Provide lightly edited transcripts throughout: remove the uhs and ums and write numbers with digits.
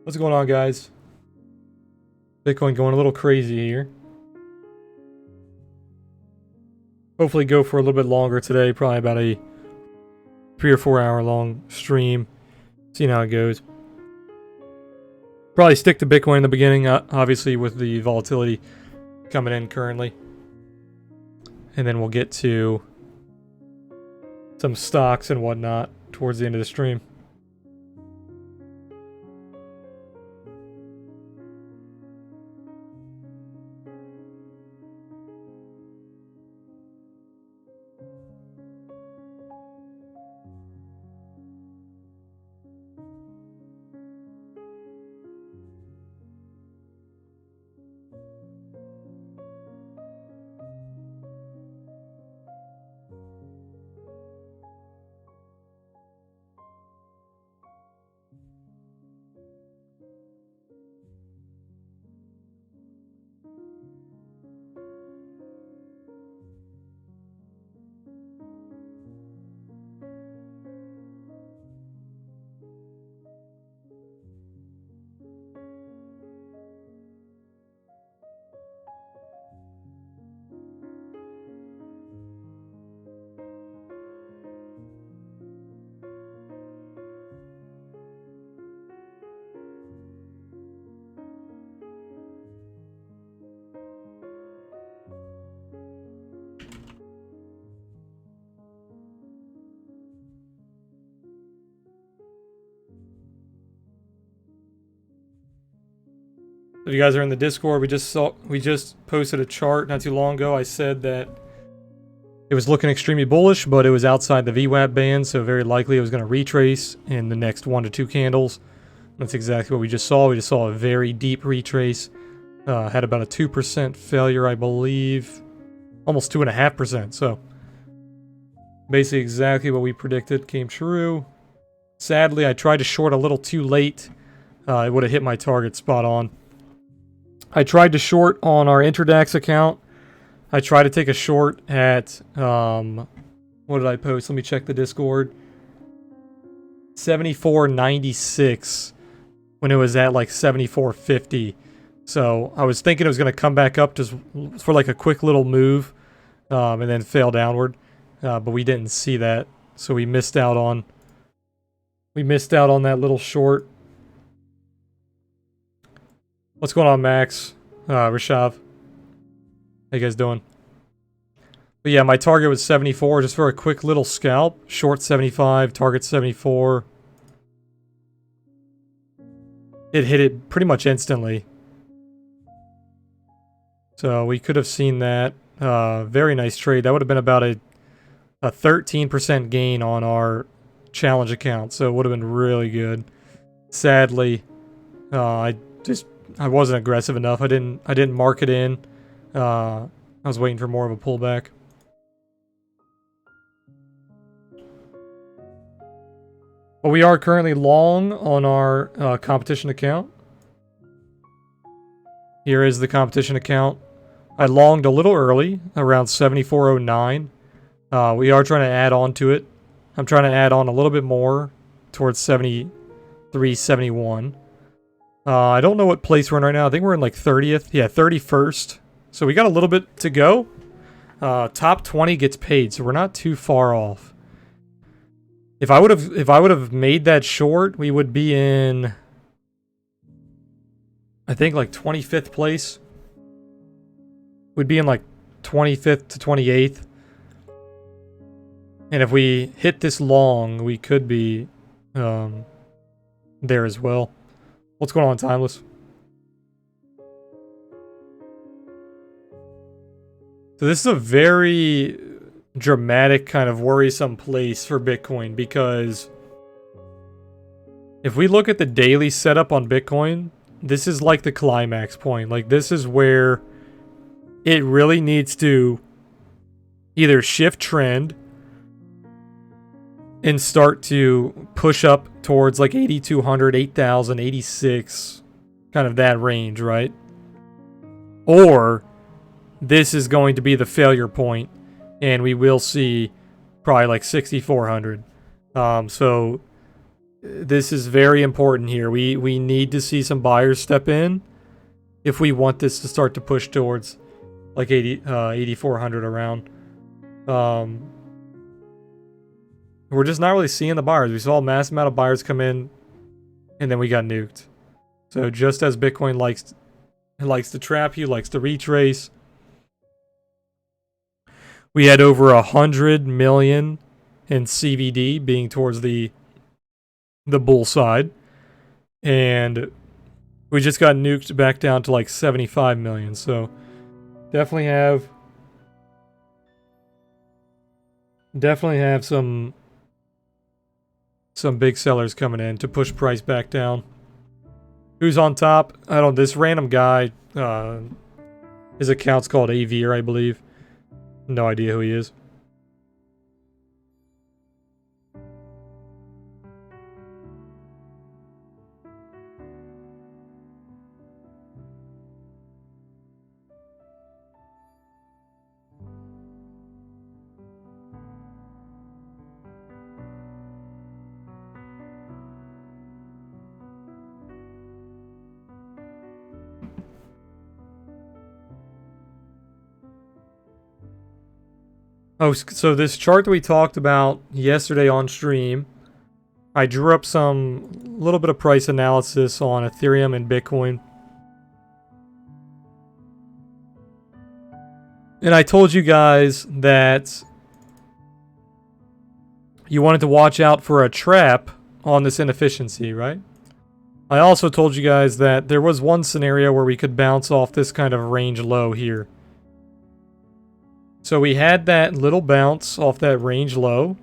What's going on, guys? Bitcoin going a little crazy here. Hopefully go for a little bit longer today, probably about a 3 or 4 hour long stream. Seeing how it goes. Probably stick to Bitcoin in the beginning, obviously with the volatility coming in currently. And then we'll get to some stocks and whatnot towards the end of the stream. If you guys are in the Discord, we just posted a chart not too long ago. I said that it was looking extremely bullish, but it was outside the VWAP band, so very likely it was going to retrace in the next 1 to 2 candles. That's exactly what we just saw. We just saw a very deep retrace. Had about a 2% failure, I believe. Almost 2.5%. So basically exactly what we predicted came true. Sadly, I tried to short a little too late. It would have hit my target spot on. I tried to short on our Interdax account. I tried to take a short at, what did I post? Let me check the Discord. 74.96 when it was at like 74.50. So I was thinking it was going to come back up just for like a quick little move and then fail downward. But we didn't see that. So we missed out on that little short. What's going on, Max? Rishav? How you guys doing? But yeah, my target was 74 just for a quick little scalp. Short 75, target 74. It hit it pretty much instantly. So we could have seen that. Very nice trade. That would have been about a 13% gain on our challenge account. So it would have been really good. Sadly, I wasn't aggressive enough. I didn't mark it in. I was waiting for more of a pullback. But we are currently long on our competition account. Here is the competition account. I longed a little early, around 74.09. We are trying to add on to it. I'm trying to add on a little bit more towards 73.71. I don't know what place we're in right now. I think we're in like 30th. Yeah, 31st. So we got a little bit to go. Top 20 gets paid, so we're not too far off. If I would have made that short, we would be in, I think, like 25th place. We'd be in like 25th to 28th. And if we hit this long, we could be there as well. What's going on, Timeless? So this is a very dramatic, kind of worrisome place for Bitcoin, because if we look at the daily setup on Bitcoin, this is like the climax point. Like, this is where it really needs to either shift trend and start to push up towards like 8,200, 8,000, 86, kind of that range, right? Or this is going to be the failure point, and we will see probably like 6,400. So This is very important here. We need to see some buyers step in if we want this to start to push towards like 8,400 around. We're just not really seeing the buyers. We saw a mass amount of buyers come in, and then we got nuked. So just as Bitcoin likes to trap you, likes to retrace, we had over 100 million in CVD being towards the bull side, and we just got nuked back down to like 75 million. So definitely have some big sellers coming in to push price back down. Who's on top? I don't. This random guy. His account's called Adhere, I believe. No idea who he is. Oh, so this chart that we talked about yesterday on stream, I drew up some little bit of price analysis on Ethereum and Bitcoin. And I told you guys that you wanted to watch out for a trap on this inefficiency, right? I also told you guys that there was one scenario where we could bounce off this kind of range low here. So we had that little bounce off that range low.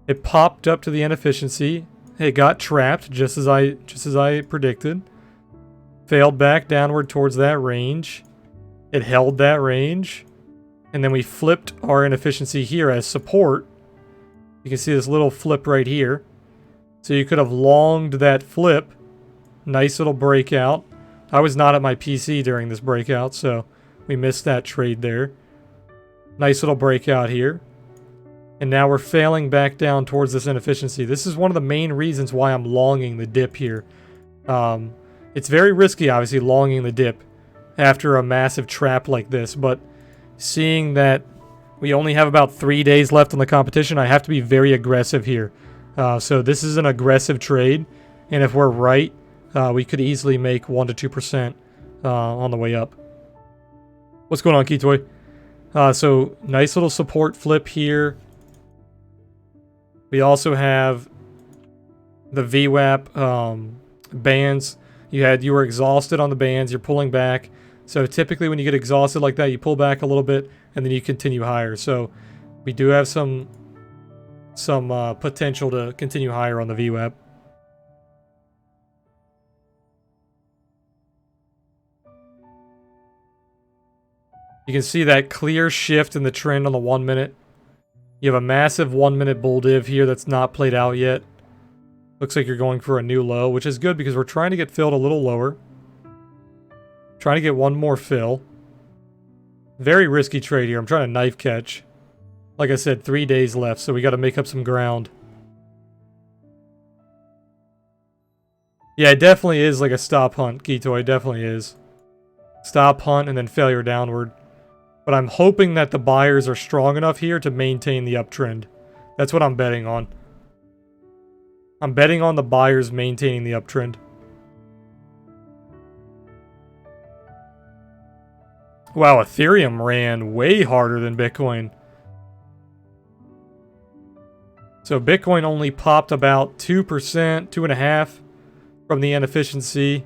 It popped up to the inefficiency. It got trapped just as I predicted. Failed back downward towards that range. It held that range. And then we flipped our inefficiency here as support. You can see this little flip right here. So you could have longed that flip. Nice little breakout. I was not at my PC during this breakout, so we missed that trade there. Nice little breakout here. And now we're failing back down towards this inefficiency. This is one of the main reasons why I'm longing the dip here. It's very risky, obviously, longing the dip after a massive trap like this. But seeing that we only have about 3 days left on the competition, I have to be very aggressive here. So this is an aggressive trade. And if we're right, we could easily make 1 to 2% on the way up. What's going on, Keytoy? So nice little support flip here. We also have the VWAP bands. You were exhausted on the bands. You're pulling back. So typically when you get exhausted like that, you pull back a little bit and then you continue higher. So we do have some potential to continue higher on the VWAP. You can see that clear shift in the trend on the 1 minute. You have a massive 1 minute bull div here that's not played out yet. Looks like you're going for a new low, which is good because we're trying to get filled a little lower. Trying to get one more fill. Very risky trade here. I'm trying to knife catch. Like I said, 3 days left, so we got to make up some ground. Yeah, it definitely is like a stop hunt, Keytoy. It definitely is. Stop hunt and then failure downward. But I'm hoping that the buyers are strong enough here to maintain the uptrend. That's what I'm betting on. I'm betting on the buyers maintaining the uptrend. Wow, Ethereum ran way harder than Bitcoin. So Bitcoin only popped about 2%, 2.5% from the inefficiency.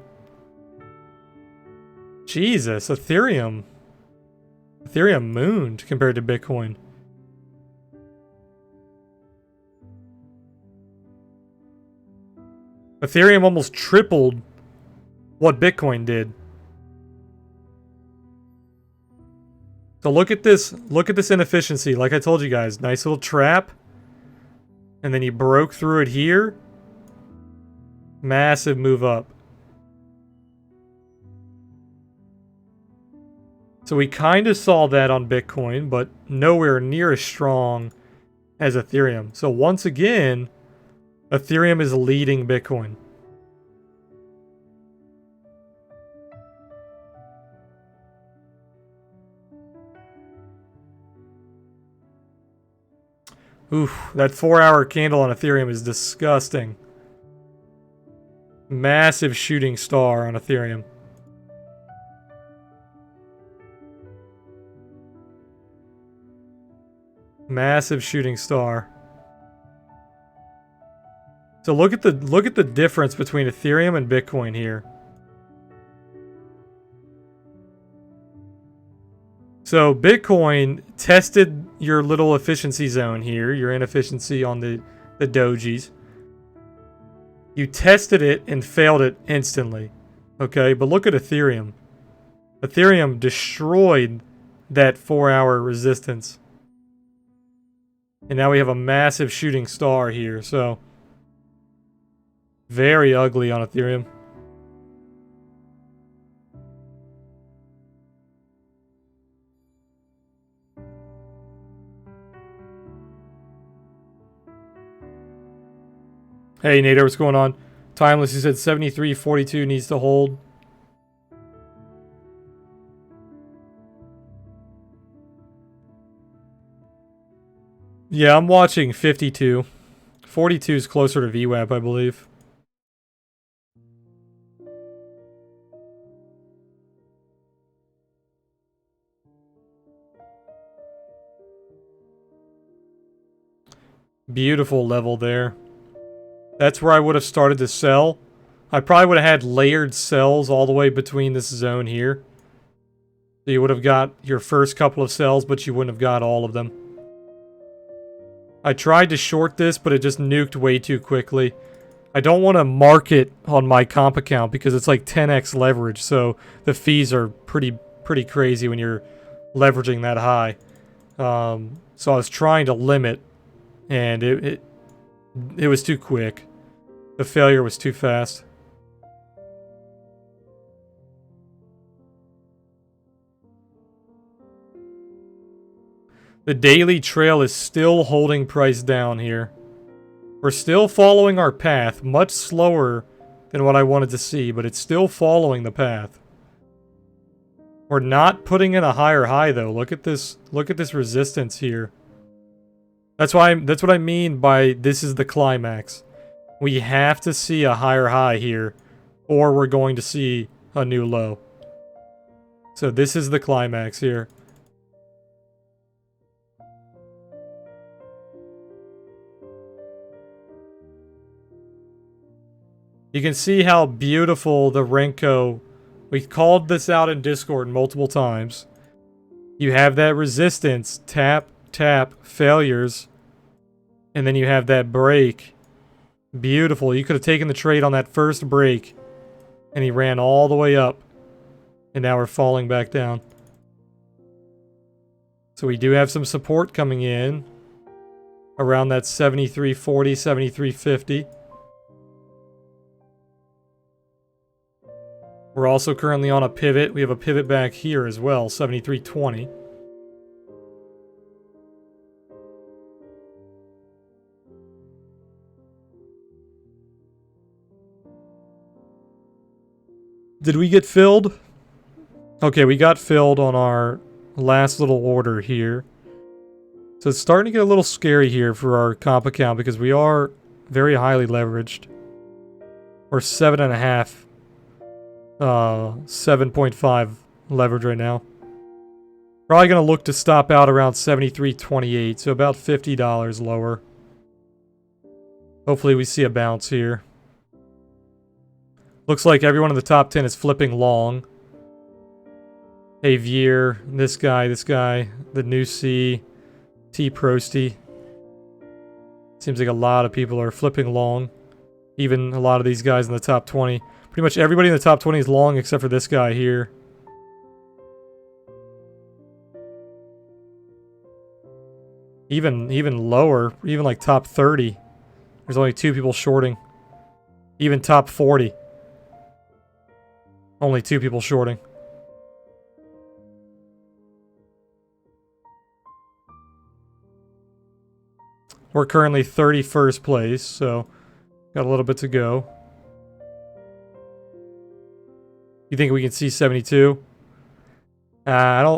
Jesus, Ethereum mooned compared to Bitcoin. Ethereum almost tripled what Bitcoin did. So look at this inefficiency. Like I told you guys, nice little trap. And then he broke through it here. Massive move up. So we kind of saw that on Bitcoin, but nowhere near as strong as Ethereum. So once again, Ethereum is leading Bitcoin. Oof, that 4-hour candle on Ethereum is disgusting. Massive shooting star on Ethereum. Massive shooting star. So look at the difference between Ethereum and Bitcoin here. So Bitcoin tested your little efficiency zone here, your inefficiency on the dojis. You tested it and failed it instantly. Okay, but look at Ethereum. Ethereum destroyed that 4-hour resistance. And now we have a massive shooting star here, so very ugly on Ethereum. Hey Nader, what's going on? Timeless, he said 73.42 needs to hold. Yeah, I'm watching 52. 42 is closer to VWAP, I believe. Beautiful level there. That's where I would have started to sell. I probably would have had layered sells all the way between this zone here. So you would have got your first couple of sells, but you wouldn't have got all of them. I tried to short this, but it just nuked way too quickly. I don't want to mark it on my comp account because it's like 10x leverage, so the fees are pretty crazy when you're leveraging that high. So I was trying to limit, and it was too quick. The failure was too fast. The daily trail is still holding price down here. We're still following our path, much slower than what I wanted to see, but it's still following the path. We're not putting in a higher high though. Look at this resistance here. That's what I mean by this is the climax. We have to see a higher high here, or we're going to see a new low. So this is the climax here. You can see how beautiful the Renko... We called this out in Discord multiple times. You have that resistance, tap, tap, failures, and then you have that break. Beautiful. You could have taken the trade on that first break, and he ran all the way up, and now we're falling back down. So we do have some support coming in around that 73.40, 73.50. We're also currently on a pivot. We have a pivot back here as well, 73.20. Did we get filled? Okay, we got filled on our last little order here. So it's starting to get a little scary here for our comp account because we are very highly leveraged. We're 7.5. 7.5 leverage right now. Probably going to look to stop out around 73.28, so about $50 lower. Hopefully we see a bounce here. Looks like everyone in the top 10 is flipping long. Adhere, this guy, the new C, T Prosty. Seems like a lot of people are flipping long. Even a lot of these guys in the top 20. Pretty much everybody in the top 20 is long except for this guy here. Even lower, even like top 30. There's only 2 people shorting. Even top 40. Only 2 people shorting. We're currently 31st place, so Got a little bit to go. You think we can see 72? I'm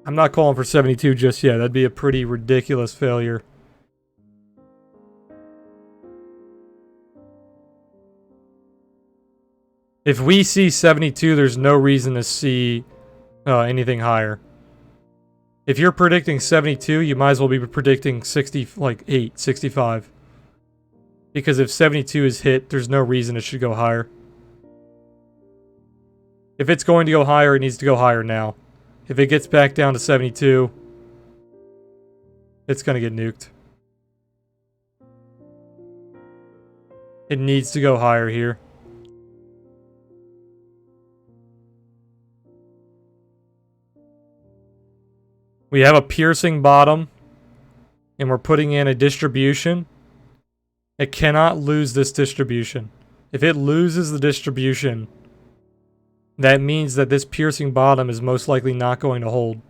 not calling for 72 just yet. That'd be a pretty ridiculous failure. If we see 72, there's no reason to see anything higher. If you're predicting 72, you might as well be predicting 60, like 8, 65. Because if 72 is hit, there's no reason it should go higher. If it's going to go higher, it needs to go higher now. If it gets back down to 72, it's going to get nuked. It needs to go higher here. We have a piercing bottom, and we're putting in a distribution. It cannot lose this distribution. If it loses the distribution, that means that this piercing bottom is most likely not going to hold.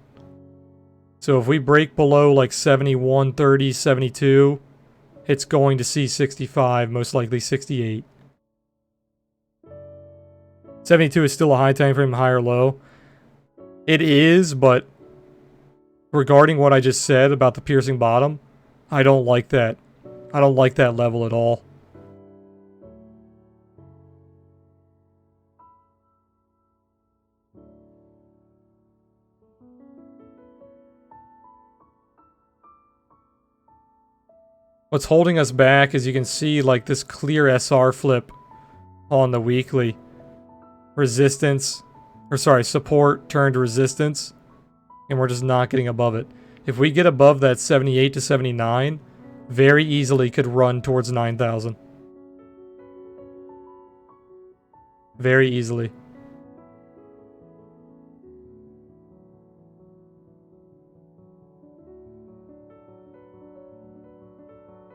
So if we break below like 71, 30, 72, it's going to see 65, most likely 68. 72 is still a high time frame, high or low. It is, but regarding what I just said about the piercing bottom, I don't like that. I don't like that level at all. What's holding us back is you can see like this clear SR flip on the weekly. Resistance, or sorry, support turned to resistance. And we're just not getting above it. If we get above that 78 to 79, very easily could run towards 9,000. Very easily.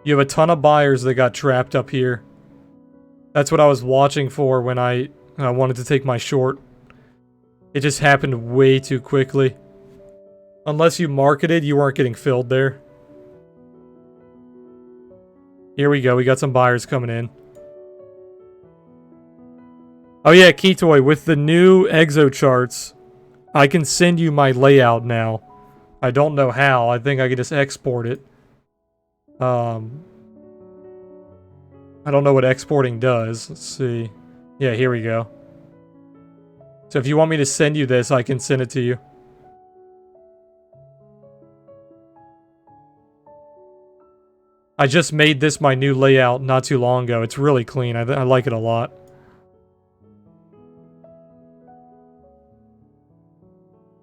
You have a ton of buyers that got trapped up here. That's what I was watching for when I wanted to take my short. It just happened way too quickly. Unless you marketed, you weren't getting filled there. Here we go. We got some buyers coming in. Oh yeah, Keytoy, with the new exo charts, I can send you my layout now. I don't know how. I think I can just export it. I don't know what exporting does. Let's see. Yeah, here we go. So if you want me to send you this, I can send it to you. I just made this my new layout not too long ago. It's really clean. I like it a lot.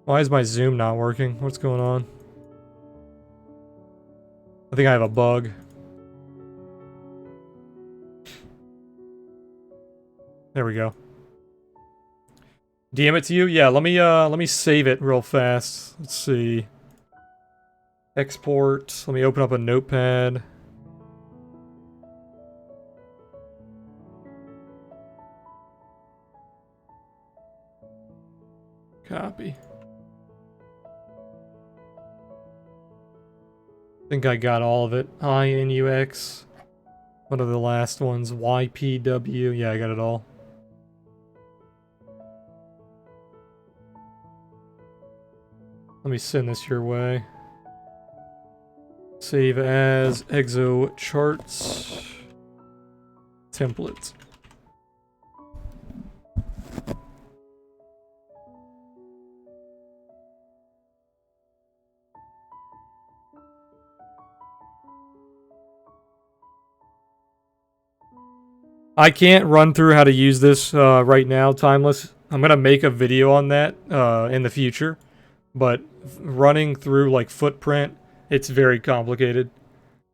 Why is my zoom not working? What's going on? I think I have a bug. There we go. DM it to you? Yeah, let me save it real fast. Let's see. Export. Let me open up a notepad. Copy. I think I got all of it. INUX. What are the last ones? YPW. Yeah, I got it all. Let me send this your way. Save as exo charts template. I can't run through how to use this right now, Timeless. I'm going to make a video on that in the future. But running through, like, footprint, it's very complicated.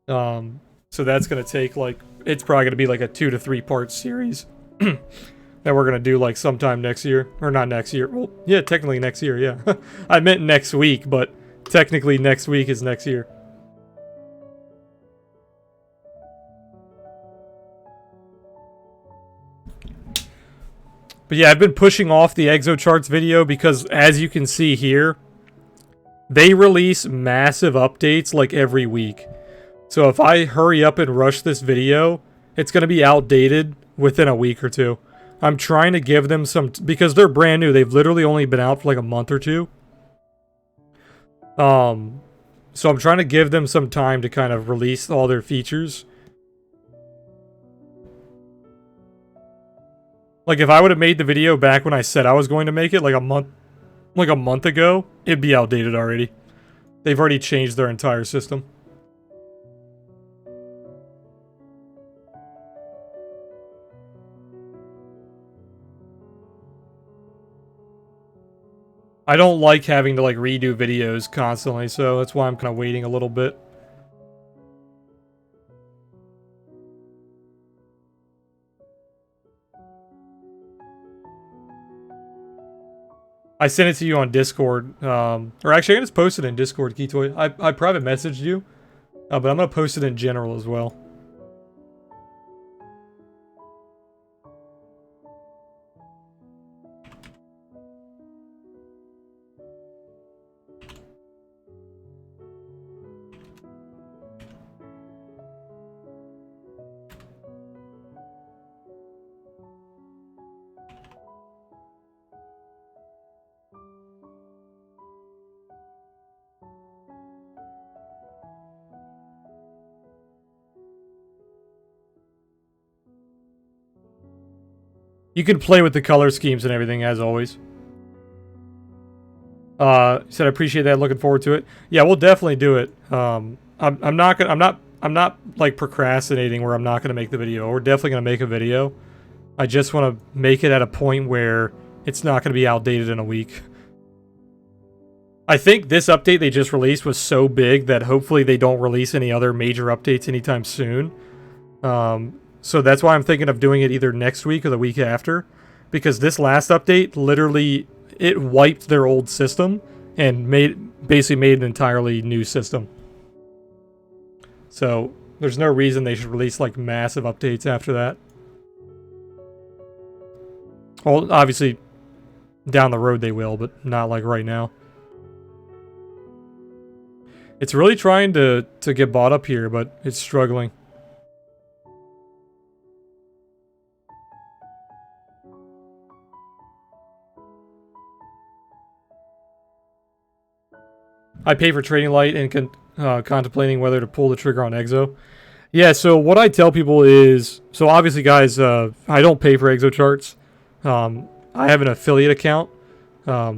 So that's going to take, like, it's probably going to be, like, a 2 to 3 part series that we're going to do, like, sometime next year. Or not next year. Well, yeah, technically next year, yeah. I meant next week, but technically next week is next year. But yeah, I've been pushing off the ExoCharts video because, as you can see here, they release massive updates like every week. So if I hurry up and rush this video, it's going to be outdated within a week or two. I'm trying to give them some, because they're brand new. They've literally only been out for like a month or two. So I'm trying to give them some time to kind of release all their features. Like if I would have made the video back when I said I was going to make it, like a month ago, it'd be outdated already. They've already changed their entire system. I don't like having to like redo videos constantly, so that's why I'm kind of waiting a little bit. I sent it to you on Discord, or actually I just posted it in Discord, Keytoy. I private messaged you, but I'm gonna post it in general as well. You can play with the color schemes and everything as always. Said I appreciate that. Looking forward to it. Yeah, we'll definitely do it. I'm not like procrastinating where I'm not gonna make the video. We're definitely gonna make a video. I just want to make it at a point where it's not gonna be outdated in a week. I think this update they just released was so big that hopefully they don't release any other major updates anytime soon. So that's why I'm thinking of doing it either next week or the week after, because this last update literally it wiped their old system and basically made an entirely new system. So there's no reason they should release like massive updates after that. Well, obviously down the road they will, but not like right now. It's really trying to get bought up here, but it's struggling. I pay for Trading Light and contemplating whether to pull the trigger on Exo. Yeah, so what I tell people is, so obviously, guys, I don't pay for Exo charts. I have an affiliate account,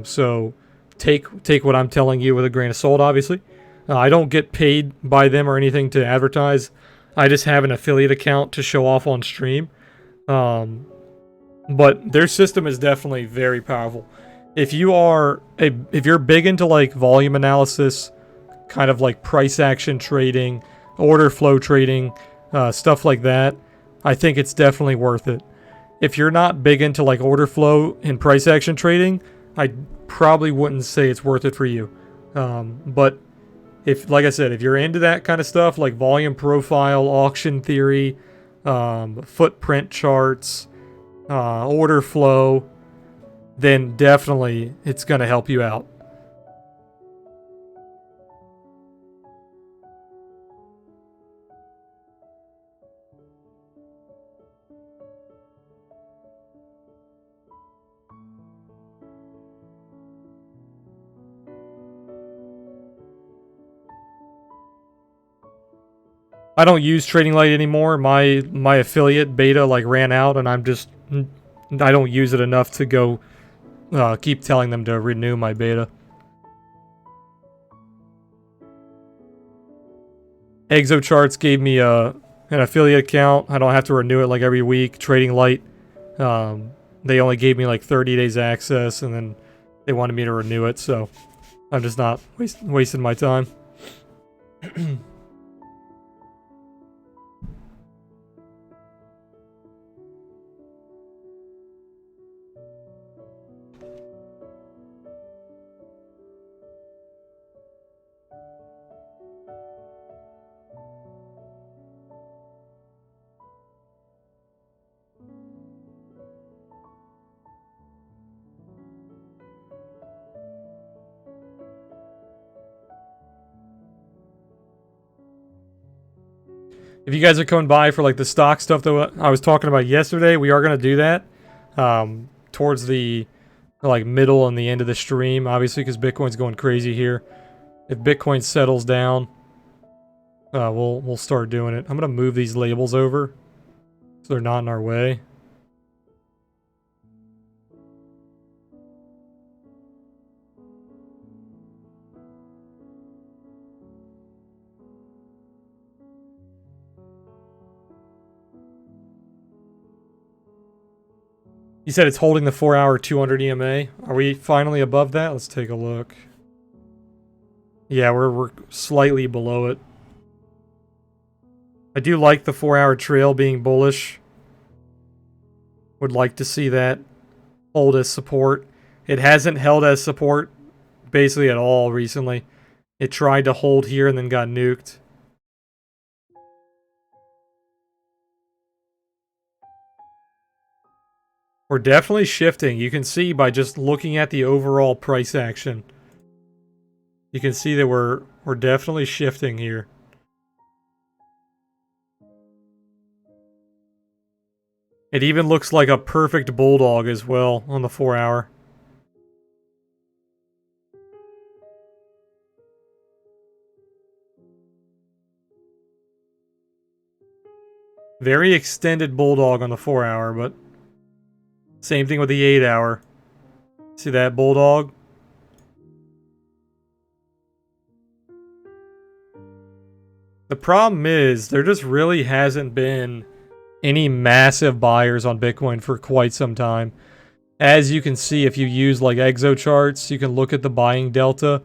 so take what I'm telling you with a grain of salt. Obviously, I don't get paid by them or anything to advertise. I just have an affiliate account to show off on stream. But their system is definitely very powerful. If you're big into like volume analysis, kind of like price action trading, order flow trading, stuff like that, I think it's definitely worth it. If you're not big into like order flow and price action trading, I probably wouldn't say it's worth it for you. But if, like I said, if you're into that kind of stuff, like volume profile, auction theory, footprint charts, order flow, then definitely it's going to help you out. I don't use Trading Light anymore. My affiliate beta like ran out, and I don't use it enough to go keep telling them to renew my beta. ExoCharts gave me an affiliate account. I don't have to renew it like every week. Trading Light, they only gave me like 30 days access, and then they wanted me to renew it, so I'm just not wasting my time. If you guys are coming by for like the stock stuff that I was talking about yesterday, we are going to do that towards the like middle and the end of the stream, obviously, because Bitcoin's going crazy here. If Bitcoin settles down, we'll start doing it. I'm going to move these labels over so they're not in our way. You said it's holding the 4-hour 200 EMA. Are we finally above that? Let's take a look. Yeah, we're slightly below it. I do like the 4-hour trail being bullish. Would like to see that hold as support. It hasn't held as support basically at all recently. It tried to hold here and then got nuked. We're definitely shifting. You can see by just looking at the overall price action. You can see that we're definitely shifting here. It even looks like a perfect bulldog as well on the 4-hour. Very extended bulldog on the 4-hour, but same thing with the 8-hour. See that bulldog? The problem is there just really hasn't been any massive buyers on Bitcoin for quite some time. As you can see, if you use like exo charts, you can look at the buying delta,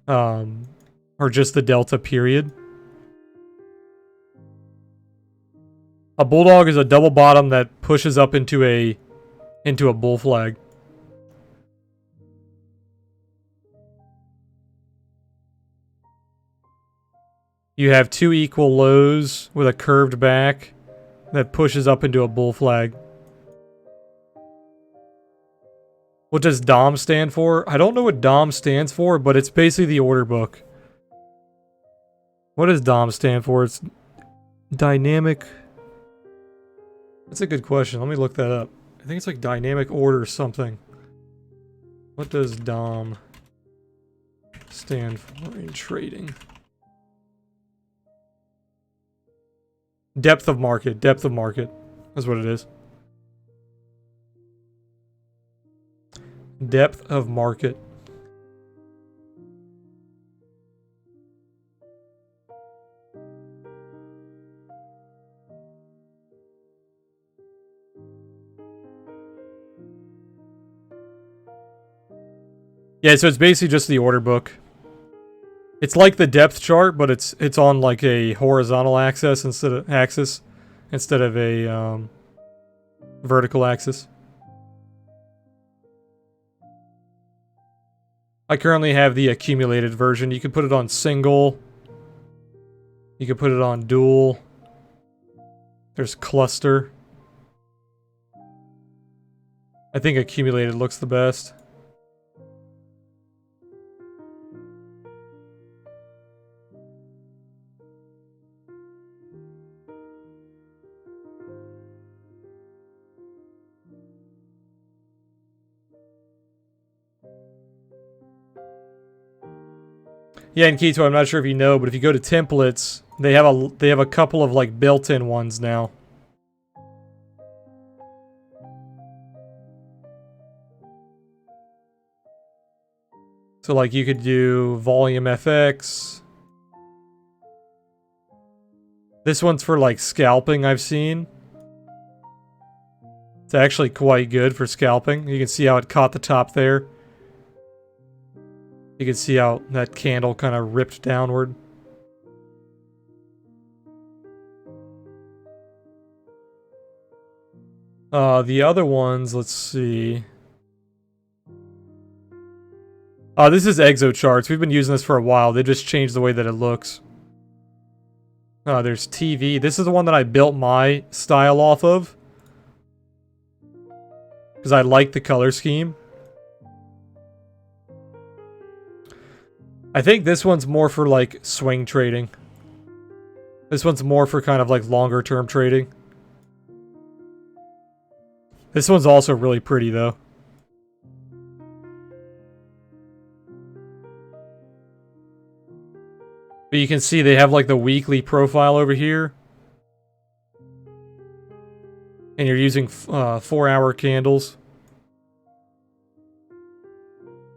or just the delta period. A bulldog is a double bottom that pushes up into a bull flag. You have two equal lows with a curved back that pushes up into a bull flag. What does DOM stand for? I don't know what DOM stands for, but it's basically the order book. What does DOM stand for? It's dynamic. That's a good question. Let me look that up. I think it's like dynamic order or something. What does DOM stand for in trading? Depth of market. Depth of market. That's what it is. Depth of market. Yeah, so it's basically just the order book. It's like the depth chart, but it's on like a horizontal axis instead of a vertical axis. I currently have the accumulated version. You can put it on single. You can put it on dual. There's cluster. I think accumulated looks the best. Yeah, and Keto, I'm not sure if you know, but if you go to templates, they have a couple of like built-in ones now. So like you could do volume FX. This one's for like scalping, I've seen. It's actually quite good for scalping. You can see how it caught the top there. You can see how that candle kind of ripped downward. The other ones, let's see. This is exo charts. We've been using this for a while. They just changed the way that it looks. There's TV. This is the one that I built my style off of. Because I like the color scheme. I think this one's more for like swing trading. This one's more for kind of like longer term trading. This one's also really pretty though. But you can see they have like the weekly profile over here. And you're using 4-hour candles.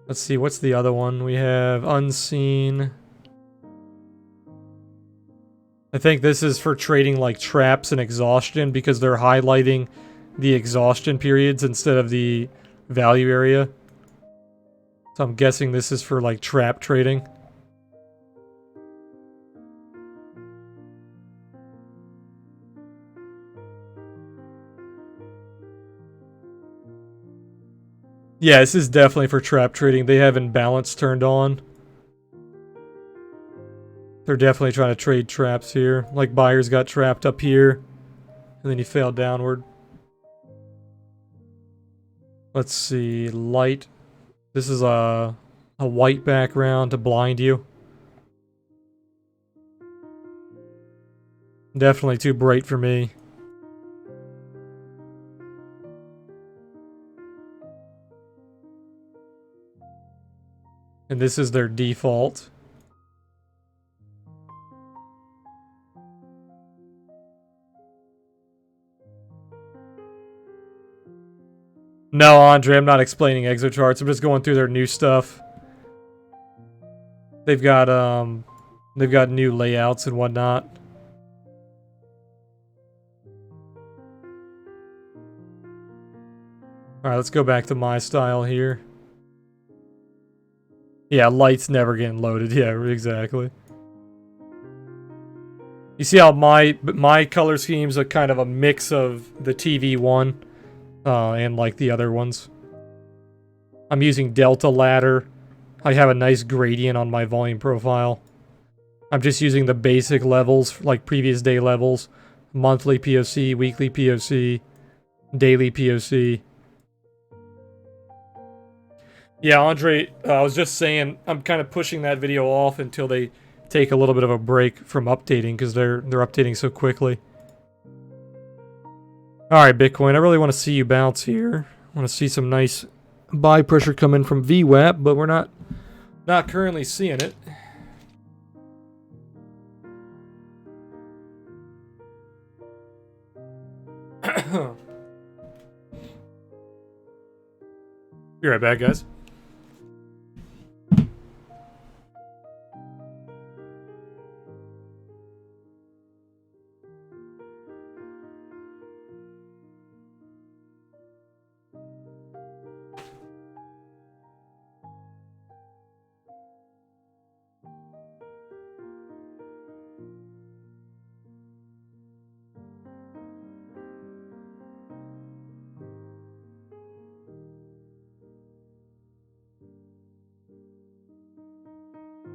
Let's see, what's the other one? We have unseen. I think this is for trading like traps and exhaustion because they're highlighting the exhaustion periods instead of the value area. So I'm guessing this is for like trap trading. Yeah, this is definitely for trap trading. They have imbalance turned on. They're definitely trying to trade traps here. Like buyers got trapped up here, and then he failed downward. Let's see, light. This is a white background to blind you. Definitely too bright for me. And this is their default. No, Andre, I'm not explaining exocharts. I'm just going through their new stuff. They've got new layouts and whatnot. All right, let's go back to my style here. Yeah, light's never getting loaded. Yeah, exactly. You see how my color schemes are kind of a mix of the TV one and like the other ones. I'm using Delta Ladder. I have a nice gradient on my volume profile. I'm just using the basic levels, like previous day levels. Monthly POC, weekly POC, daily POC. Yeah, Andre, I was just saying, I'm kind of pushing that video off until they take a little bit of a break from updating, because they're updating so quickly. Alright, Bitcoin, I really want to see you bounce here. I want to see some nice buy pressure come in from VWAP, but we're not currently seeing it. Be right back, guys.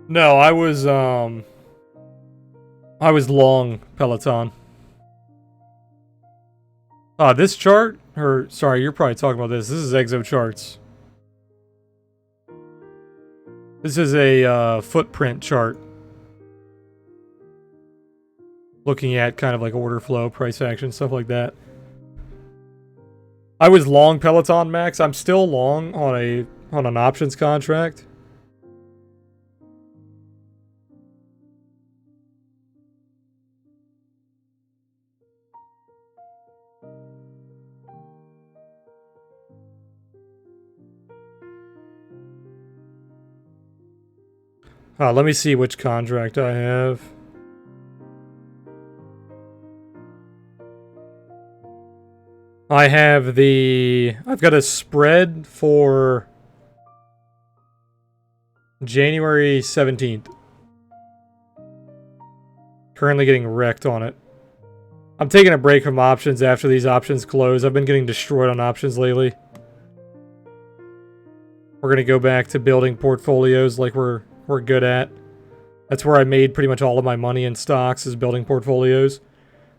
No, I was long Peloton. This chart? Or, sorry, you're probably talking about this. This is Exo charts. This is a footprint chart. Looking at kind of like order flow, price action, stuff like that. I was long Peloton Max. I'm still long on an options contract. Let me see which contract I have. I've got a spread for January 17th. Currently getting wrecked on it. I'm taking a break from options after these options close. I've been getting destroyed on options lately. We're going to go back to building portfolios like we're good at. That's where I made pretty much all of my money in stocks, is building portfolios.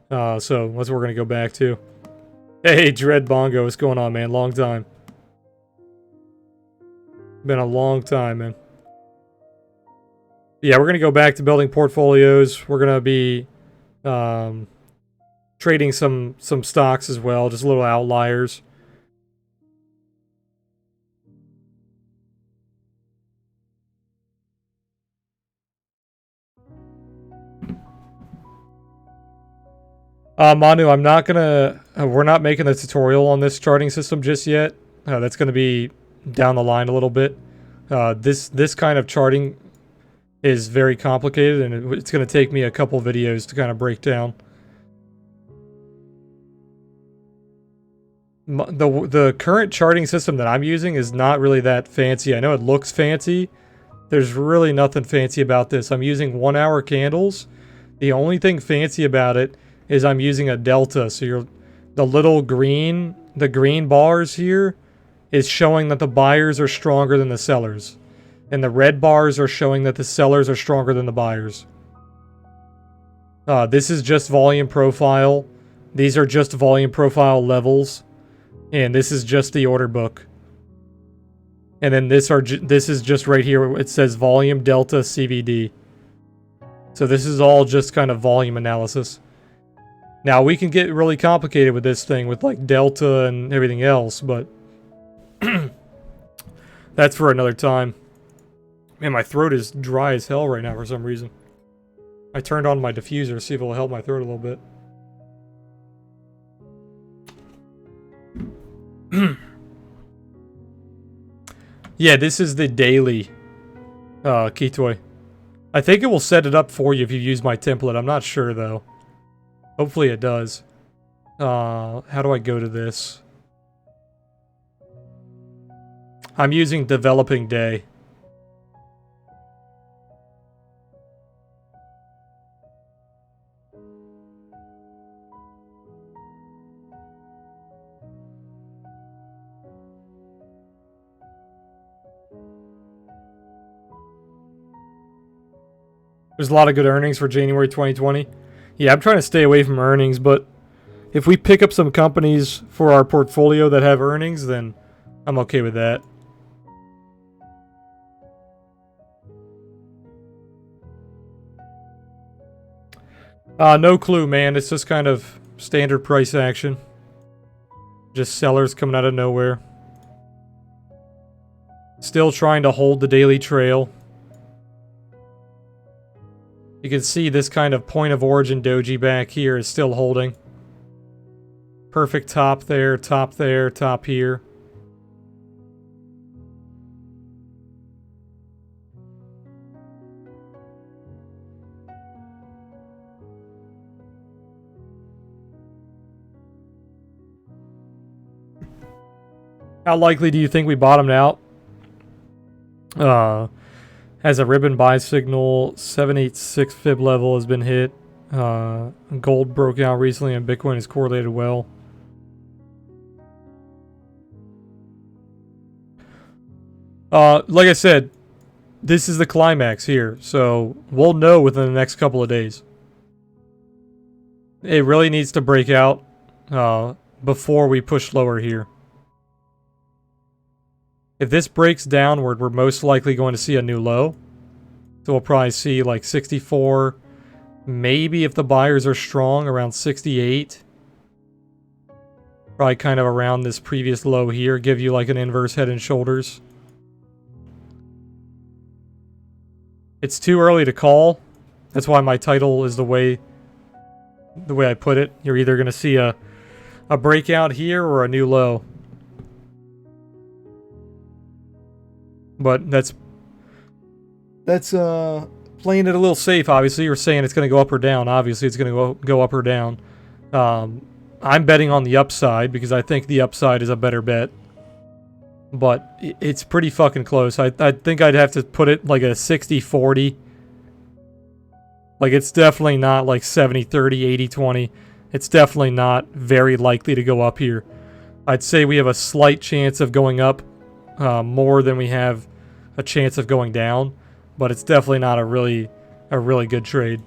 So that's what we're going to go back to. Hey, Dread Bongo, what's going on, man? Long time. Been a long time, man. Yeah, we're going to go back to building portfolios. We're going to be Trading some stocks as well, just little outliers. Manu, I'm not gonna. We're not making the tutorial on this charting system just yet. That's gonna be down the line a little bit. This kind of charting is very complicated, and it's gonna take me a couple videos to kind of break down. The current charting system that I'm using is not really that fancy. I know it looks fancy. There's really nothing fancy about this. I'm using 1 hour candles. The only thing fancy about it is I'm using a delta. So the little green, the green bars here is showing that the buyers are stronger than the sellers. And the red bars are showing that the sellers are stronger than the buyers. This is just volume profile. These are just volume profile levels. And this is just the order book. And then this is just right here. It says volume delta CVD. So this is all just kind of volume analysis. Now we can get really complicated with this thing with like delta and everything else, but that's for another time. Man, my throat is dry as hell right now for some reason. I turned on my diffuser to see if it will help my throat a little bit. Yeah, this is the daily Kitoi. I think it will set it up for you if you use my template. I'm not sure though. Hopefully it does. How do I go to this? I'm using developing day. There's a lot of good earnings for January 2020. Yeah, I'm trying to stay away from earnings, but if we pick up some companies for our portfolio that have earnings, then I'm okay with that. No clue, man. It's just kind of standard price action. Just sellers coming out of nowhere. Still trying to hold the daily trail. You can see this kind of point of origin doji back here is still holding. Perfect top there, top there, top here. How likely do you think we bottomed out? Has a ribbon buy signal, 786 fib level has been hit. Gold broke out recently and Bitcoin is correlated well. Like I said, this is the climax here, so we'll know within the next couple of days. It really needs to break out before we push lower here. If this breaks downward, we're most likely going to see a new low. So we'll probably see like 64. Maybe if the buyers are strong, around 68. Probably kind of around this previous low here. Give you like an inverse head and shoulders. It's too early to call. That's why my title is the way I put it. You're either going to see a breakout here or a new low. But that's playing it a little safe, obviously. You're saying it's going to go up or down. Obviously, it's going to go up or down. I'm betting on the upside because I think the upside is a better bet. But it's pretty fucking close. I think I'd have to put it like a 60-40. Like, it's definitely not like 70-30, 80-20. It's definitely not very likely to go up here. I'd say we have a slight chance of going up more than we have a chance of going down, but it's definitely not a really good trade.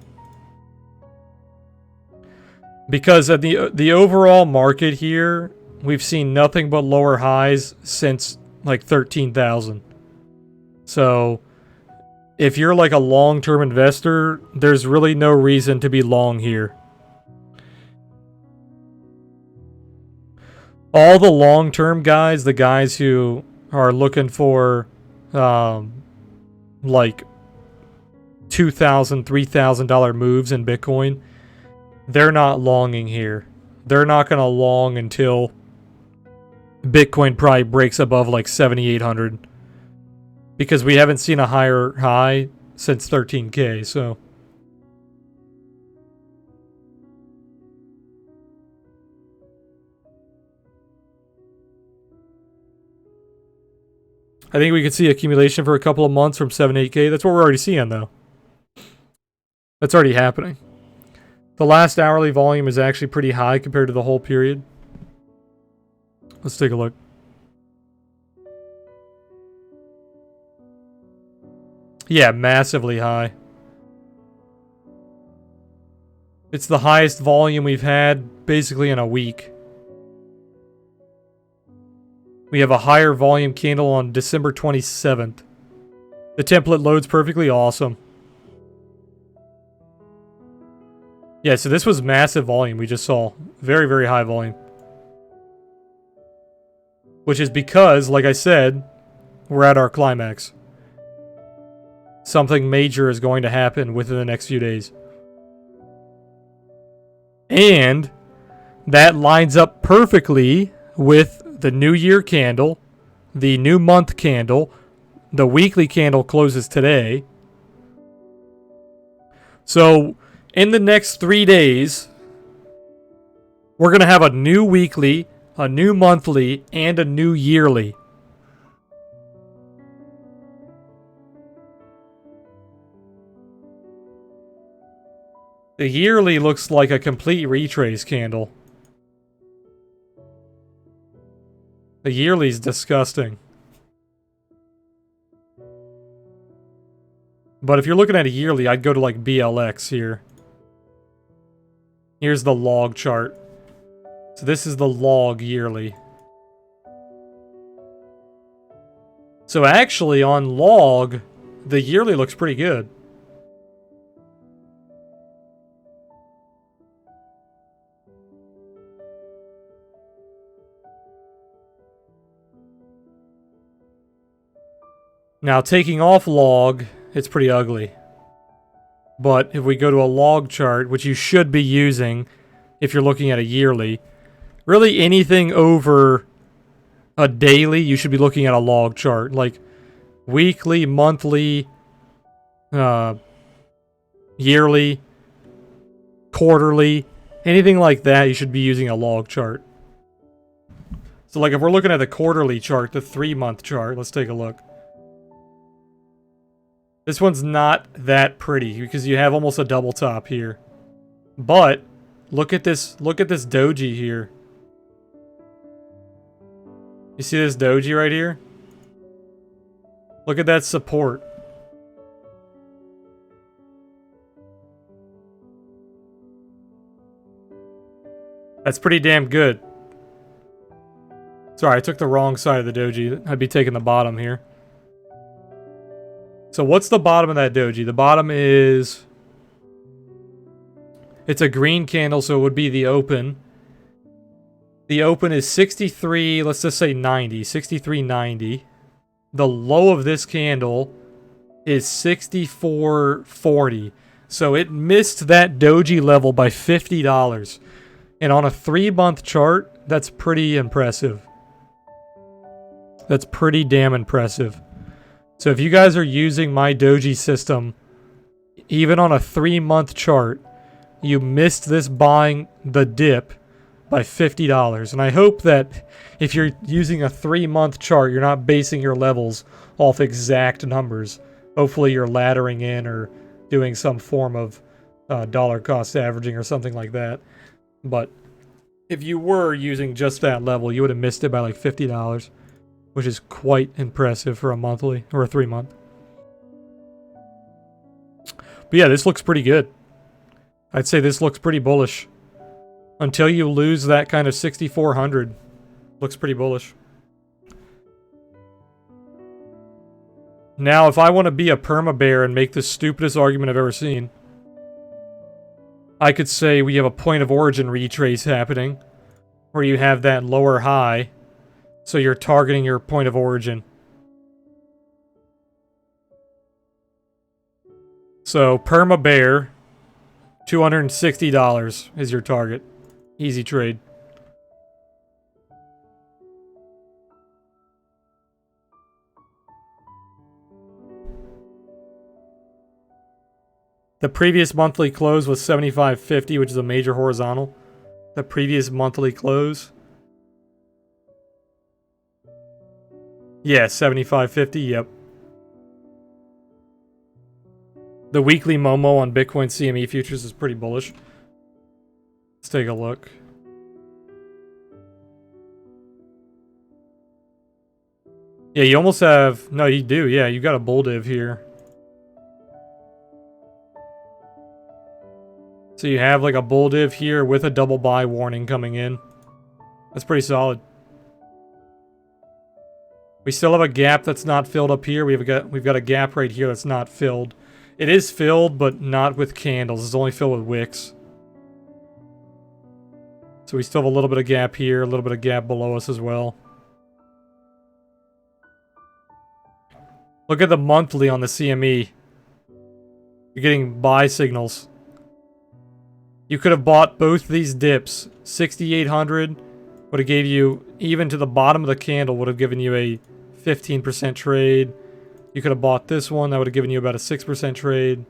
Because at the overall market here, we've seen nothing but lower highs since like 13,000. So if you're like a long-term investor, there's really no reason to be long here. All the long-term guys, the guys who are looking for like $2,000, $3,000 moves in Bitcoin, they're not longing here. They're not going to long until Bitcoin probably breaks above like 7,800, because we haven't seen a higher high since 13K, so. I think we could see accumulation for a couple of months from 7 8K. That's what we're already seeing, though. That's already happening. The last hourly volume is actually pretty high compared to the whole period. Let's take a look. Yeah, massively high. It's the highest volume we've had basically in a week. We have a higher volume candle on December 27th. The template loads perfectly, awesome. Yeah, so this was massive volume we just saw. Very, very high volume. Which is because, like I said, we're at our climax. Something major is going to happen within the next few days. And that lines up perfectly with the New Year candle, the new month candle. The weekly candle closes today. So, in the next 3 days, we're going to have a new weekly, a new monthly, and a new yearly. The yearly looks like a complete retrace candle. The yearly's disgusting. But if you're looking at a yearly, I'd go to like BLX here. Here's the log chart. So this is the log yearly. So actually on log, the yearly looks pretty good. Now taking off log, it's pretty ugly. But if we go to a log chart, which you should be using if you're looking at a yearly, really anything over a daily, you should be looking at a log chart. Like weekly, monthly, yearly, quarterly, anything like that, you should be using a log chart. So like if we're looking at the quarterly chart, the 3-month chart, let's take a look. This one's not that pretty because you have almost a double top here. But look at this doji here. You see this doji right here? Look at that support. That's pretty damn good. Sorry, I took the wrong side of the doji. I'd be taking the bottom here. So what's the bottom of that doji? The bottom is... It's a green candle, so it would be the open. The open is 63, let's just say 90. 63.90. The low of this candle is 64.40. So it missed that doji level by $50. And on a 3-month chart, that's pretty impressive. That's pretty damn impressive. So if you guys are using my doji system, even on a 3-month chart, you missed this buying the dip by $50. And I hope that if you're using a 3-month chart, you're not basing your levels off exact numbers. Hopefully you're laddering in or doing some form of dollar cost averaging or something like that. But if you were using just that level, you would have missed it by like $50. Which is quite impressive for a monthly or a 3-month. But yeah, this looks pretty good. I'd say this looks pretty bullish. Until you lose that kind of 6,400. Looks pretty bullish. Now, if I want to be a perma-bear and make the stupidest argument I've ever seen, I could say we have a point of origin retrace happening. where you have that lower high, so you're targeting your point of origin. So perma bear, $260 is your target. Easy trade. The previous monthly close was 75.50, which is a major horizontal. The previous monthly close. Yeah, 75.50, yep. The weekly Momo on Bitcoin CME futures is pretty bullish. Let's take a look. Yeah, you almost have... No, you do. Yeah, you got a bull div here. So you have like a bull div here with a double buy warning coming in. That's pretty solid. We still have a gap that's not filled up here. We've got a gap right here that's not filled. It is filled, but not with candles. It's only filled with wicks. So we still have a little bit of gap here, a little bit of gap below us as well. Look at the monthly on the CME. You're getting buy signals. You could have bought both these dips. 6,800 would have gave you, even to the bottom of the candle, would have given you a 15% trade. You could have bought this one. That would have given you about a 6% trade.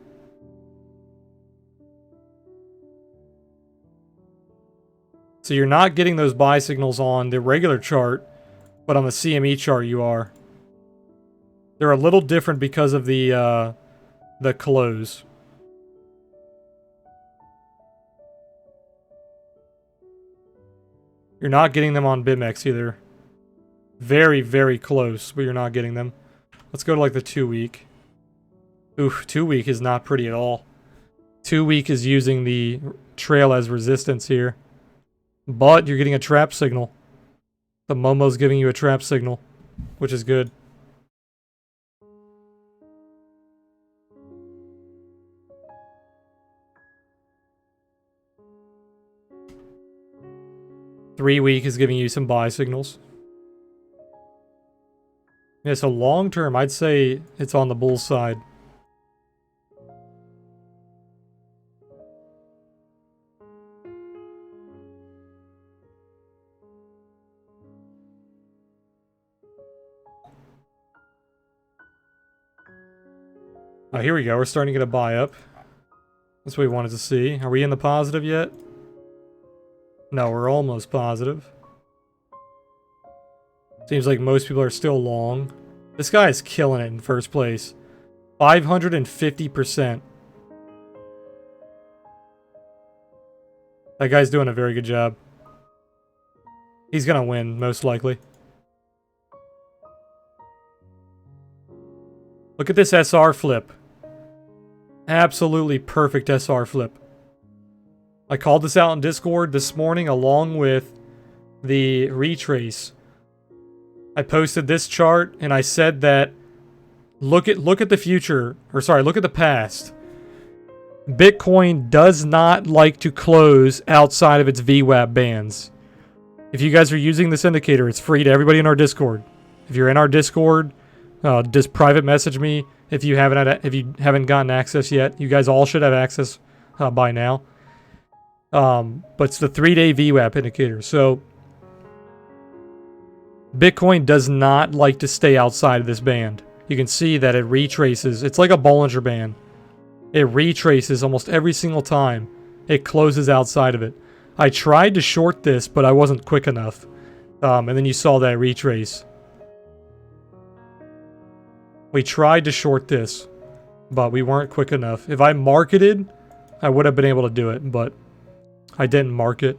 So you're not getting those buy signals on the regular chart, but on the CME chart you are. They're a little different because of the close. You're not getting them on BIMX either. Very, very close, but you're not getting them. Let's go to like the 2-week. Oof, 2-week is not pretty at all. 2-week is using the trail as resistance here. But you're getting a trap signal. The Momo's giving you a trap signal, which is good. Three-week is giving you some buy signals. Yeah, so long term, I'd say it's on the bull side. Oh, here we go. We're starting to get a buy up. That's what we wanted to see. Are we in the positive yet? No, we're almost positive. Seems like most people are still long. This guy is killing it in first place. 550%. That guy's doing a very good job. He's gonna win, most likely. Look at this SR flip. Absolutely perfect SR flip. I called this out in Discord this morning along with the retrace. I posted this chart and I said that look at the future, or sorry, look at the past. Bitcoin does not like to close outside of its VWAP bands. If you guys are using this indicator, it's free to everybody in our Discord. If you're in our Discord, just private message me if you haven't gotten access yet. You guys all should have access by now. But it's the 3-day VWAP indicator. So Bitcoin does not like to stay outside of this band. You can see that it retraces. It's like a Bollinger Band. It retraces almost every single time it closes outside of it. I tried to short this, but I wasn't quick enough. And then you saw that retrace. We tried to short this, but we weren't quick enough. If I marketed, I would have been able to do it, but I didn't market.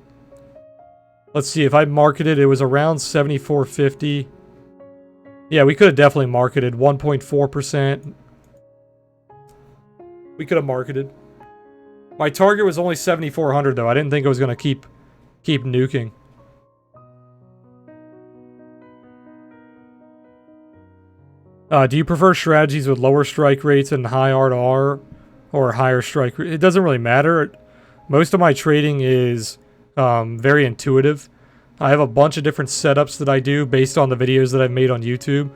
Let's see, if I marketed, it was around 74.50. Yeah, we could have definitely marketed 1.4%. We could have marketed. My target was only 7,400 though. I didn't think it was going to keep nuking. Do you prefer strategies with lower strike rates and high R to R or higher strike rate? It doesn't really matter. Most of my trading is very intuitive. I have a bunch of different setups that I do based on the videos that I've made on YouTube,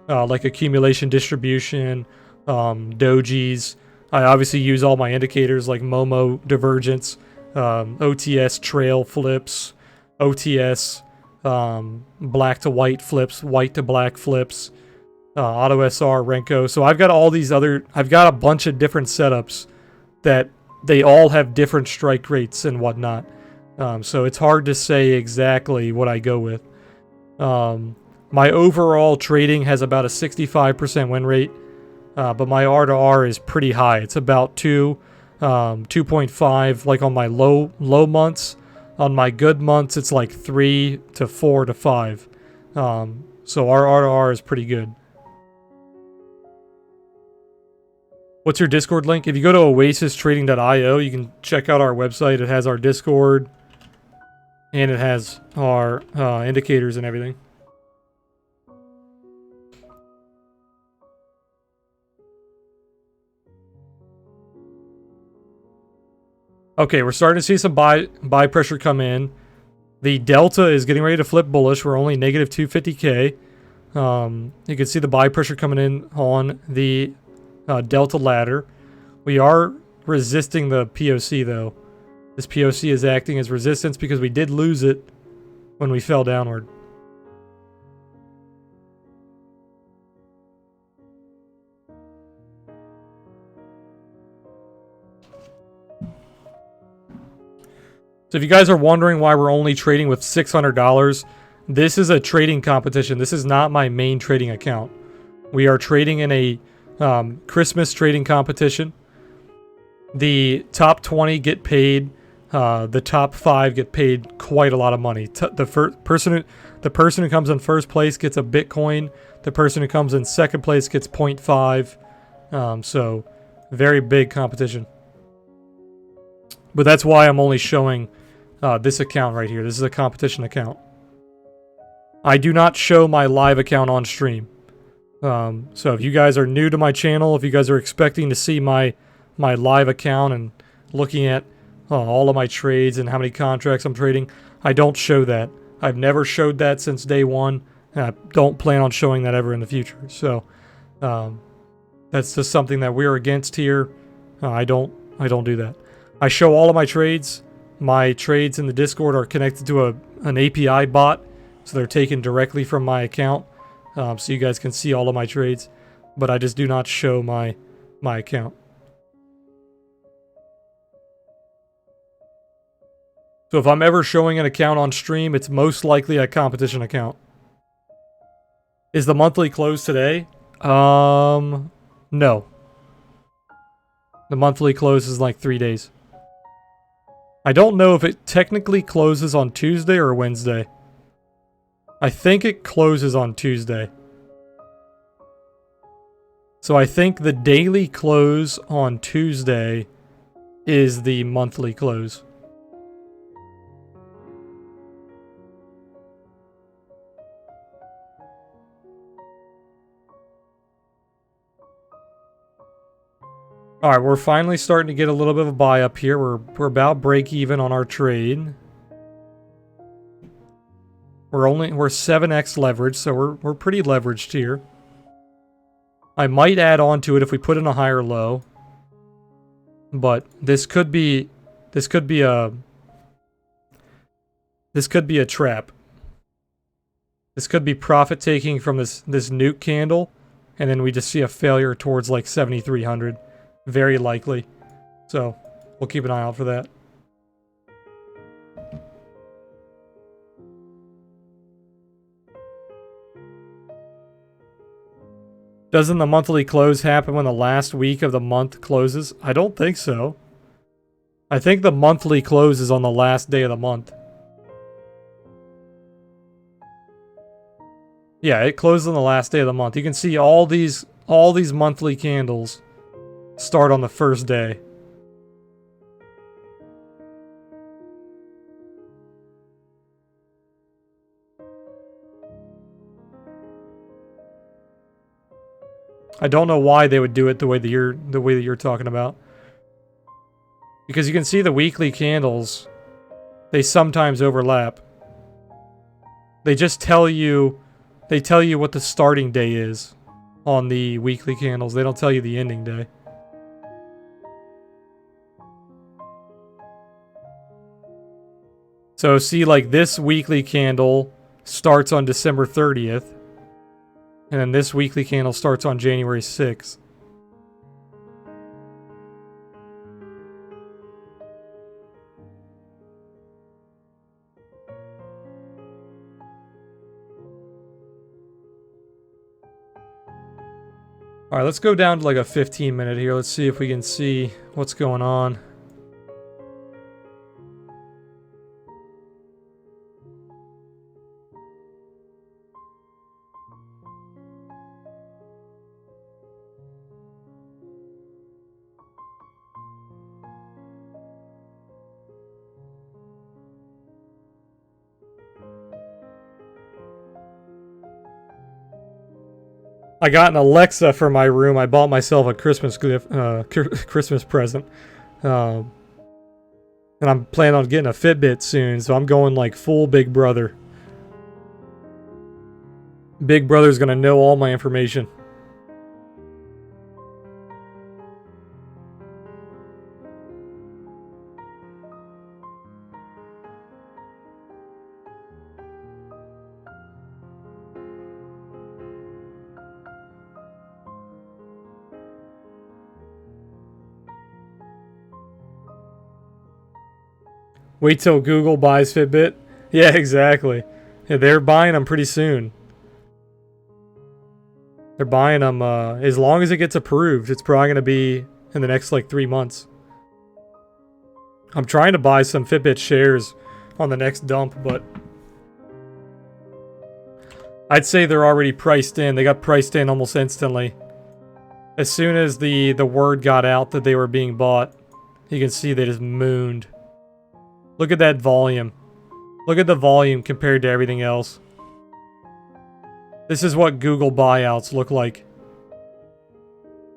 like accumulation distribution, dojis. I obviously use all my indicators like Momo divergence, OTS trail flips, OTS black to white flips, white to black flips, Auto SR, Renko. So I've got all these I've got a bunch of different setups that they all have different strike rates and whatnot. So it's hard to say exactly what I go with. My overall trading has about a 65% win rate, but my R to R is pretty high. It's about 2.5, like on my low months. On my good months, it's like 3 to 4 to 5. So our R to R is pretty good. What's your Discord link? If you go to oasistrading.io, you can check out our website. It has our Discord, and it has our indicators and everything. Okay, we're starting to see some buy pressure come in. The delta is getting ready to flip bullish. We're only negative 250K. You can see the buy pressure coming in on the delta ladder. We are resisting the POC though. This POC is acting as resistance because we did lose it when we fell downward. So if you guys are wondering why we're only trading with $600, this is a trading competition. This is not my main trading account. We are trading in a Christmas trading competition. The top 20 get paid. The top 5 get paid quite a lot of money. The person who comes in first place gets a Bitcoin. The person who comes in second place gets 0.5. So very big competition. But that's why I'm only showing this account right here. This is a competition account. I do not show my live account on stream. So if you guys are new to my channel, if you guys are expecting to see my live account and looking at all of my trades and how many contracts I'm trading, I don't show that. I've never showed that since day one, and I don't plan on showing that ever in the future. So that's just something that we're against here. I don't do that. I show all of my trades. My trades in the Discord are connected to an API bot, so they're taken directly from my account, so you guys can see all of my trades. But I just do not show my account. So if I'm ever showing an account on stream, it's most likely a competition account. Is the monthly close today? No. The monthly close is like 3 days. I don't know if it technically closes on Tuesday or Wednesday. I think it closes on Tuesday. So I think the daily close on Tuesday is the monthly close. All right, we're finally starting to get a little bit of a buy up here. We're about break even on our trade. We're 7x leveraged, so we're pretty leveraged here. I might add on to it if we put in a higher low. But this could be a trap. This could be profit taking from this nuke candle, and then we just see a failure towards like 7,300. Very likely. So we'll keep an eye out for that. Doesn't the monthly close happen when the last week of the month closes? I don't think so. I think the monthly close is on the last day of the month. Yeah, it closes on the last day of the month. You can see all these monthly candles start on the first day. I don't know why they would do it the way that you're talking about. Because you can see the weekly candles, they sometimes overlap. They just tell you, what the starting day is on the weekly candles. They don't tell you the ending day. So see, like this weekly candle starts on December 30th. And then this weekly candle starts on January 6th. Alright, let's go down to like a 15-minute here. Let's see if we can see what's going on. I got an Alexa for my room. I bought myself a Christmas gift, Christmas present. And I'm planning on getting a Fitbit soon, so I'm going like full Big Brother. Big Brother's gonna know all my information. Wait till Google buys Fitbit. Yeah, exactly. Yeah, they're buying them pretty soon. They're buying them as long as it gets approved. It's probably going to be in the next like 3 months. I'm trying to buy some Fitbit shares on the next dump, but I'd say they're already priced in. They got priced in almost instantly. As soon as the word got out that they were being bought, you can see they just mooned. Look at that volume. Look at the volume compared to everything else. This is what Google buyouts look like.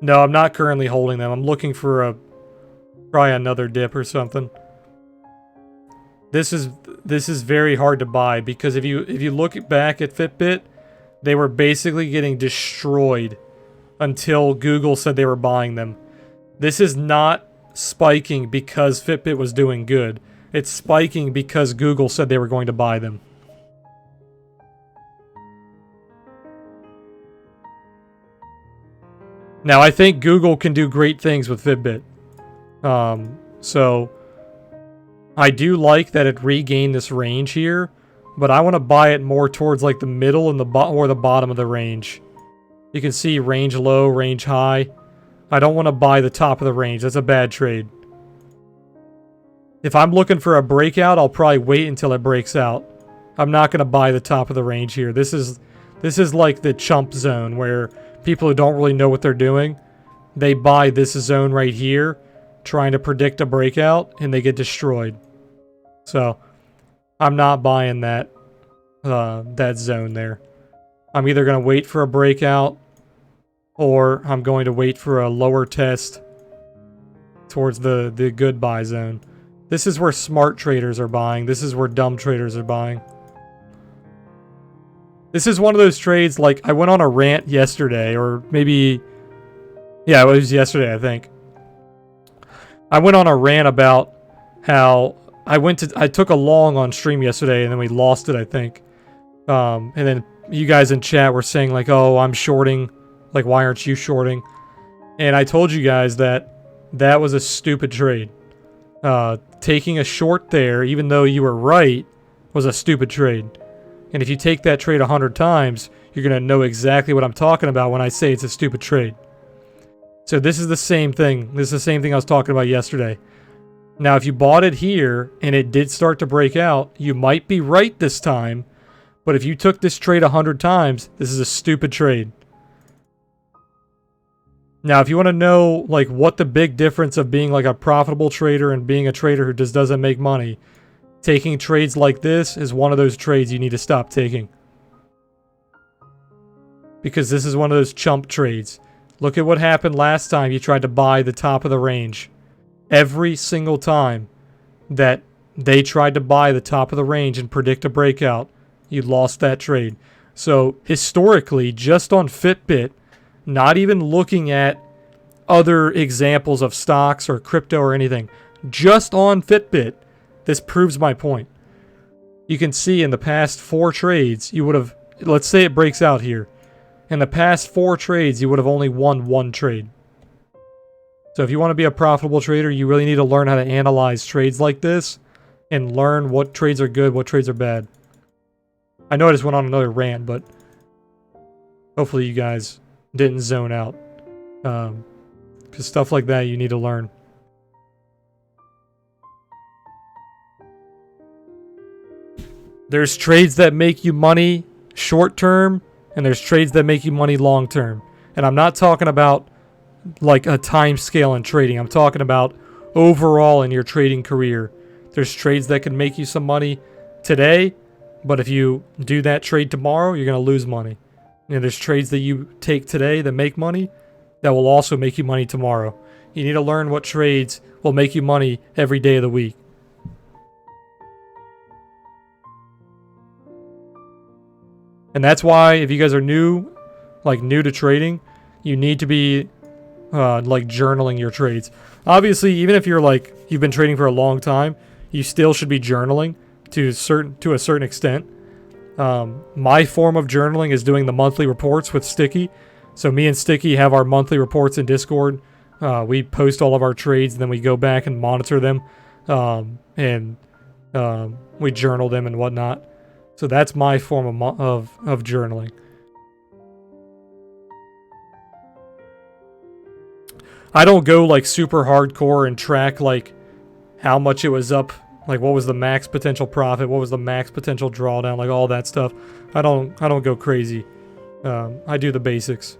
No, I'm not currently holding them. I'm looking for probably another dip or something. This is very hard to buy because if you look back at Fitbit, they were basically getting destroyed until Google said they were buying them. This is not spiking because Fitbit was doing good. It's spiking because Google said they were going to buy them. Now, I think Google can do great things with Fitbit. So, I do like that it regained this range here, but I want to buy it more towards like the middle and or the bottom of the range. You can see range low, range high. I don't want to buy the top of the range. That's a bad trade. If I'm looking for a breakout, I'll probably wait until it breaks out. I'm not going to buy the top of the range here. This is like the chump zone where people who don't really know what they're doing, they buy this zone right here, trying to predict a breakout, and they get destroyed. So, I'm not buying that zone there. I'm either going to wait for a breakout, or I'm going to wait for a lower test towards the good buy zone. This is where smart traders are buying. This is where dumb traders are buying. This is one of those trades, like, I went on a rant yesterday, or maybe... Yeah, it was yesterday, I think. I went on a rant about how I took a long on stream yesterday, and then we lost it, I think. And then you guys in chat were saying, like, oh, I'm shorting. Like, why aren't you shorting? And I told you guys that that was a stupid trade. Taking a short there, even though you were right, was a stupid trade. And if you take that trade 100 times, you're going to know exactly what I'm talking about when I say it's a stupid trade. So this is the same thing. This is the same thing I was talking about yesterday. Now, if you bought it here and it did start to break out, you might be right this time. But if you took this trade 100 times, this is a stupid trade. Now, if you want to know like what the big difference of being like a profitable trader and being a trader who just doesn't make money, taking trades like this is one of those trades you need to stop taking. Because this is one of those chump trades. Look at what happened last time you tried to buy the top of the range. Every single time that they tried to buy the top of the range and predict a breakout, you lost that trade. So historically, just on Fitbit, not even looking at other examples of stocks or crypto or anything, just on Fitbit, this proves my point. You can see in the past 4 trades, you would have, let's say it breaks out here. In the past 4 trades, you would have only won 1 trade. So if you want to be a profitable trader, you really need to learn how to analyze trades like this and learn what trades are good, what trades are bad. I know I just went on another rant, but hopefully you guys didn't zone out. Because stuff like that you need to learn. There's trades that make you money short term, and there's trades that make you money long term. And I'm not talking about like a time scale in trading. I'm talking about overall in your trading career. There's trades that can make you some money today, but if you do that trade tomorrow, you're going to lose money. And there's trades that you take today that make money that will also make you money tomorrow. You need to learn what trades will make you money every day of the week. And that's why if you guys are new to trading, you need to be like journaling your trades. Obviously, even if you've been trading for a long time, you still should be journaling to a certain extent. My form of journaling is doing the monthly reports with Sticky. So me and Sticky have our monthly reports in Discord. We post all of our trades, and then we go back and monitor them, and we journal them and whatnot. So that's my form of journaling. I don't go like super hardcore and track like how much it was up, like what was the max potential profit, what was the max potential drawdown, like all that stuff. I don't go crazy. I do the basics.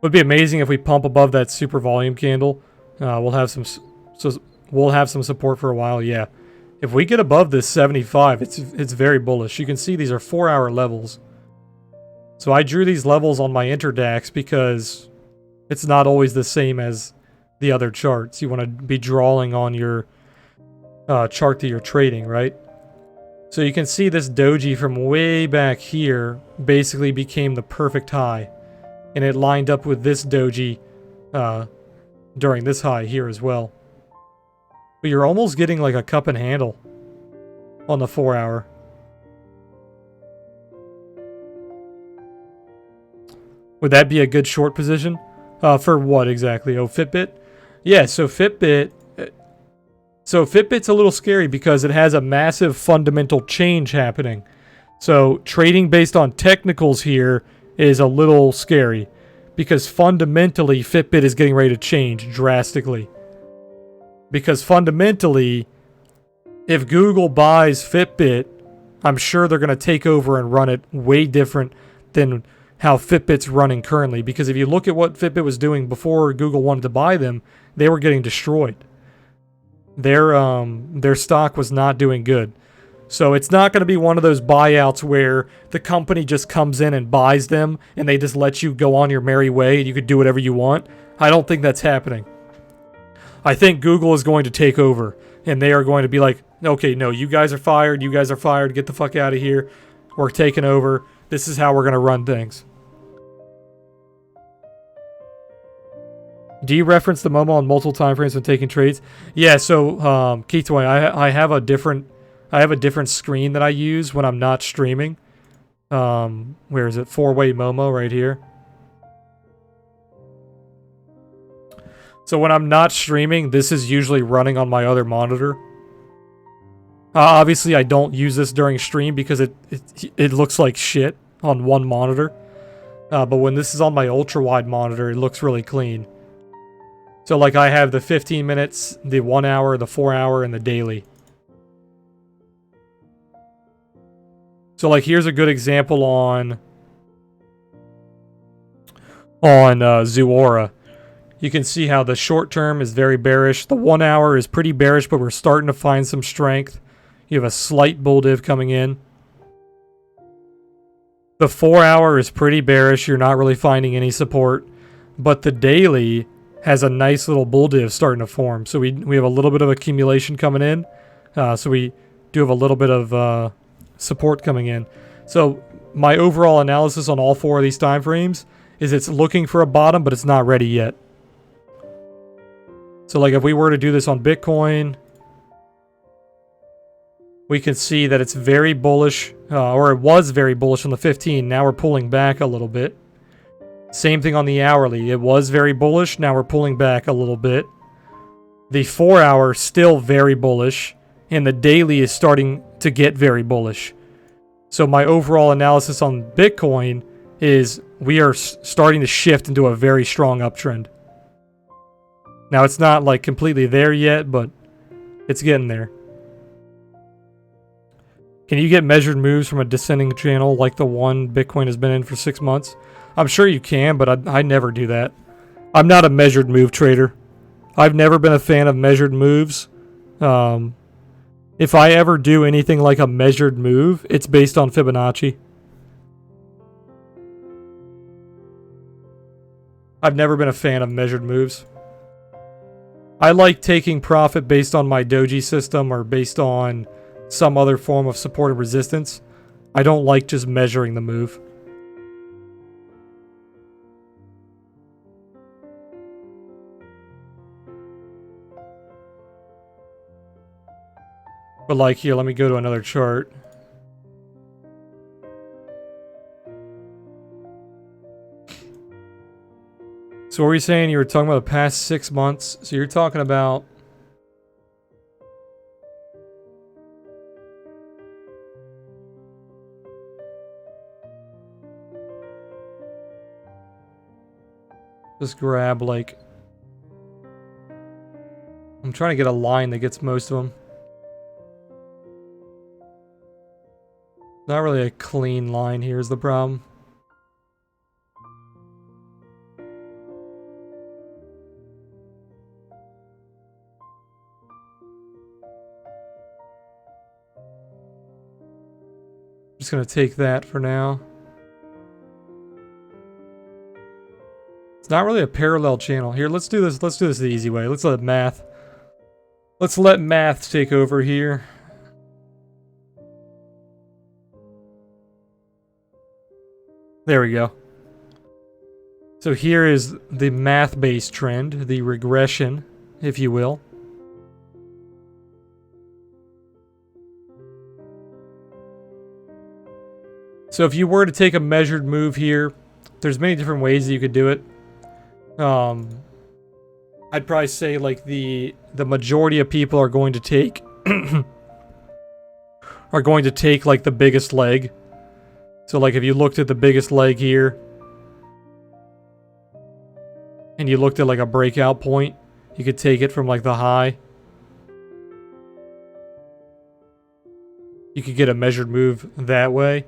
Would be amazing if we pump above that super volume candle. We'll have some support for a while. Yeah, if we get above this 75, it's very bullish. You can see these are 4-hour levels. So I drew these levels on my interdax because it's not always the same as the other charts. You want to be drawing on your chart that you're trading, right? So you can see this doji from way back here basically became the perfect high. And it lined up with this doji during this high here as well. But you're almost getting like a cup and handle on the 4-hour. Would that be a good short position? For what exactly? Oh, Fitbit? Yeah, so Fitbit's a little scary because it has a massive fundamental change happening. So trading based on technicals here is a little scary because fundamentally Fitbit is getting ready to change drastically. Because fundamentally, if Google buys Fitbit, I'm sure they're going to take over and run it way different than how Fitbit's running currently. Because if you look at what Fitbit was doing before Google wanted to buy them, they were getting destroyed. Their stock was not doing good. So it's not going to be one of those buyouts where the company just comes in and buys them and they just let you go on your merry way and you could do whatever you want. I don't think that's happening. I think Google is going to take over and they are going to be like, okay, no, you guys are fired. You guys are fired. Get the fuck out of here. We're taking over. This is how we're going to run things. Do you reference the Momo on multiple time frames when taking trades? Yeah, so Keithway, I have a different screen that I use when I'm not streaming. Where is it? 4-way Momo right here. So when I'm not streaming, this is usually running on my other monitor. Obviously, I don't use this during stream because it looks like shit on one monitor. But when this is on my ultra-wide monitor, it looks really clean. So like I have the 15 minutes, the 1 hour, the 4 hour, and the daily. So like here's a good example on Zuora. You can see how the short term is very bearish. The 1 hour is pretty bearish, but we're starting to find some strength. You have a slight bull div coming in. The 4 hour is pretty bearish. You're not really finding any support. But the daily has a nice little bull div starting to form. So we have a little bit of accumulation coming in. So we do have a little bit of support coming in. So my overall analysis on all 4 of these time frames is it's looking for a bottom, but it's not ready yet. So like if we were to do this on Bitcoin, we can see that it's very bullish, or it was very bullish on the 15. Now we're pulling back a little bit. Same thing on the hourly. It was very bullish. Now we're pulling back a little bit. The 4-hour still very bullish, and the daily is starting to get very bullish. So my overall analysis on Bitcoin is we are starting to shift into a very strong uptrend. Now it's not like completely there yet, but it's getting there. Can you get measured moves from a descending channel like the one Bitcoin has been in for 6 months? I'm sure you can, but I never do that. I'm not a measured move trader. I've never been a fan of measured moves. If I ever do anything like a measured move, it's based on Fibonacci. I've never been a fan of measured moves. I like taking profit based on my doji system or based on some other form of support and resistance. I don't like just measuring the move. But like here, let me go to another chart. So what were you saying? You were talking about the past 6 months. So you're talking about... Just grab like... I'm trying to get a line that gets most of them. Not really a clean line here is the problem. Just gonna take that for now. It's not really a parallel channel. Here, let's do this. Let's do this the easy way. Let's let math take over here. There we go. So here is the math-based trend, the regression, if you will. So if you were to take a measured move here, there's many different ways that you could do it. I'd probably say like the majority of people are going to take like the biggest leg. So like if you looked at the biggest leg here and you looked at like a breakout point, you could take it from like the high. You could get a measured move that way.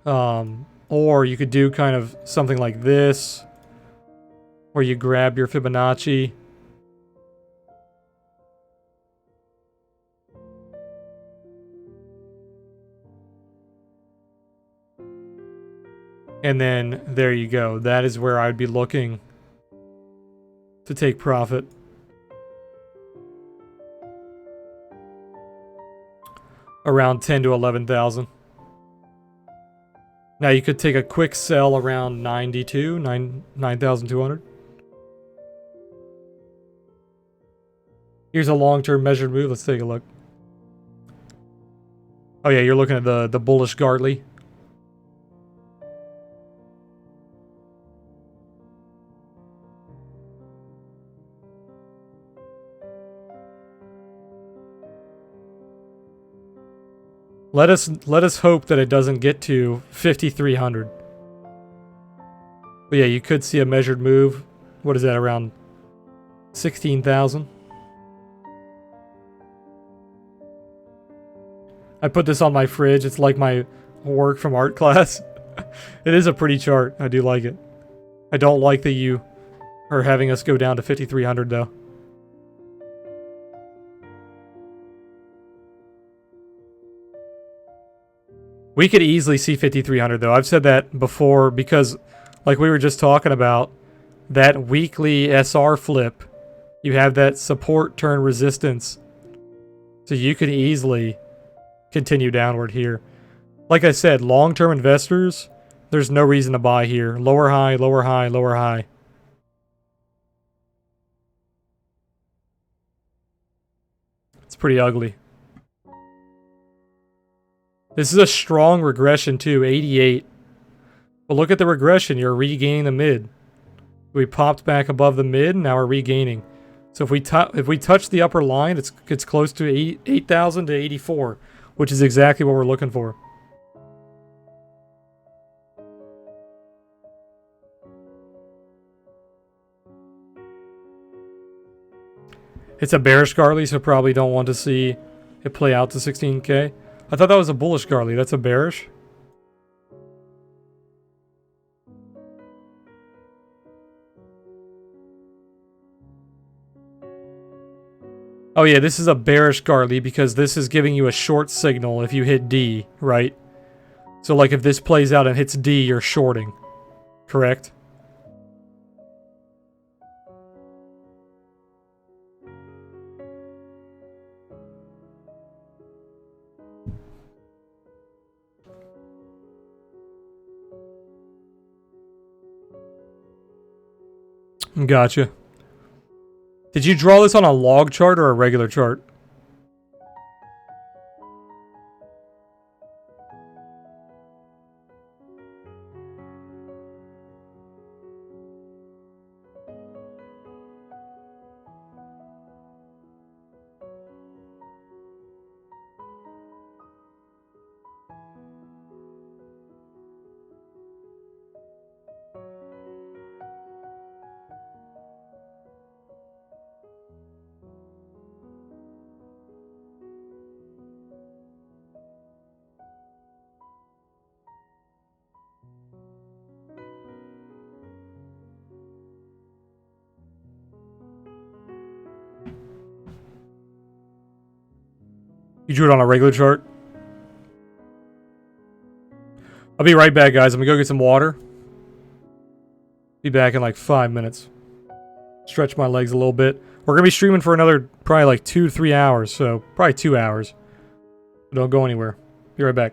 Or you could do kind of something like this, where you grab your Fibonacci. And then there you go. That is where I'd be looking to take profit. Around 10 to 11,000. Now you could take a quick sell around 9,200. Here's a long-term measured move. Let's take a look. Oh yeah, you're looking at the bullish Gartley. Let us hope that it doesn't get to 5,300. But yeah, you could see a measured move. What is that, around 16,000? I put this on my fridge. It's like my work from art class. It is a pretty chart. I do like it. I don't like that you are having us go down to 5,300 though. We could easily see 5,300 though. I've said that before because, like we were just talking about, that weekly SR flip, you have that support turn resistance. So you could easily continue downward here. Like I said, long-term investors, there's no reason to buy here. Lower high, lower high, lower high. It's pretty ugly. This is a strong regression too, 88. But look at the regression, you're regaining the mid. We popped back above the mid, now we're regaining. So if we touch the upper line, it's close to 8,000 to 84, which is exactly what we're looking for. It's a bearish Garley, so probably don't want to see it play out to 16K. I thought that was a bullish Garley. That's a bearish? Oh yeah, this is a bearish Garley because this is giving you a short signal if you hit D, right? So like if this plays out and hits D, you're shorting. Correct? Gotcha. Did you draw this on a log chart or a regular chart? You drew it on a regular chart? I'll be right back, guys. I'm gonna go get some water. Be back in like 5 minutes. Stretch my legs a little bit. We're gonna be streaming for another probably like 2 to 3 hours, so probably 2 hours. Don't go anywhere. Be right back.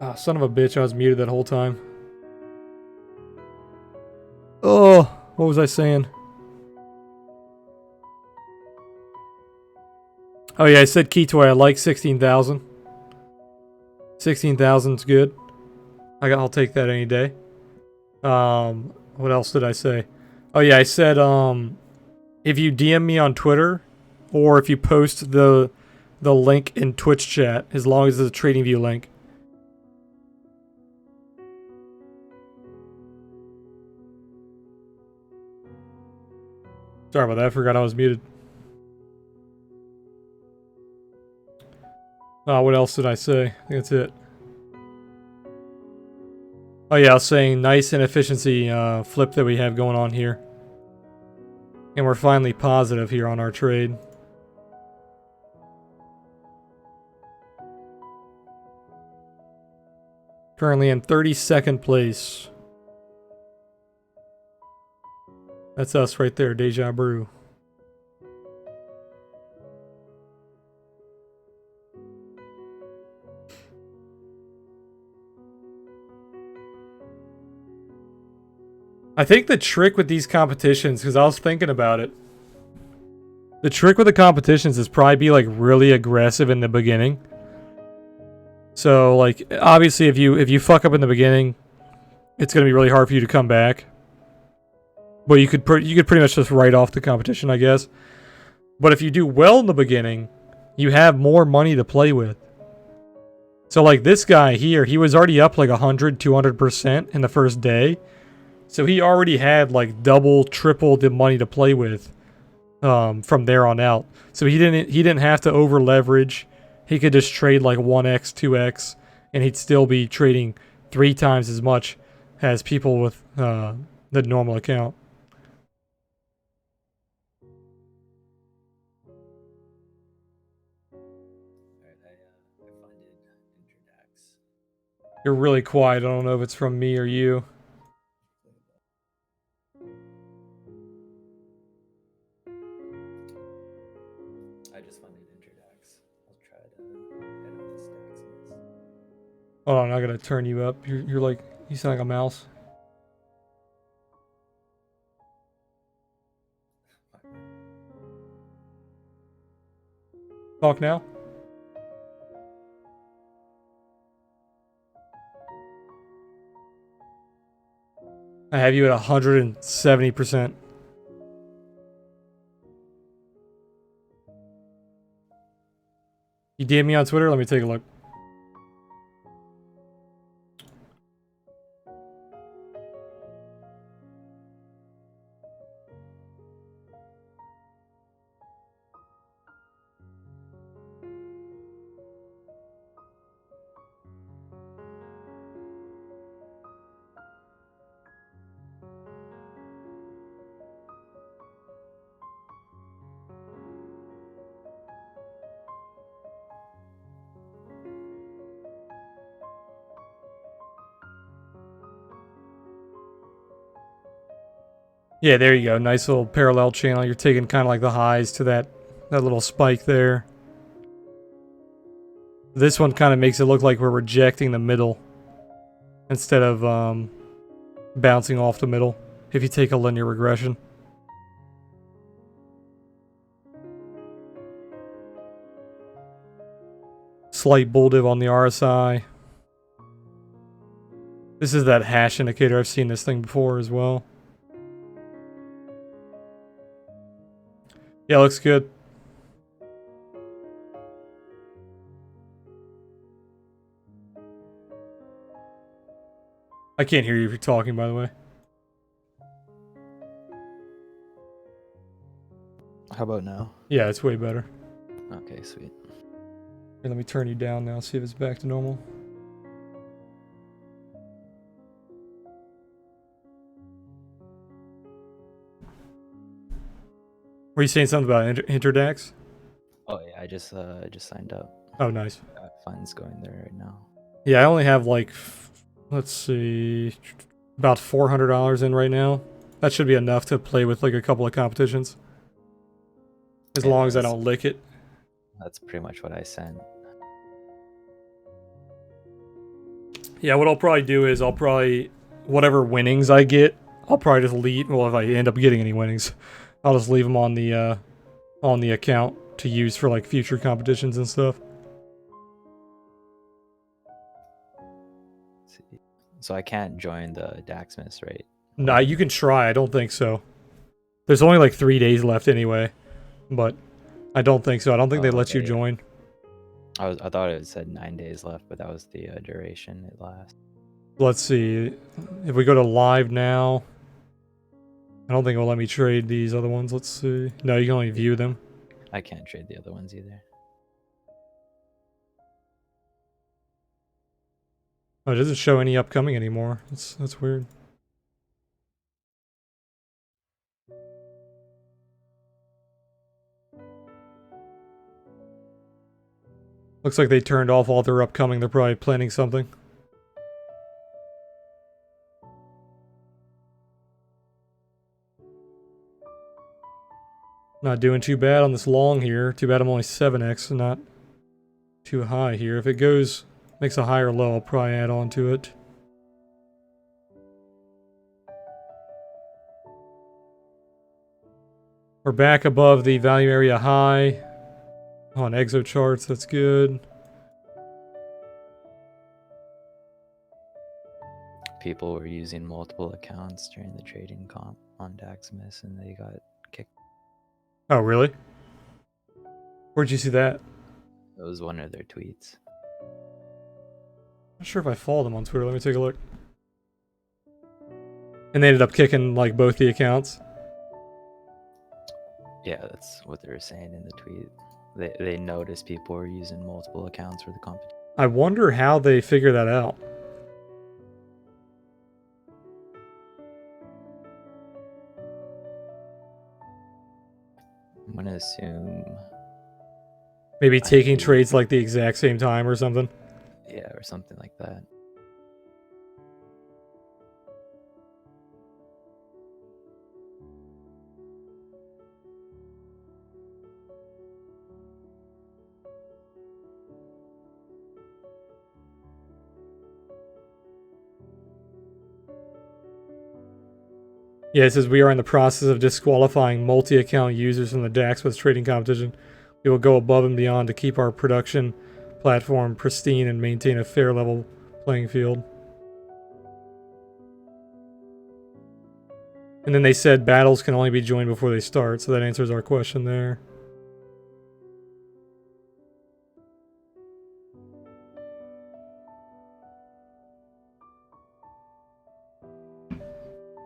Ah, son of a bitch, I was muted that whole time. Oh, what was I saying? Oh yeah, I said Keytoy, I like 16,000. 16,000's good. I'll take that any day. What else did I say? Oh yeah, I said if you DM me on Twitter or if you post the link in Twitch chat, as long as it's a TradingView link. Sorry about that, I forgot I was muted. What else did I say? I think that's it. Oh yeah, I was saying nice inefficiency flip that we have going on here. And we're finally positive here on our trade. Currently in 32nd place. That's us right there, Deja Brew. I think the trick with these competitions, because I was thinking about it, the trick with the competitions is probably be like really aggressive in the beginning. So like obviously if you fuck up in the beginning, it's gonna be really hard for you to come back. But you could pretty much just write off the competition, I guess. But if you do well in the beginning, you have more money to play with. So like this guy here, he was already up like 100, 200% in the first day. So he already had like double, triple the money to play with from there on out. So he didn't have to over leverage. He could just trade like 1x, 2x, and he'd still be trading 3 times as much as people with the normal account. You're really quiet. I don't know if it's from me or you. I just funded Interdax. I'll try to head up the stacks. Hold on, I gotta turn you up. You're like, you sound like a mouse. Talk now. I have you at 170%. You DM me on Twitter? Let me take a look. Yeah, there you go. Nice little parallel channel. You're taking kind of like the highs to that little spike there. This one kind of makes it look like we're rejecting the middle instead of bouncing off the middle if you take a linear regression. Slight bull div on the RSI. This is that hash indicator. I've seen this thing before as well. Yeah, looks good. I can't hear you if you're talking, by the way. How about now? Yeah, it's way better. Okay, sweet. Here, let me turn you down now, see if it's back to normal. Were you saying something about Interdax? Oh yeah, I just signed up. Oh, nice. Funds going there right now. Yeah, I only have like, let's see, about $400 in right now. That should be enough to play with like a couple of competitions. As long as I don't lick it. That's pretty much what I sent. Yeah, what I'll probably do is whatever winnings I get, I'll probably just leave. Well, if I end up getting any winnings, I'll just leave them on the account to use for like future competitions and stuff. Let's see. So I can't join the Daxmas, right? Nah, you can try. I don't think so. There's only like 3 days left anyway, but I don't think so. I don't think they Oh, let you okay. join. I thought it said 9 days left, but that was the duration it lasts. Let's see. If we go to live now, I don't think it'll let me trade these other ones. Let's see. No, you can only view them. I can't trade the other ones either. Oh, it doesn't show any upcoming anymore. That's weird. Looks like they turned off all their upcoming. They're probably planning something. Not doing too bad on this long here. Too bad I'm only 7x and not too high here. If it makes a higher low, I'll probably add on to it. We're back above the value area high on exo charts. That's good. People were using multiple accounts during the trading comp on Daxmas, and they got kicked. Oh, really? Where'd you see that? It was one of their tweets. Not sure if I follow them on Twitter. Let me take a look. And they ended up kicking like both the accounts. Yeah, that's what they were saying in the tweet. They noticed people were using multiple accounts for the competition. I wonder how they figure that out. I'm gonna assume, Maybe taking Hype. trades like the exact same time or something. Yeah, or something like that. Yeah, it says we are in the process of disqualifying multi-account users from the Daxmas trading competition. We will go above and beyond to keep our production platform pristine and maintain a fair level playing field. And then they said battles can only be joined before they start, so that answers our question there.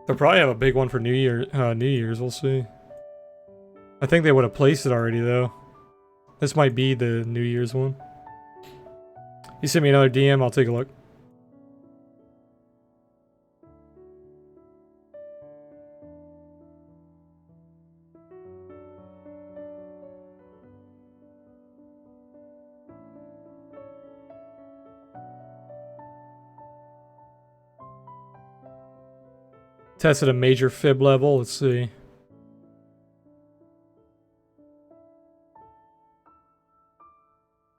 They'll probably have a big one for New Year's. We'll see. I think they would have placed it already though. This might be the New Year's one. You send me another DM, I'll take a look. Tested a major fib level. Let's see.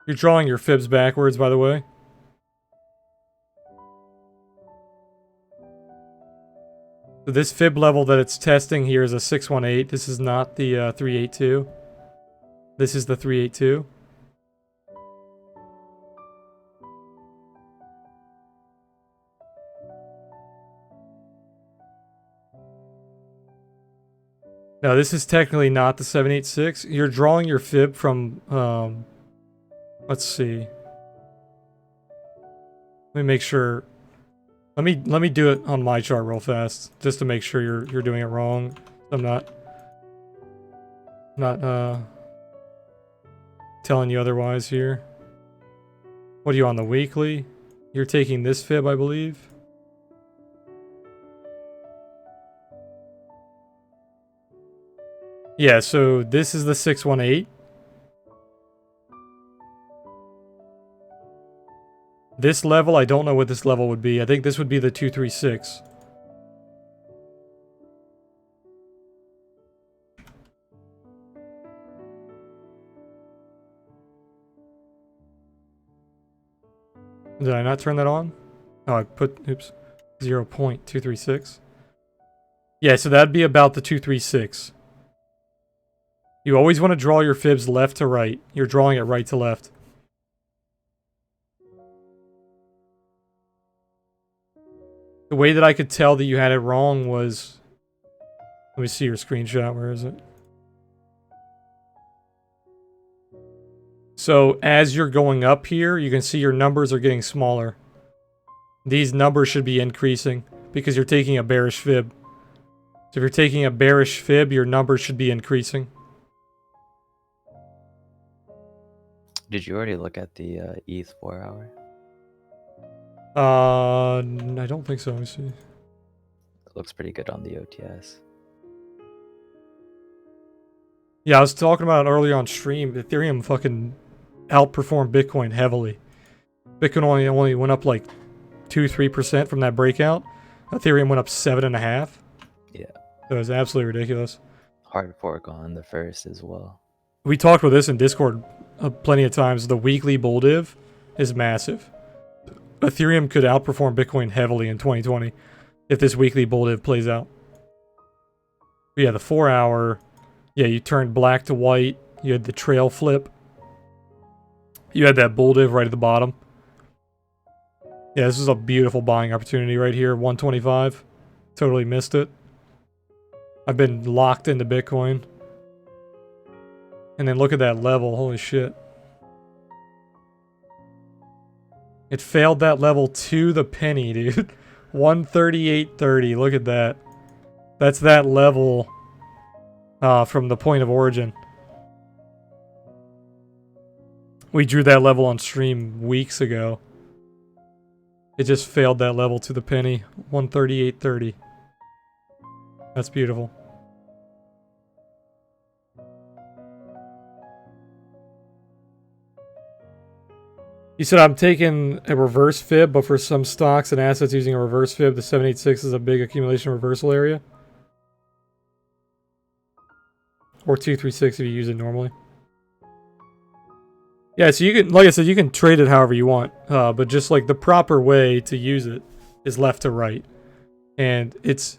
You're drawing your fibs backwards, by the way. So this fib level that it's testing here is a 618. This is not the 382. This is the 382. Now this is technically not the 786. You're drawing your fib from, let's see. Let me make sure. Let me do it on my chart real fast, just to make sure you're doing it wrong. I'm not telling you otherwise here. What are you on the weekly? You're taking this fib, I believe. Yeah, so this is the 618. This level, I don't know what this level would be. I think this would be the 236. Did I not turn that on? Oh, I put, oops, 0.236. Yeah, so that'd be about the 236. You always want to draw your fibs left to right. You're drawing it right to left. The way that I could tell that you had it wrong was... Let me see your screenshot. Where is it? So as you're going up here, you can see your numbers are getting smaller. These numbers should be increasing because you're taking a bearish fib. So if you're taking a bearish fib, your numbers should be increasing. Did you already look at the ETH 4 hour? I don't think so. Let me see. It looks pretty good on the OTS. Yeah, I was talking about it earlier on stream. Ethereum fucking outperformed Bitcoin heavily. Bitcoin only went up like 2-3% from that breakout. Ethereum went up 7.5%. Yeah. So it was absolutely ridiculous. Hard fork on the first as well. We talked about this in Discord plenty of times. The weekly bull div is massive. Ethereum could outperform Bitcoin heavily in 2020 if this weekly bull div plays out. But yeah, the 4 hour, yeah, you turned black to white. You had the trail flip. You had that bull div right at the bottom. Yeah, this is a beautiful buying opportunity right here. 125. Totally missed it. I've been locked into Bitcoin. And then look at that level. Holy shit. It failed that level to the penny, dude. 138.30. Look at that. That's that level from the point of origin. We drew that level on stream weeks ago. It just failed that level to the penny. 138.30. That's beautiful. You said I'm taking a reverse fib, but for some stocks and assets using a reverse fib, the 786 is a big accumulation reversal area. Or 236 if you use it normally. Yeah, so you can, like I said, you can trade it however you want, but just like the proper way to use it is left to right, and it's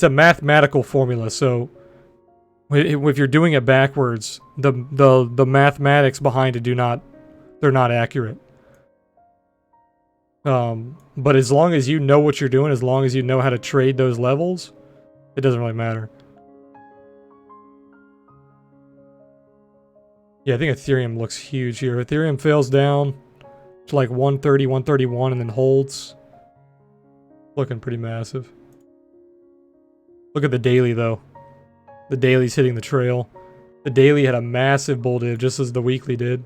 a mathematical formula. So if you're doing it backwards, the mathematics behind it they're not accurate. But as long as you know what you're doing, as long as you know how to trade those levels, it doesn't really matter. Yeah, I think Ethereum looks huge here. Ethereum fails down to like 130, 131 and then holds. Looking pretty massive. Look at the daily though. The daily's hitting the trail. The daily had a massive bull div just as the weekly did.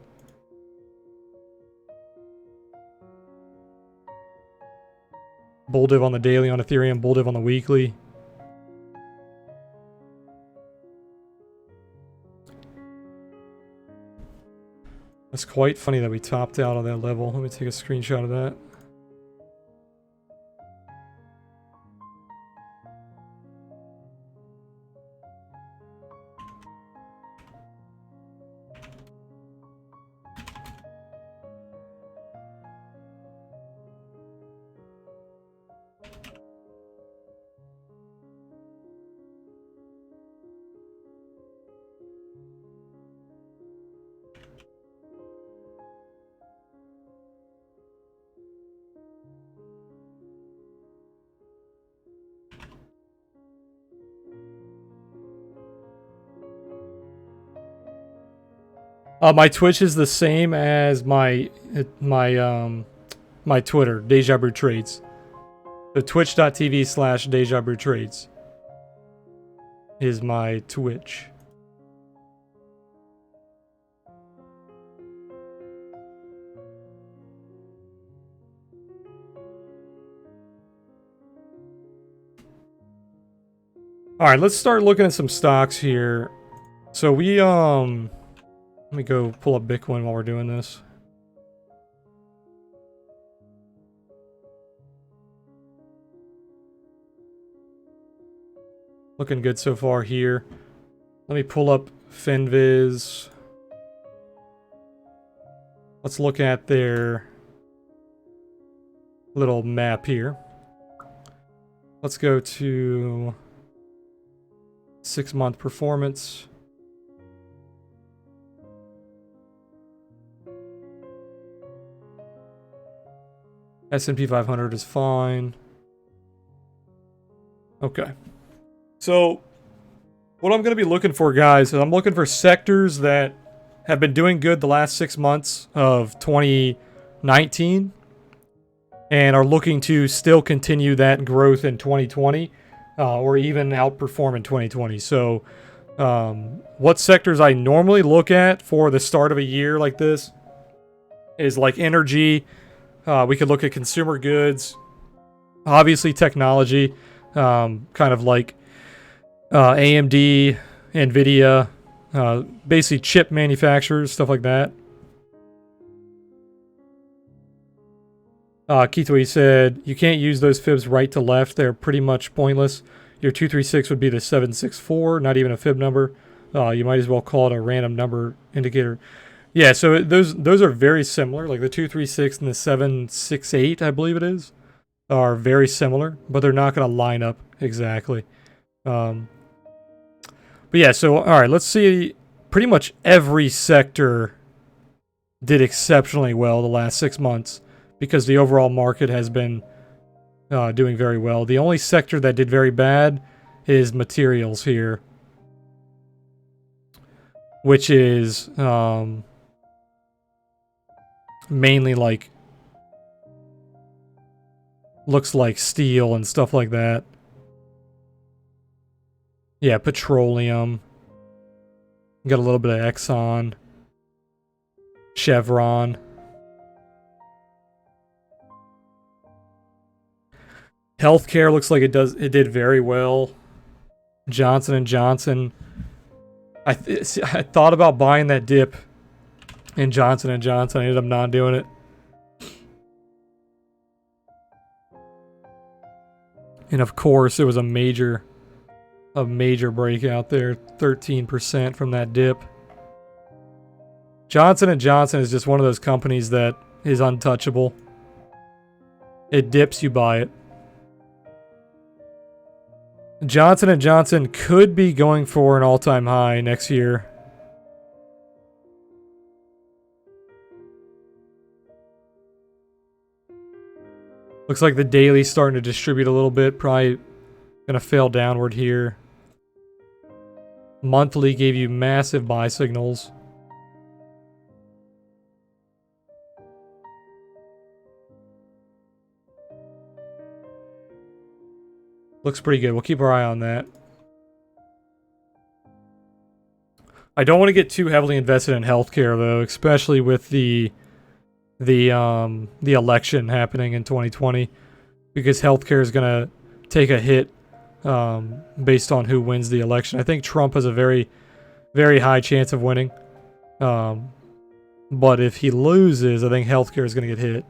Bull div on the daily on Ethereum, bull div on the weekly. That's quite funny that we topped out on that level. Let me take a screenshot of that. My Twitch is the same as my Twitter, Deja Brew Trades. So twitch.tv/Deja Brew Trades is my Twitch. Alright, let's start looking at some stocks here. So we let me go pull up Bitcoin while we're doing this. Looking good so far here. Let me pull up Finviz. Let's look at their little map here. Let's go to 6-month performance. S&P 500 is fine. Okay. So what I'm going to be looking for, guys, is I'm looking for sectors that have been doing good the last 6 months of 2019 and are looking to still continue that growth in 2020 or even outperform in 2020. So what sectors I normally look at for the start of a year like this is like energy. We could look at consumer goods, obviously technology, kind of like AMD, NVIDIA, basically chip manufacturers, stuff like that. Keith, he said, you can't use those fibs right to left. They're pretty much pointless. Your 236 would be the 764, not even a fib number. You might as well call it a random number indicator. Yeah, so those are very similar. Like the 236 and the 768, I believe it is, are very similar, but they're not going to line up exactly. But yeah, so all right, let's see. Pretty much every sector did exceptionally well the last 6 months because the overall market has been doing very well. The only sector that did very bad is materials here, which is mainly like looks like steel and stuff like that. Yeah, petroleum. Got a little bit of Exxon, Chevron. Healthcare looks like it did very well. Johnson & Johnson. I thought about buying that dip in Johnson & Johnson. I ended up not doing it. And of course, it was a major breakout there, 13% from that dip. Johnson & Johnson is just one of those companies that is untouchable. It dips, you buy it. Johnson & Johnson could be going for an all-time high next year. Looks like the daily's starting to distribute a little bit. Probably gonna fail downward here. Monthly gave you massive buy signals. Looks pretty good. We'll keep our eye on that. I don't want to get too heavily invested in healthcare though, especially with the election happening in 2020, because healthcare is gonna take a hit based on who wins the election. I think Trump has a very, very high chance of winning. But if he loses, I think healthcare is going to get hit.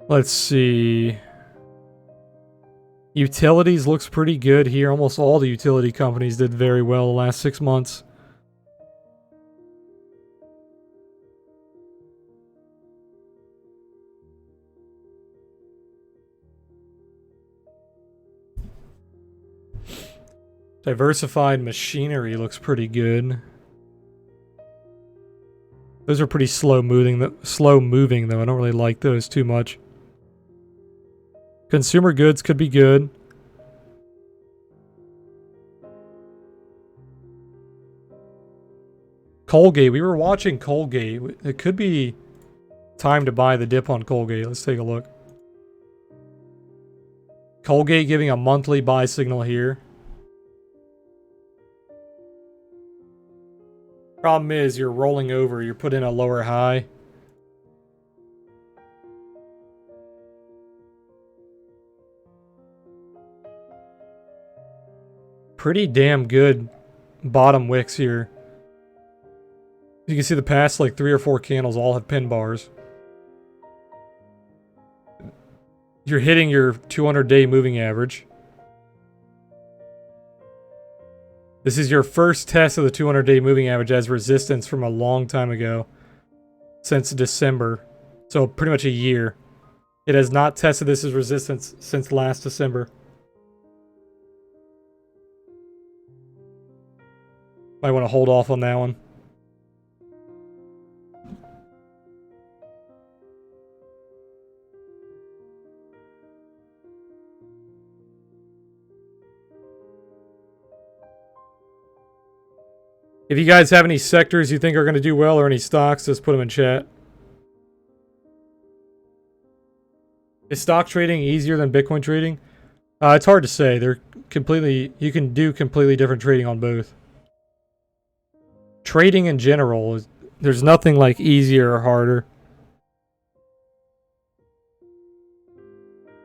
Let's see. Utilities looks pretty good here. Almost all the utility companies did very well the last 6 months. Diversified machinery looks pretty good. Those are pretty slow moving though. I don't really like those too much. Consumer goods could be good. Colgate. We were watching Colgate. It could be time to buy the dip on Colgate. Let's take a look. Colgate giving a monthly buy signal here. Problem is, you're rolling over. You're put in a lower high. Pretty damn good bottom wicks here. You can see the past like 3 or 4 candles all have pin bars. You're hitting your 200-day moving average. This is your first test of the 200-day moving average as resistance from a long time ago. since December. So pretty much a year. It has not tested this as resistance since last December. Might want to hold off on that one. If you guys have any sectors you think are going to do well or any stocks, just put them in chat. Is stock trading easier than Bitcoin trading? It's hard to say. They're completely. You can do completely different trading on both. Trading in general, there's nothing like easier or harder.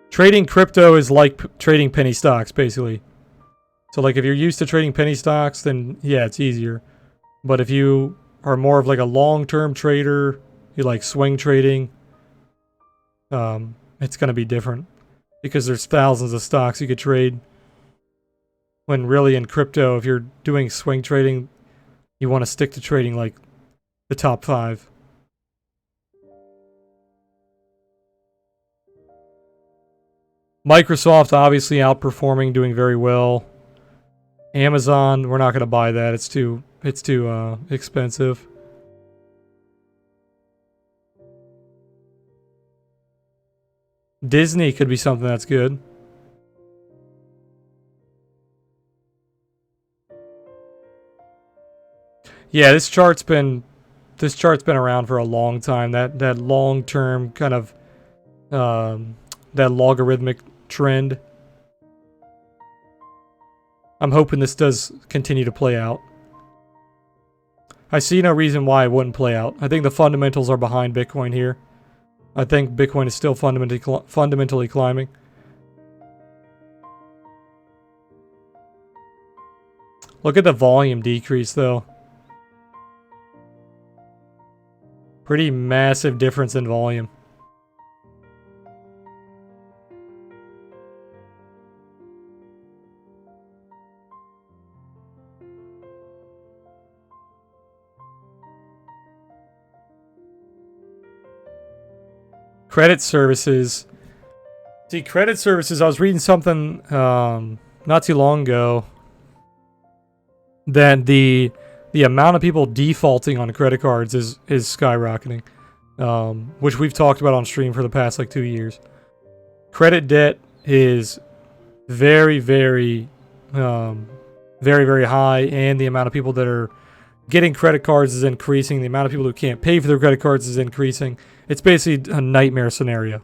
Trading crypto is like trading penny stocks, basically. So, like, if you're used to trading penny stocks, then yeah, it's easier. But if you are more of like a long-term trader, you like swing trading, it's going to be different because there's thousands of stocks you could trade. When really in crypto, if you're doing swing trading, you want to stick to trading like the top 5. Microsoft obviously outperforming, doing very well. Amazon, we're not going to buy that. It's too expensive. Disney could be something that's good. Yeah, this chart's been around for a long time. That long-term kind of that logarithmic trend. I'm hoping this does continue to play out. I see no reason why it wouldn't play out. I think the fundamentals are behind Bitcoin here. I think Bitcoin is still fundamentally climbing. Look at the volume decrease, though. Pretty massive difference in volume. Credit services. See, credit services, I was reading something not too long ago that the amount of people defaulting on credit cards is skyrocketing, which we've talked about on stream for the past like 2 years. Credit debt is very, very, very, very high, and the amount of people that are getting credit cards is increasing. The amount of people who can't pay for their credit cards is increasing. It's basically a nightmare scenario.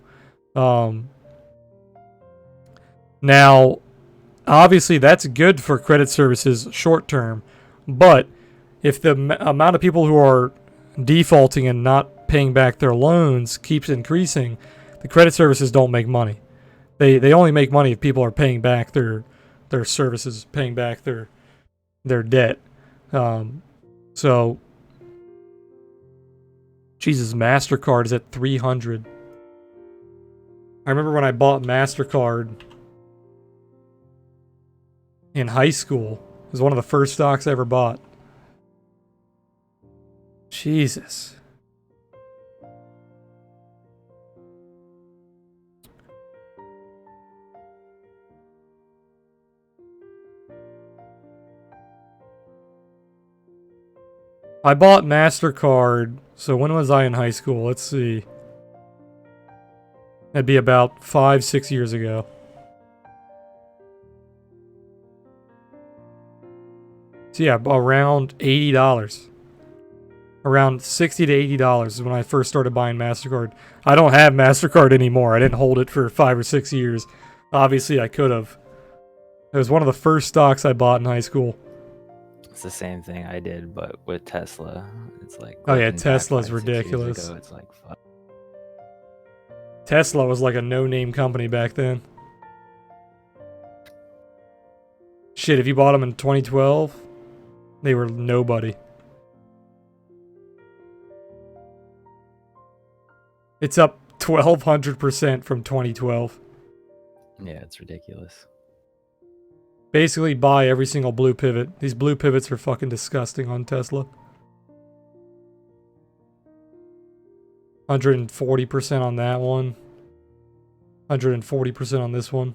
Now, obviously, that's good for credit services short term, but if the amount of people who are defaulting and not paying back their loans keeps increasing, the credit services don't make money. They only make money if people are paying back their services, paying back their debt. So, Jesus, MasterCard is at 300. I remember when I bought MasterCard in high school. It was one of the first stocks I ever bought. Jesus. I bought MasterCard, so when was I in high school? Let's see. That'd be about 5-6 years ago. So yeah, around $80. Around $60 to $80 is when I first started buying MasterCard. I don't have MasterCard anymore. I didn't hold it for 5 or 6 years. Obviously, I could have. It was one of the first stocks I bought in high school. It's the same thing I did, but with Tesla. It's like, oh yeah, looking back Tesla's 5, 6 years ridiculous. ago, it's like, fuck. Tesla was like a no-name company back then. Shit, if you bought them in 2012, they were nobody. It's up 1,200% from 2012. Yeah, it's ridiculous. Basically buy every single blue pivot. These blue pivots are fucking disgusting on Tesla. 140% on that one. 140% on this one.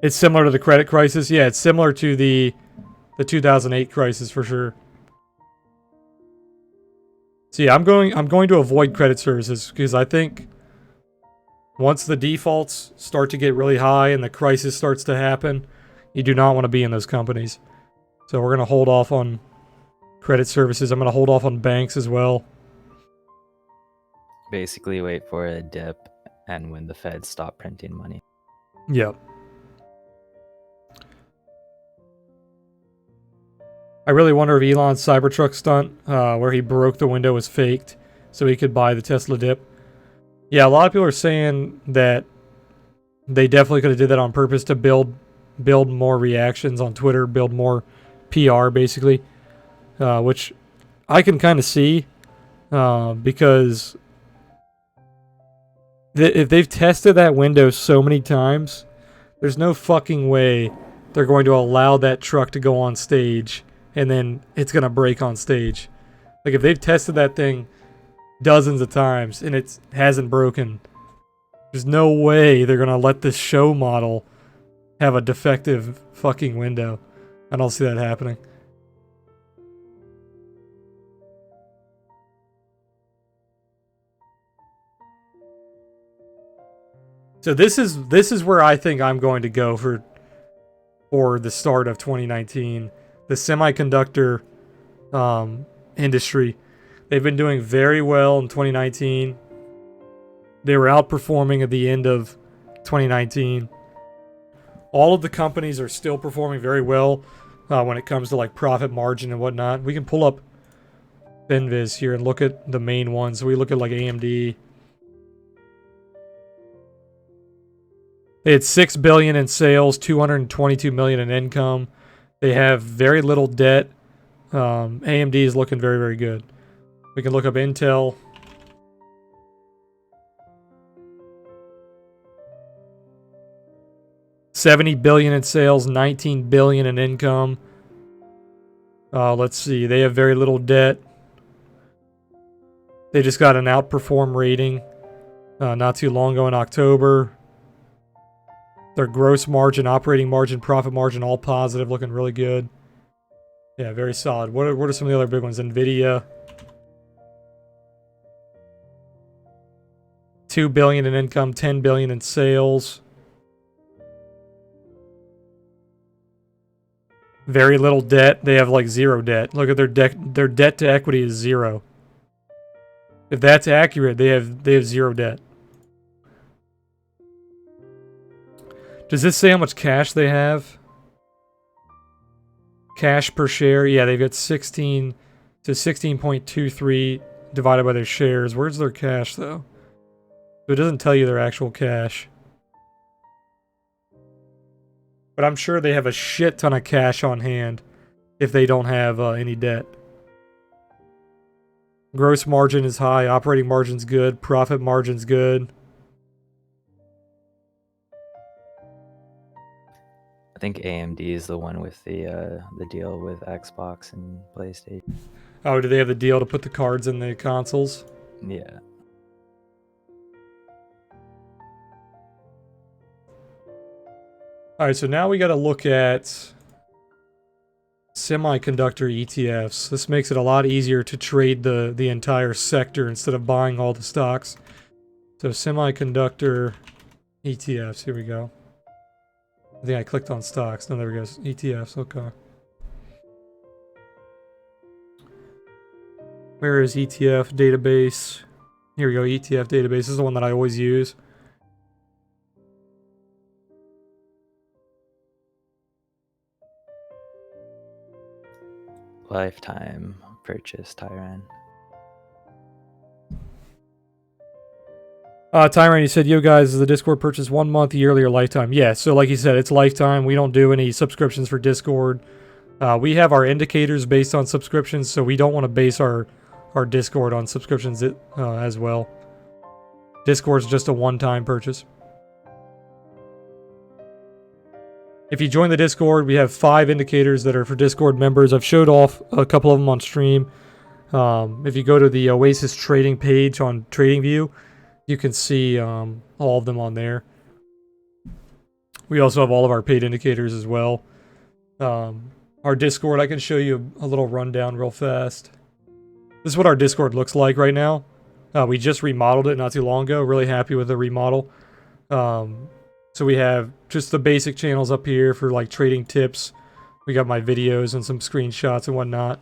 It's similar to the credit crisis. Yeah, it's similar to the 2008 crisis for sure. So yeah, I'm going to avoid credit services because I think once the defaults start to get really high and the crisis starts to happen, you do not want to be in those companies. So we're going to hold off on credit services. I'm going to hold off on banks as well. Basically, wait for a dip and when the Fed stop printing money. Yep. I really wonder if Elon's Cybertruck stunt, where he broke the window, was faked so he could buy the Tesla dip. Yeah, a lot of people are saying that they definitely could have did that on purpose to build more reactions on Twitter, build more PR, basically, which I can kind of see because if they've tested that window so many times, there's no fucking way they're going to allow that truck to go on stage and then it's going to break on stage. Like, if they've tested that thing dozens of times and it hasn't broken, there's no way they're going to let this show model have a defective fucking window. I don't see that happening. So this is where I think I'm going to go for the start of 2019. The semiconductor industry. They've been doing very well in 2019. They were outperforming at the end of 2019. All of the companies are still performing very well when it comes to like profit margin and whatnot. We can pull up Finviz here and look at the main ones. We look at like AMD. They had $6 billion in sales, $222 million in income. They have very little debt. AMD is looking very, very good. We can look up Intel. $70 billion in sales, $19 billion in income. Let's see. They have very little debt. They just got an outperform rating not too long ago in October. Their gross margin, operating margin, profit margin, all positive, looking really good. Yeah, very solid. What are some of the other big ones? Nvidia. $2 billion in income, $10 billion in sales. Very little debt. They have like zero debt. Look at their debt. Their debt to equity is 0. If that's accurate, they have zero debt. Does this say how much cash they have? Cash per share. Yeah, they've got 16 to 16.23 divided by their shares. Where's their cash though? It doesn't tell you their actual cash. But I'm sure they have a shit ton of cash on hand if they don't have any debt. Gross margin is high, operating margin's good, profit margin's good. I think AMD is the one with the deal with Xbox and PlayStation. Oh, do they have the deal to put the cards in the consoles? Yeah. Alright, so now we got to look at semiconductor ETFs. This makes it a lot easier to trade the entire sector instead of buying all the stocks. So semiconductor ETFs, here we go. I think I clicked on stocks. No, there we go. ETFs, okay. Where is ETF database? Here we go, ETF database. This is the one that I always use. Lifetime purchase, Tyran. Tyron, you said, yo guys, is the Discord purchase 1 month, yearly, or lifetime? Yeah, so like you said, it's lifetime. We don't do any subscriptions for Discord. We have our indicators based on subscriptions, so we don't want to base our Discord on subscriptions as well. Discord's just a one-time purchase. If you join the Discord, we have 5 indicators that are for Discord members. I've showed off a couple of them on stream. If you go to the Oasis trading page on TradingView, you can see all of them on there. We also have all of our paid indicators as well. Our Discord, I can show you a little rundown real fast. This is what our Discord looks like right now. We just remodeled it not too long ago. Really happy with the remodel. So we have just the basic channels up here for like trading tips. We got my videos and some screenshots and whatnot.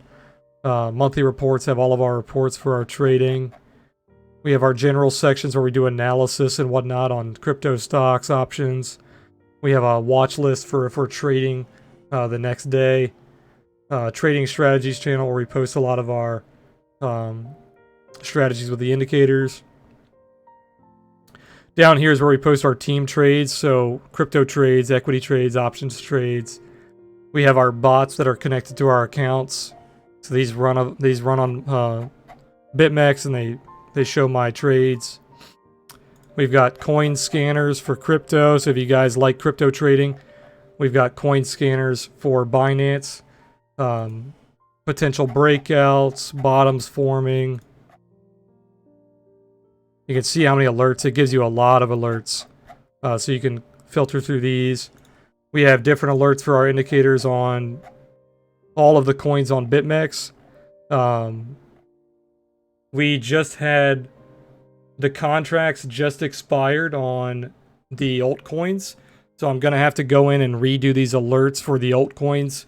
Monthly reports have all of our reports for our trading. We have our general sections where we do analysis and whatnot on crypto stocks, options. We have a watch list for trading the next day. Trading strategies channel where we post a lot of our strategies with the indicators. Down here is where we post our team trades, so crypto trades, equity trades, options trades. We have our bots that are connected to our accounts. So these run on BitMEX, and they show my trades. We've got coin scanners for crypto, so if you guys like crypto trading, we've got coin scanners for Binance. Potential breakouts, bottoms forming. You can see how many alerts. It gives you a lot of alerts. So you can filter through these. We have different alerts for our indicators on all of the coins on BitMEX. We just had the contracts just expired on the altcoins. So I'm going to have to go in and redo these alerts for the altcoins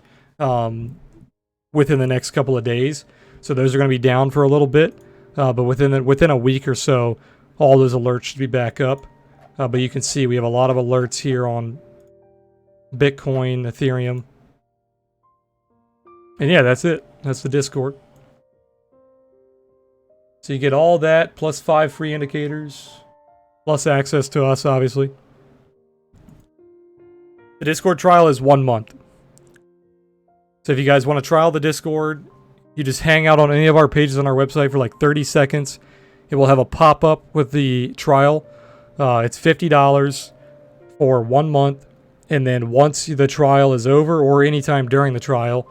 within the next couple of days. So those are going to be down for a little bit. But within a week or so, all those alerts should be back up. But you can see we have a lot of alerts here on Bitcoin, Ethereum. And yeah, that's it. That's the Discord. So you get all that, plus 5 free indicators, plus access to us, obviously. The Discord trial is 1 month. So if you guys want to trial the Discord, you just hang out on any of our pages on our website for like 30 seconds. It will have a pop-up with the trial. It's $50 for 1 month. And then once the trial is over, or anytime during the trial,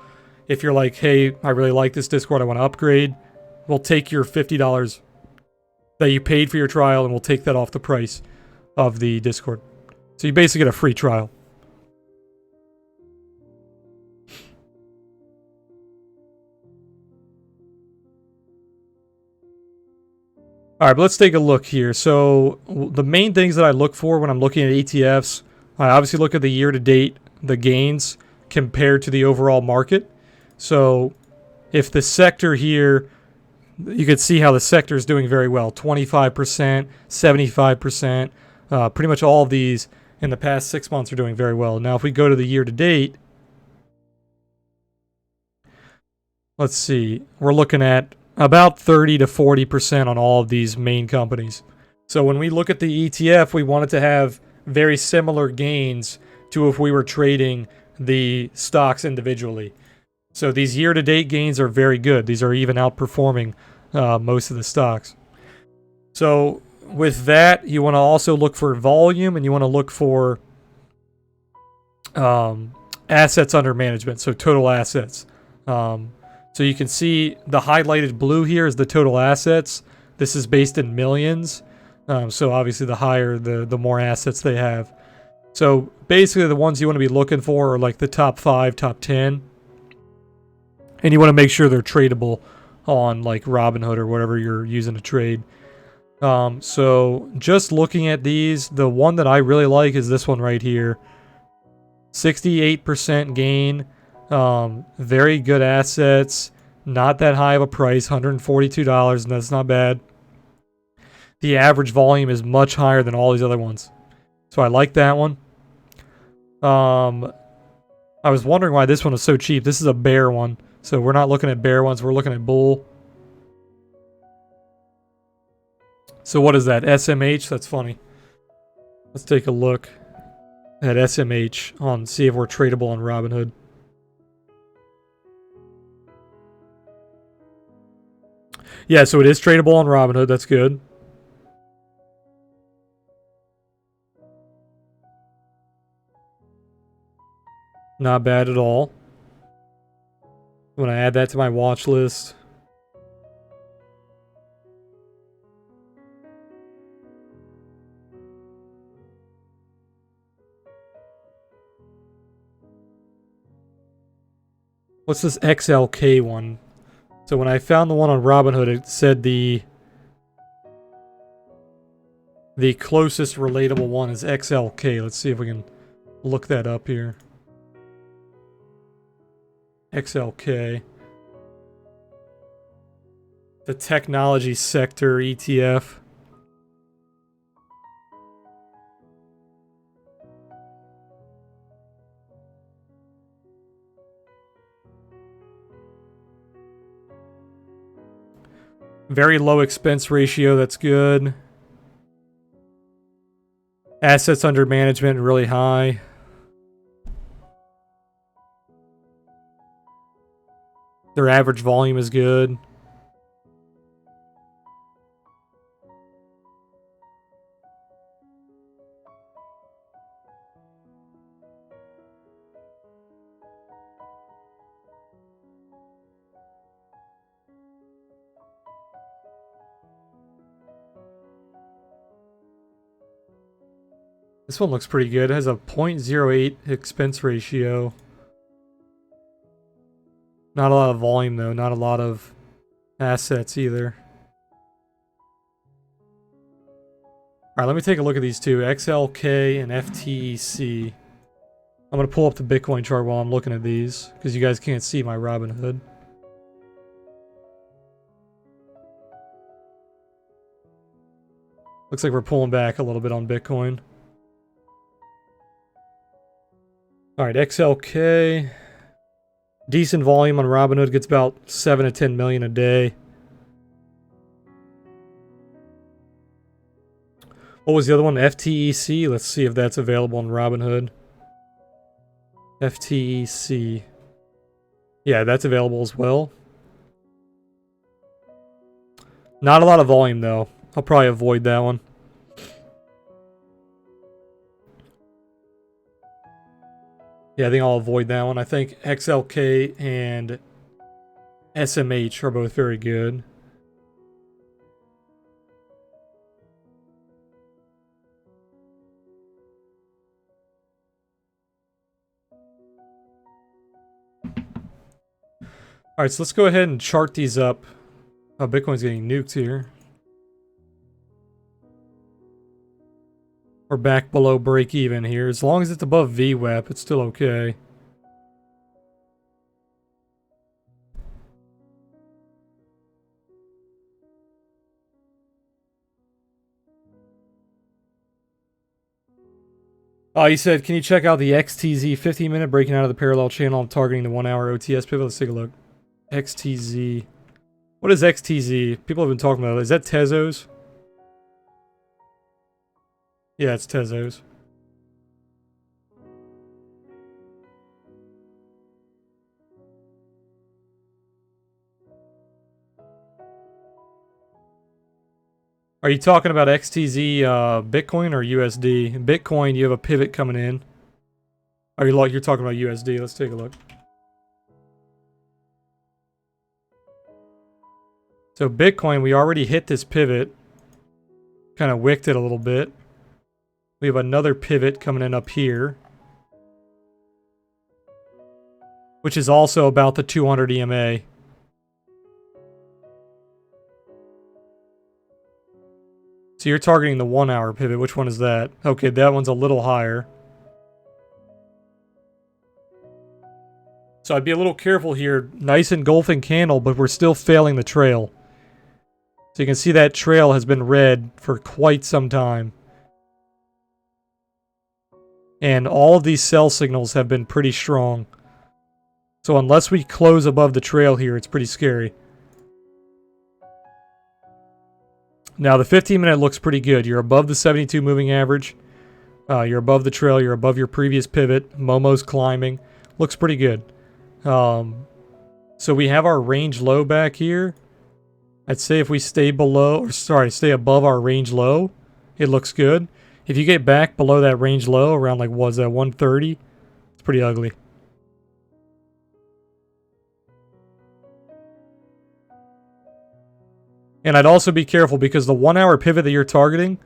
if you're like, hey, I really like this Discord, I want to upgrade, we'll take your $50 that you paid for your trial, and we'll take that off the price of the Discord. So you basically get a free trial. All right, but let's take a look here. So the main things that I look for when I'm looking at ETFs, I obviously look at the year-to-date, the gains compared to the overall market. So if the sector here, you can see how the sector is doing very well. 25%, 75%. Pretty much all of these in the past 6 months are doing very well. Now, if we go to the year-to-date, let's see. We're looking at about 30 to 40% on all of these main companies. So when we look at the ETF, we want it to have very similar gains to if we were trading the stocks individually. So these year-to-date gains are very good. These are even outperforming most of the stocks. So with that, you want to also look for volume, and you want to look for assets under management, so total assets. So you can see the highlighted blue here is the total assets. This is based in millions. So obviously the higher, the more assets they have. So basically the ones you want to be looking for are like the top 5, top 10. And you want to make sure they're tradable on like Robinhood or whatever you're using to trade. So just looking at these, the one that I really like is this one right here. 68% gain. Very good assets. Not that high of a price, $142, and that's not bad. The average volume is much higher than all these other ones. So I like that one. I was wondering why this one was so cheap. This is a bear one. So we're not looking at bear ones, we're looking at bull. So what is that? SMH? That's funny. Let's take a look at SMH on see if we're tradable on Robinhood. Yeah, so it is tradable on Robinhood. That's good. Not bad at all. I'm going to add that to my watch list. What's this XLK one? So when I found the one on Robinhood, it said the closest relatable one is XLK. Let's see if we can look that up here. XLK. The technology sector ETF. Very low expense ratio, that's good. Assets under management really high. Their average volume is good. This one looks pretty good. It has a 0.08 expense ratio. Not a lot of volume though, not a lot of assets either. Alright, let me take a look at these two, XLK and FTEC. I'm going to pull up the Bitcoin chart while I'm looking at these, because you guys can't see my Robinhood. Looks like we're pulling back a little bit on Bitcoin. Alright, XLK. Decent volume on Robinhood, gets about 7 to 10 million a day. What was the other one? FTEC? Let's see if that's available on Robinhood. FTEC. Yeah, that's available as well. Not a lot of volume though. I'll probably avoid that one. Yeah, I think I'll avoid that one. I think XLK and SMH are both very good. Alright, so let's go ahead and chart these up. Oh, Bitcoin's getting nuked here. We're back below break even here. As long as it's above VWAP, it's still okay. Oh, he said, can you check out the XTZ 15-minute breaking out of the parallel channel? I'm targeting the 1-hour OTS pivot. Let's take a look. XTZ. What is XTZ? People have been talking about it. Is that Tezos? Yeah, it's Tezos. Are you talking about XTZ Bitcoin or USD? Bitcoin, you have a pivot coming in. Are you're talking about USD? Let's take a look. So Bitcoin, we already hit this pivot. Kind of wicked it a little bit. We have another pivot coming in up here, which is also about the 200 EMA. So you're targeting the 1-hour pivot. Which one is that? Okay, that one's a little higher. So I'd be a little careful here. Nice engulfing candle, but we're still failing the trail. So you can see that trail has been red for quite some time. And all of these sell signals have been pretty strong. So unless we close above the trail here, it's pretty scary. Now the 15-minute looks pretty good. You're above the 72 moving average. You're above the trail. You're above your previous pivot. Momo's climbing. Looks pretty good. So we have our range low back here. I'd say if we stay stay above our range low, it looks good. If you get back below that range low, around like, what is that, 130? It's pretty ugly. And I'd also be careful because the 1 hour pivot that you're targeting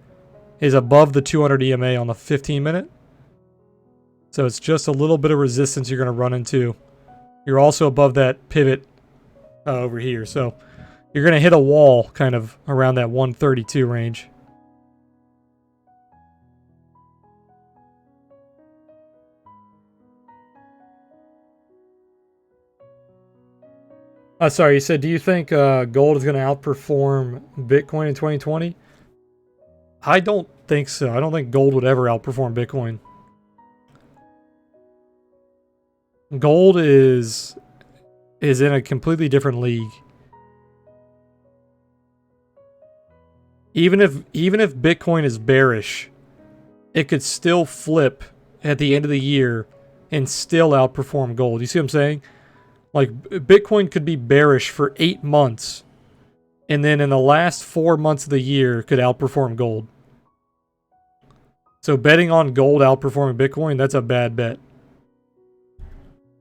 is above the 200 EMA on the 15 minute. So it's just a little bit of resistance you're going to run into. You're also above that pivot over here. So you're going to hit a wall kind of around that 132 range. Sorry, you said, do you think gold is going to outperform Bitcoin in 2020? I don't think so. I don't think gold would ever outperform Bitcoin. Gold is in a completely different league. Even if Bitcoin is bearish, it could still flip at the end of the year and still outperform gold. You see what I'm saying? Like, Bitcoin could be bearish for 8 months, and then in the last 4 months of the year could outperform gold. So betting on gold outperforming Bitcoin, that's a bad bet.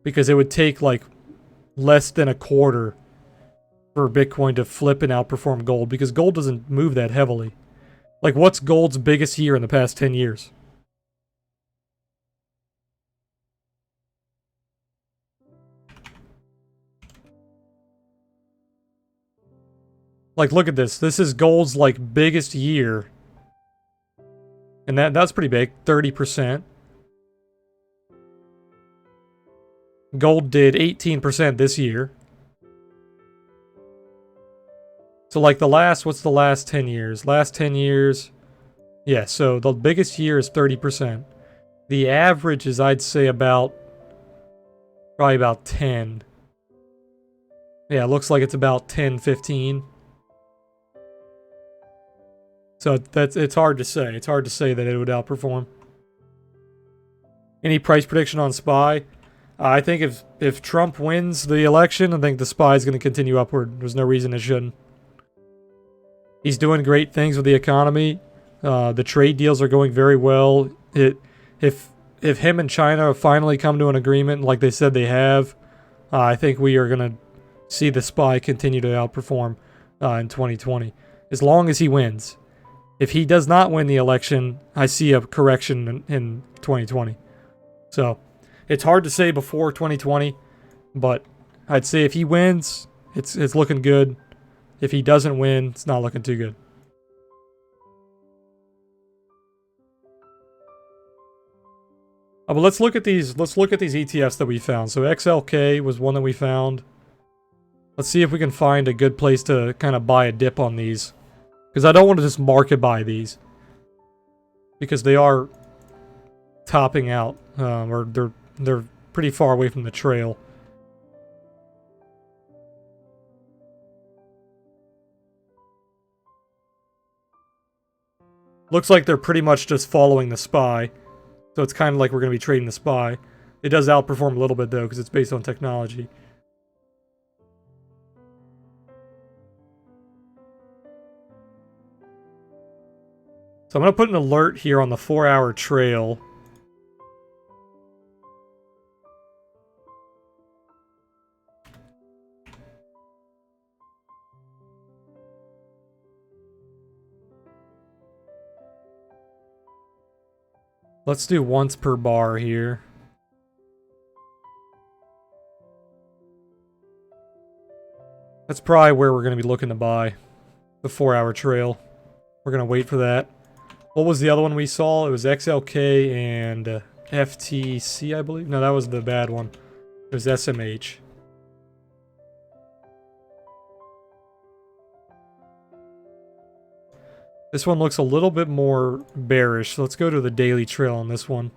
Because it would take like less than a quarter for Bitcoin to flip and outperform gold, because gold doesn't move that heavily. Like, what's gold's biggest year in the past 10 years? Like, look at this. This is gold's like biggest year. And that's pretty big, 30%. Gold did 18% this year. So like what's the last 10 years? Last 10 years, yeah, so the biggest year is 30%. The average is, I'd say, probably about 10. Yeah, it looks like it's about 10, 15. So it's hard to say. It's hard to say that it would outperform. Any price prediction on SPY? I think if Trump wins the election, I think the SPY is going to continue upward. There's no reason it shouldn't. He's doing great things with the economy. The trade deals are going very well. If him and China finally come to an agreement like they said they have, I think we are going to see the SPY continue to outperform in 2020. As long as he wins. If he does not win the election, I see a correction in 2020. So, it's hard to say before 2020, but I'd say if he wins, it's looking good. If he doesn't win, it's not looking too good. But let's look at these ETFs that we found. So XLK was one that we found. Let's see if we can find a good place to kind of buy a dip on these. Because I don't want to just market buy these. Because they are topping out. Or they're pretty far away from the trail. Looks like they're pretty much just following the SPY. So it's kind of like we're going to be trading the SPY. It does outperform a little bit, though, because it's based on technology. So I'm going to put an alert here on the 4-hour trail. Let's do once per bar here. That's probably where we're going to be looking to buy. The 4-hour trail. We're going to wait for that. What was the other one we saw? It was XLK and FTC, I believe. No, that was the bad one. It was SMH. This one looks a little bit more bearish. So let's go to the daily trail on this one.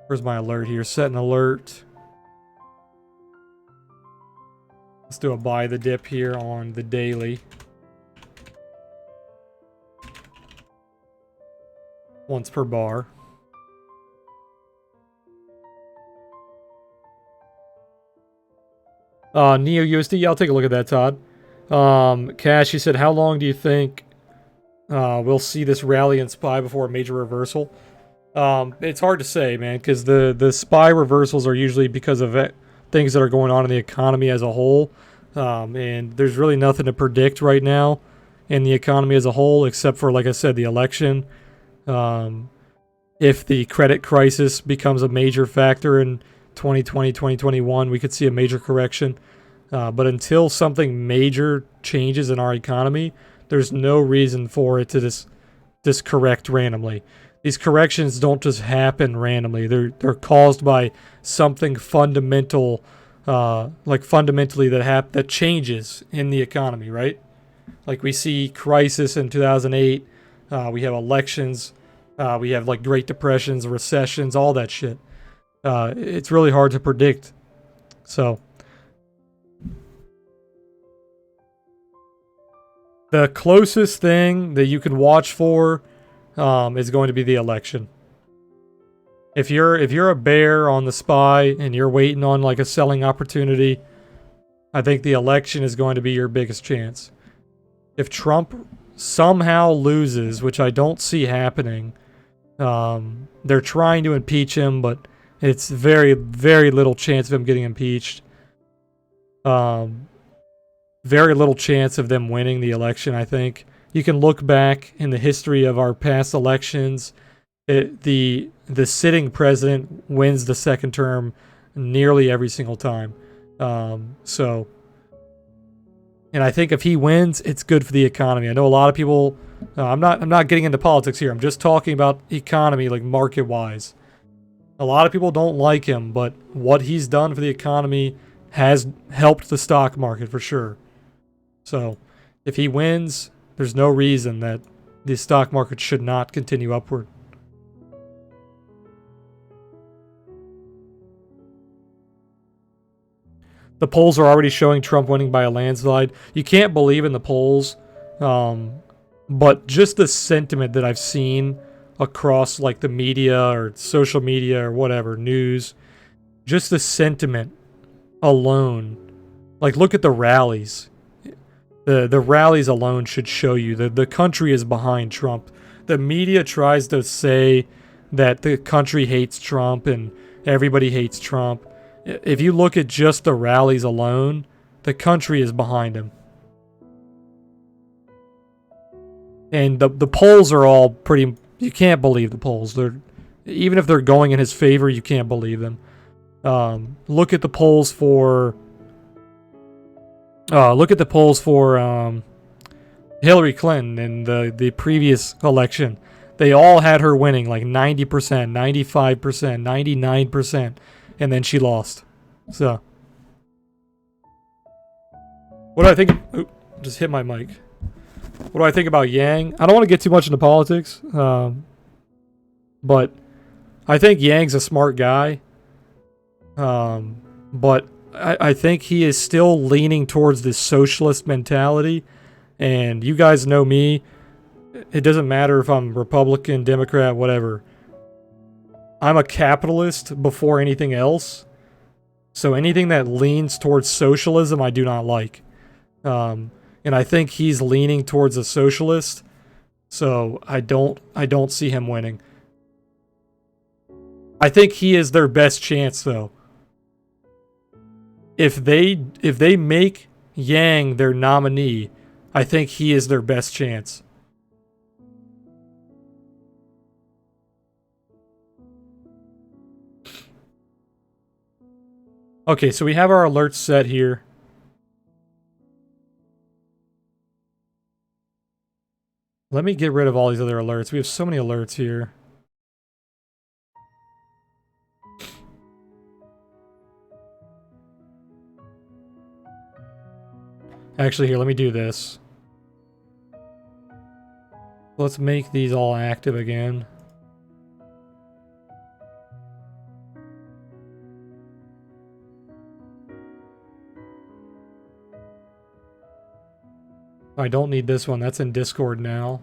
Where's my alert here? Set an alert. Let's do a buy the dip here on the daily. Once per bar. Neo USD, yeah, I'll take a look at that, Todd. Cash, you said, how long do you think we'll see this rally in SPY before a major reversal? It's hard to say, man, because the SPY reversals are usually because of things that are going on in the economy as a whole. And there's really nothing to predict right now in the economy as a whole, except for, like I said, the election. Um, if the credit crisis becomes a major factor in 2020, 2021, we could see a major correction. But until something major changes in our economy, there's no reason for it to just correct randomly. These corrections don't just happen randomly. They're caused by something fundamental, fundamentally that changes in the economy, right? Like we see crisis in 2008, we have elections, we have like Great Depressions, recessions, all that shit. It's really hard to predict. So the closest thing that you can watch for is going to be the election. If you're a bear on the SPY and you're waiting on like a selling opportunity, I think the election is going to be your biggest chance. If Trump somehow loses, which I don't see happening, they're trying to impeach him, but it's very, very little chance of him getting impeached. Very little chance of them winning the election, I think. You can look back in the history of our past elections. The sitting president wins the second term nearly every single time. And I think if he wins, it's good for the economy. I know a lot of people. I'm not getting into politics here. I'm just talking about economy, like market wise. A lot of people don't like him, but what he's done for the economy has helped the stock market for sure. So, if he wins, there's no reason that the stock market should not continue upward. The polls are already showing Trump winning by a landslide. You can't believe in the polls, but just the sentiment that I've seen across like the media or social media or whatever, news, just the sentiment alone. Like look at the rallies. The rallies alone should show you that the country is behind Trump. The media tries to say that the country hates Trump and everybody hates Trump. If you look at just the rallies alone, the country is behind him. And the polls are all pretty. You can't believe the polls. Even if they're going in his favor, you can't believe them. Look at the polls for. Hillary Clinton in the previous election. They all had her winning like 90%, 95%, 99%, and then she lost. So, what do I think? Just hit my mic. What do I think about Yang? I don't want to get too much into politics, but I think Yang's a smart guy. But I think he is still leaning towards this socialist mentality. And you guys know me. It doesn't matter if I'm Republican, Democrat, whatever. I'm a capitalist before anything else. So anything that leans towards socialism, I do not like. And I think he's leaning towards a socialist. So I don't see him winning. I think he is their best chance, though. If they make Yang their nominee, I think he is their best chance. Okay, so we have our alerts set here. Let me get rid of all these other alerts. We have so many alerts here. Actually, here, let me do this. Let's make these all active again. I don't need this one. That's in Discord now.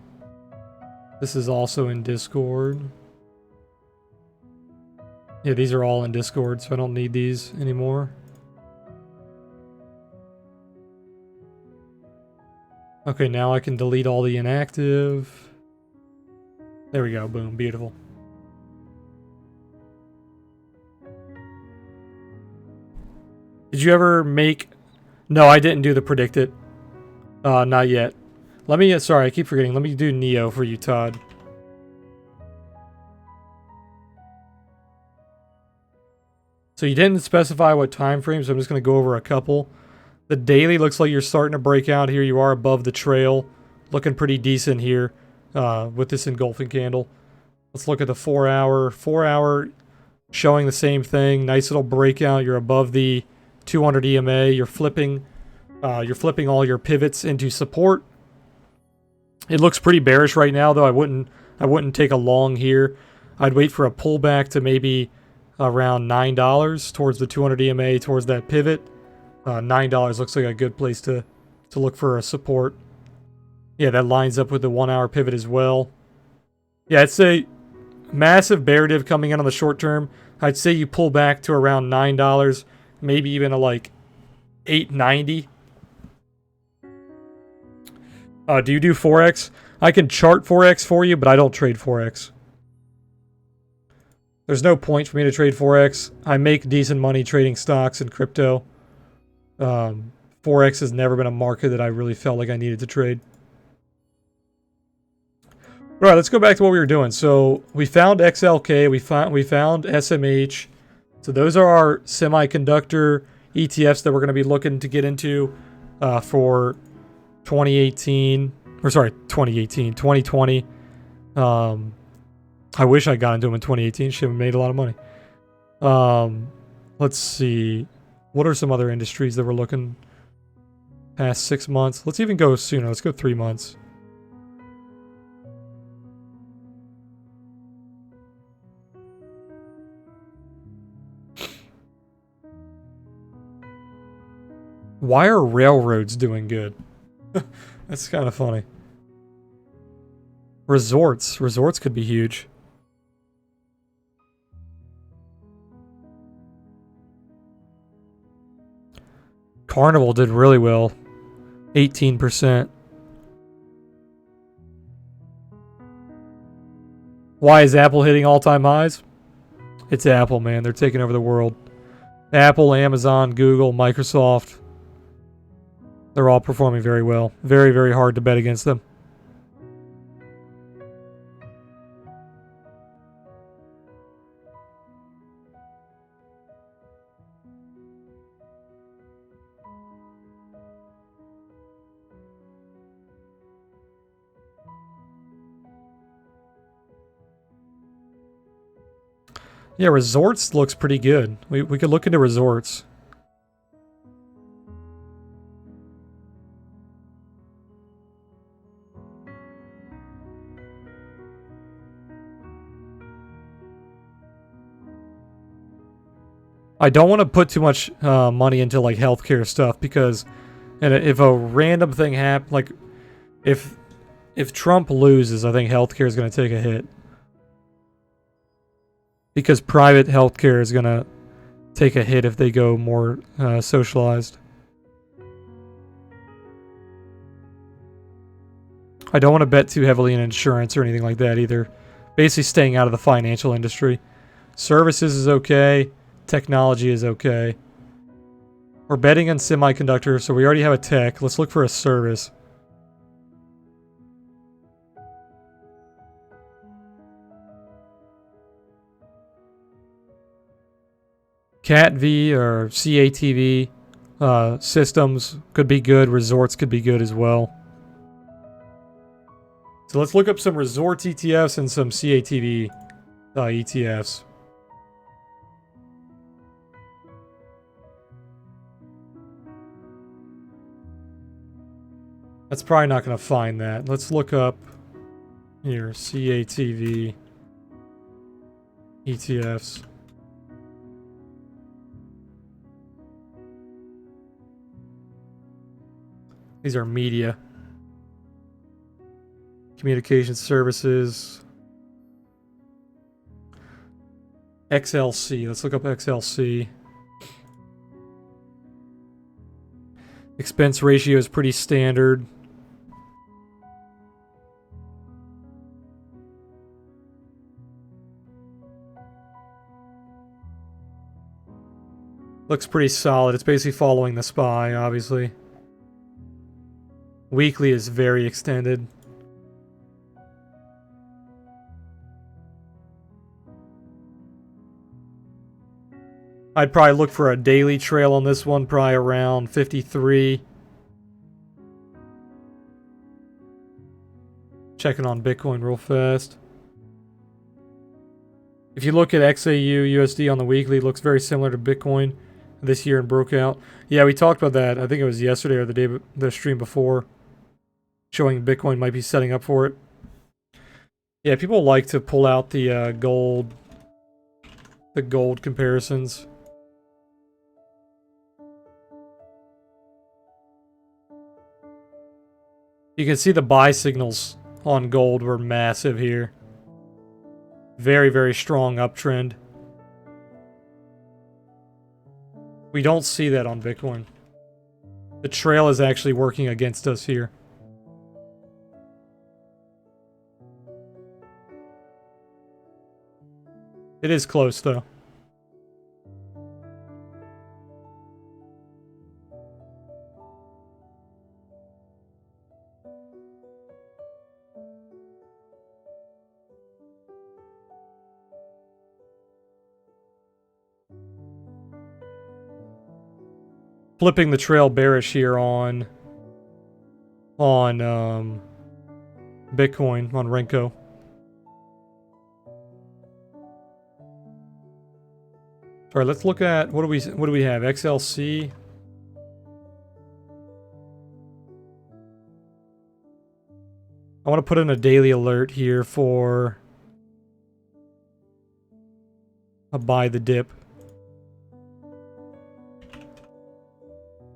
This is also in Discord. Yeah, these are all in Discord, so I don't need these anymore. Okay, now I can delete all the inactive. There we go. Boom. Beautiful. Did you ever make No, I didn't do the predict it. Not yet. Let me, sorry, I keep forgetting. Let me do Neo for you, Todd. So you didn't specify what time frame, so I'm just going to go over a couple. The daily looks like you're starting to break out here. You are above the trail. Looking pretty decent here with this engulfing candle. Let's look at the 4 hour. 4 hour showing the same thing. Nice little breakout. You're above the 200 EMA. You're flipping all your pivots into support. It looks pretty bearish right now, though. I wouldn't take a long here. I'd wait for a pullback to maybe around $9 towards the 200 EMA, towards that pivot. $9 looks like a good place to look for a support. Yeah, that lines up with the 1 hour pivot as well. Yeah, I'd say massive bear div coming in on the short term. I'd say you pull back to around $9, maybe even a like $8.90. Do you do forex? I can chart forex for you, but I don't trade forex. There's no point for me to trade forex. I make decent money trading stocks and crypto. Forex has never been a market that I really felt like I needed to trade. All right, let's go back to what we were doing. So we found XLK, we found SMH. So those are our semiconductor ETFs that we're going to be looking to get into for 2020. I wish I got into them in 2018. Should have made a lot of money. Let's see. What are some other industries that we're looking past 6 months? Let's even go sooner. Let's go 3 months. Why are railroads doing good? That's kind of funny. Resorts could be huge. Carnival did really well. 18%. Why is Apple hitting all-time highs? It's Apple, man. They're taking over the world. Apple, Amazon, Google, Microsoft. They're all performing very well. Very, very hard to bet against them. Yeah, resorts looks pretty good. We could look into resorts. I don't want to put too much money into like healthcare stuff because, and if a random thing happens, like if Trump loses, I think healthcare is going to take a hit. Because private healthcare is going to take a hit if they go more socialized. I don't want to bet too heavily in insurance or anything like that either. Basically staying out of the financial industry. Services is okay. Technology is okay. We're betting on semiconductors, so we already have a tech. Let's look for a service. CATV or CATV systems could be good. Resorts could be good as well. So let's look up some resorts ETFs and some CATV ETFs. That's probably not going to find that. Let's look up here, CATV ETFs. These are media. Communication services. XLC. Let's look up XLC. Expense ratio is pretty standard. Looks pretty solid. It's basically following the SPY, obviously. Weekly is very extended. I'd probably look for a daily trail on this one, probably around 53. Checking on Bitcoin real fast. If you look at XAU USD on the weekly, it looks very similar to Bitcoin this year and broke out. Yeah, we talked about that. I think it was yesterday or the stream before, showing Bitcoin might be setting up for it. Yeah, people like to pull out the gold comparisons. You can see the buy signals on gold were massive here. Very, very strong uptrend. We don't see that on Bitcoin. The trail is actually working against us here. It is close, though. Flipping the trail bearish here on Bitcoin, on Renko. Alright, let's look at what do we have? XLC. I want to put in a daily alert here for a buy the dip.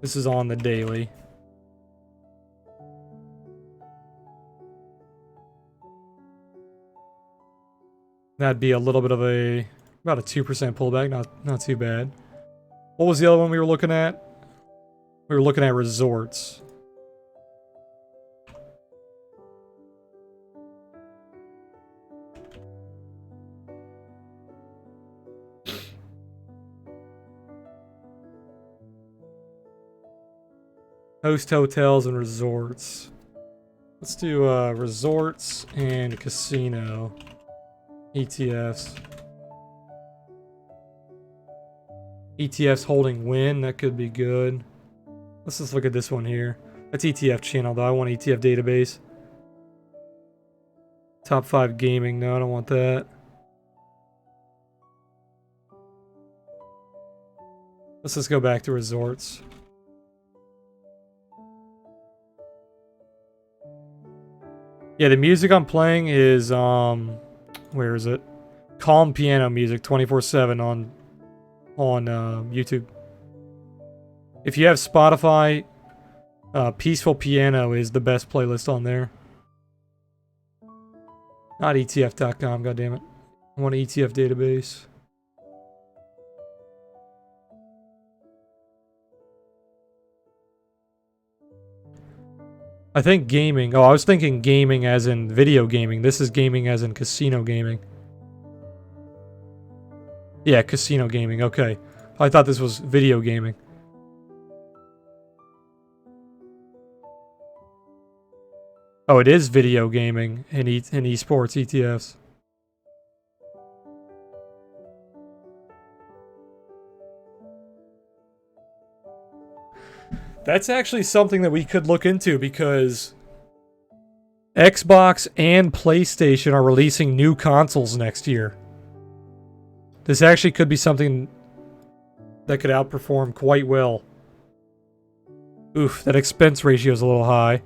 This is on the daily. That'd be a little bit of about a 2% pullback, not too bad. What was the other one we were looking at? We were looking at resorts. Host hotels and resorts. Let's do resorts and casino ETFs. ETFs holding win, that could be good. Let's just look at this one here. That's ETF channel though. I want ETF database. Top 5 gaming. No, I don't want that. Let's just go back to resorts. Yeah, the music I'm playing is where is it? Calm piano music 24/7 on YouTube. If you have Spotify, Peaceful Piano is the best playlist on there. Not ETF.com, goddammit. I want an ETF database. I think gaming. Oh, I was thinking gaming as in video gaming. This is gaming as in casino gaming. Yeah, casino gaming. Okay. I thought this was video gaming. Oh, it is video gaming in esports ETFs. That's actually something that we could look into because Xbox and PlayStation are releasing new consoles next year. This actually could be something that could outperform quite well. Oof, that expense ratio is a little high.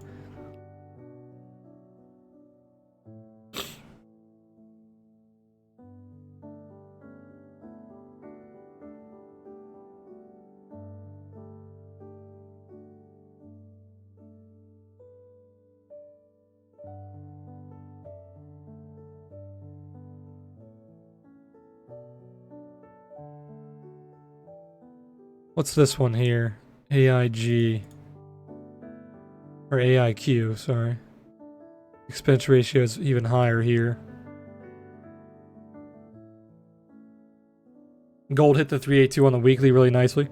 What's this one here? AIG. Or AIQ, sorry. Expense ratio is even higher here. Gold hit the 382 on the weekly really nicely.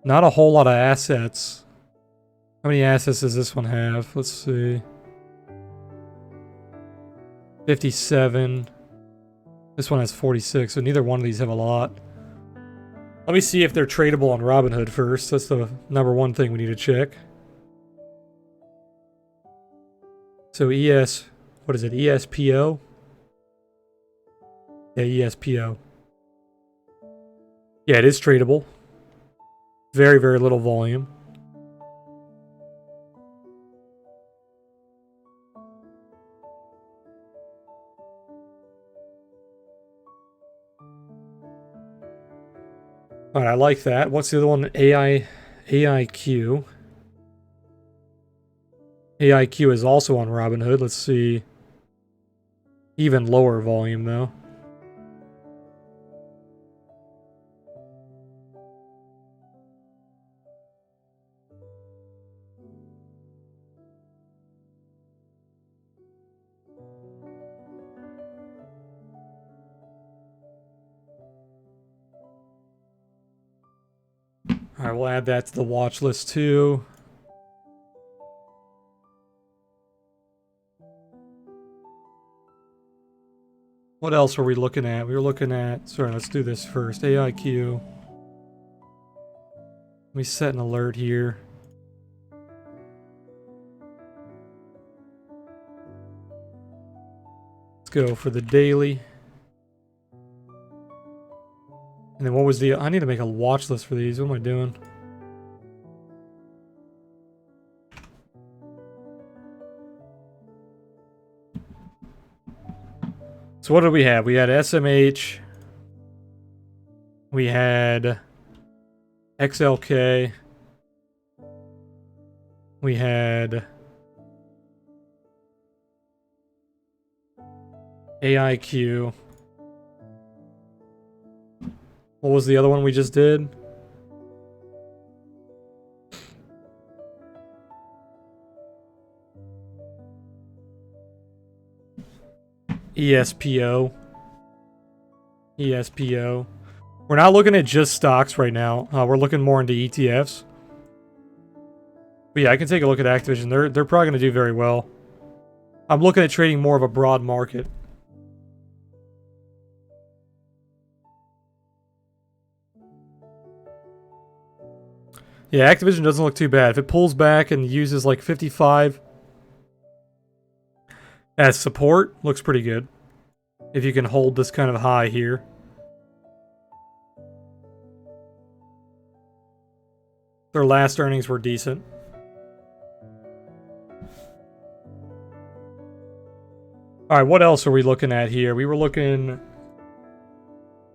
Not a whole lot of assets. How many assets does this one have? Let's see. 57. This one has 46, so neither one of these have a lot. Let me see if they're tradable on Robinhood first. That's the number one thing we need to check. So what is it? ESPO? Yeah, ESPO. Yeah, it is tradable. Very, very little volume. All right, I like that. What's the other one? AIQ. AIQ is also on Robinhood. Let's see. Even lower volume, though. All right, we'll add that to the watch list, too. What else were we looking at? We were looking at... Sorry, let's do this first. AIQ. Let me set an alert here. Let's go for the daily. And then what was the... I need to make a watch list for these. What am I doing? So what did we have? We had SMH. We had XLK. We had AIQ. What was the other one we just did? ESPO. ESPO. We're not looking at just stocks right now. We're looking more into ETFs. But yeah, I can take a look at Activision. They're probably going to do very well. I'm looking at trading more of a broad market. Yeah, Activision doesn't look too bad. If it pulls back and uses like 55 as support, looks pretty good. If you can hold this kind of high here. Their last earnings were decent. Alright, what else are we looking at here? We were looking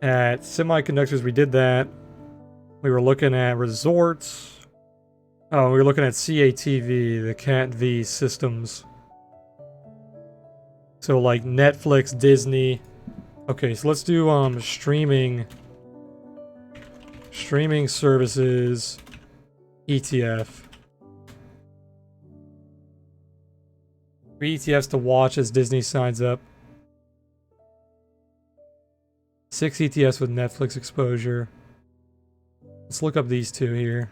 at semiconductors. We did that. We were looking at resorts. Oh, we were looking at CATV, the CAT-V systems. So like Netflix, Disney. Okay, so let's do streaming services ETF. 3 ETFs to watch as Disney signs up. 6 ETFs with Netflix exposure. Let's look up these two here.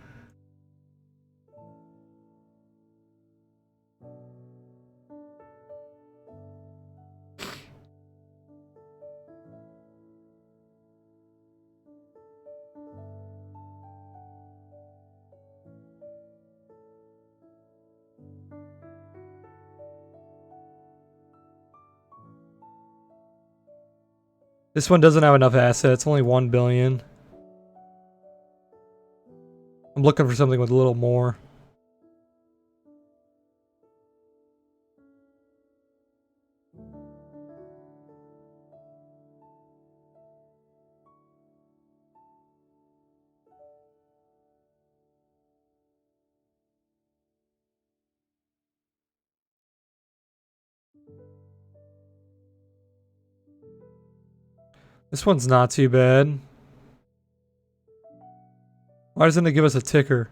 This one doesn't have enough assets, only 1 billion. I'm looking for something with a little more. This one's not too bad. Why doesn't it give us a ticker?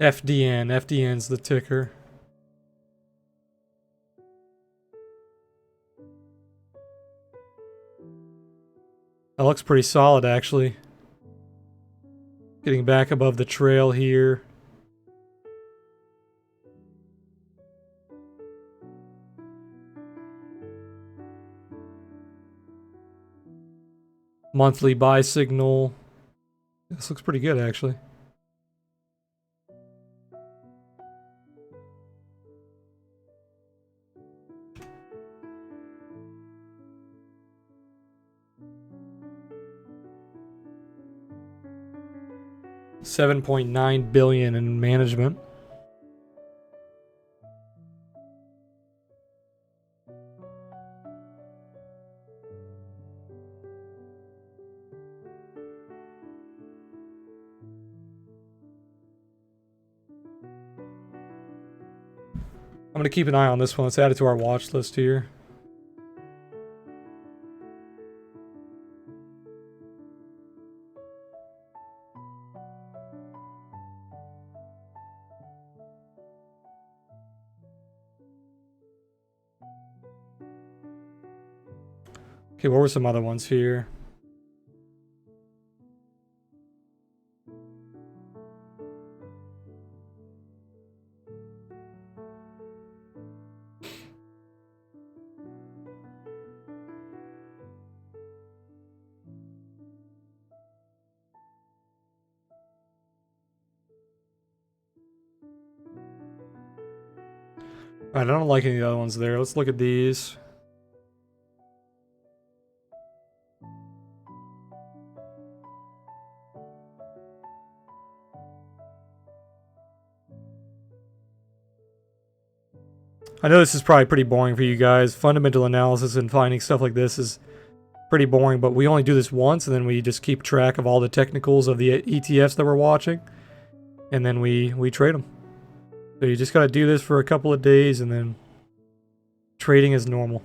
FDN. FDN's the ticker. That looks pretty solid, actually. Getting back above the trail here. Monthly buy signal. This looks pretty good, actually. $7.9 billion in management. I'm going to keep an eye on this one. Let's add it to our watch list here. Okay, what were some other ones here? Alright, I don't like any of the other ones there. Let's look at these. I know this is probably pretty boring for you guys. Fundamental analysis and finding stuff like this is pretty boring, but we only do this once, and then we just keep track of all the technicals of the ETFs that we're watching, and then we trade them. So you just got to do this for a couple of days, and then trading is normal.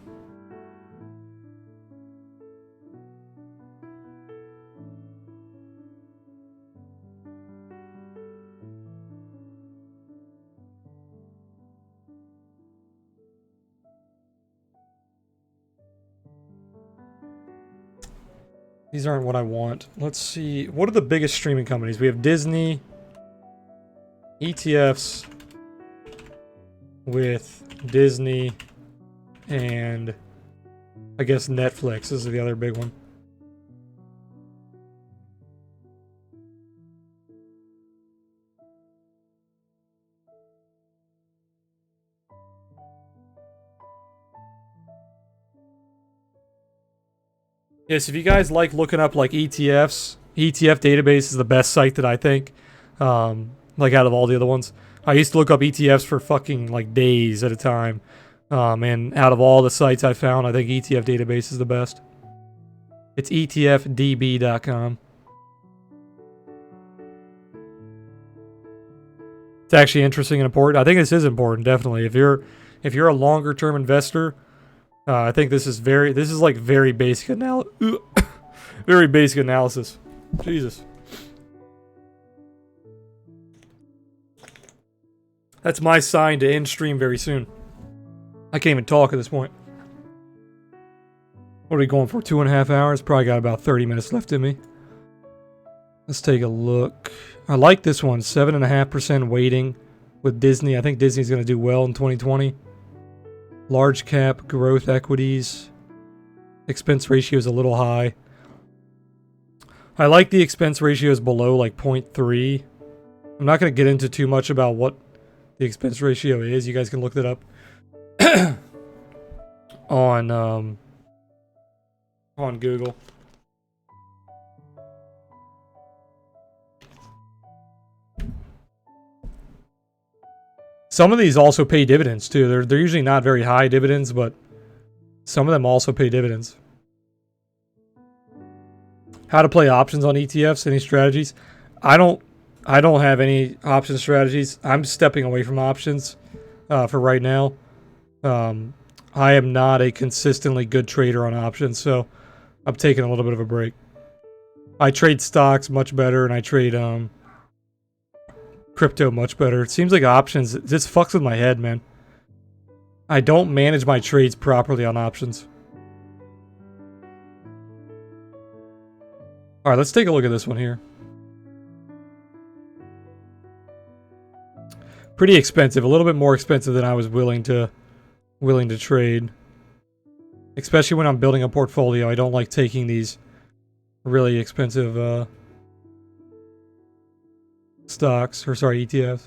These aren't what I want. Let's see. What are the biggest streaming companies? We have Disney, ETFs with Disney, and I guess Netflix is the other big one. Yes, if you guys like looking up like ETFs, ETF database is the best site that I think. Like out of all the other ones. I used to look up ETFs for fucking like days at a time. And out of all the sites I found, I think ETF database is the best. It's etfdb.com. It's actually interesting and important. I think this is important, definitely. If you're a longer term investor, I think this is very basic very basic analysis. Jesus. That's my sign to end stream very soon. I can't even talk at this point. What are we going for? 2.5 hours? Probably got about 30 minutes left in me. Let's take a look. I like this one. 7.5% weighting with Disney. I think Disney's going to do well in 2020. Large cap growth equities. Expense ratio is a little high. I like the expense ratios below like 0.3. I'm not going to get into too much about what the expense ratio is. You guys can look that up on Google. Some of these also pay dividends too. They're usually not very high dividends, but some of them also pay dividends. How to play options on ETFs? Any strategies? I don't have any option strategies. I'm stepping away from options for right now. I am not a consistently good trader on options, so I'm taking a little bit of a break. I trade stocks much better, and I trade crypto much better. It seems like options, it just fucks with my head, man. I don't manage my trades properly on options. All right, let's take a look at this one here. Pretty expensive, a little bit more expensive than I was willing to trade. Especially when I'm building a portfolio, I don't like taking these really expensive stocks, or sorry, ETFs.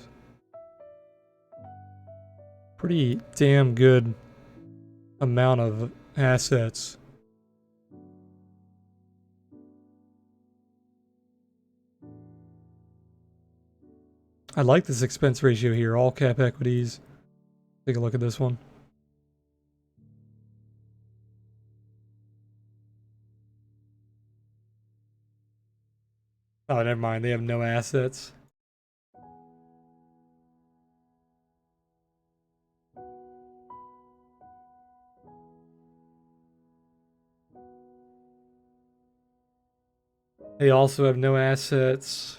Pretty damn good amount of assets. I like this expense ratio here, all cap equities. Take a look at this one. Oh, never mind, they have no assets. They also have no assets.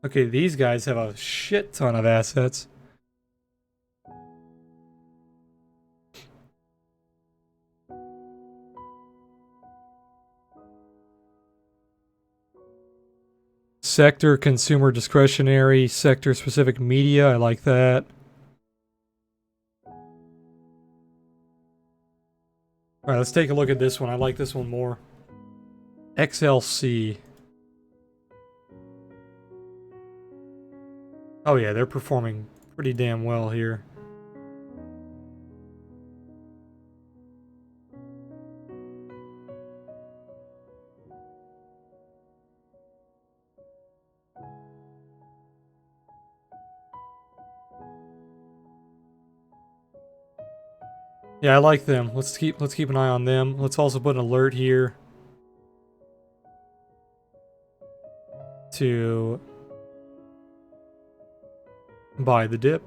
Okay, these guys have a shit ton of assets. Sector, consumer discretionary, sector specific media, I like that. Alright, let's take a look at this one. I like this one more. XLC. Oh yeah, they're performing pretty damn well here. Yeah, I like them. Let's keep an eye on them. Let's also put an alert here to buy the dip.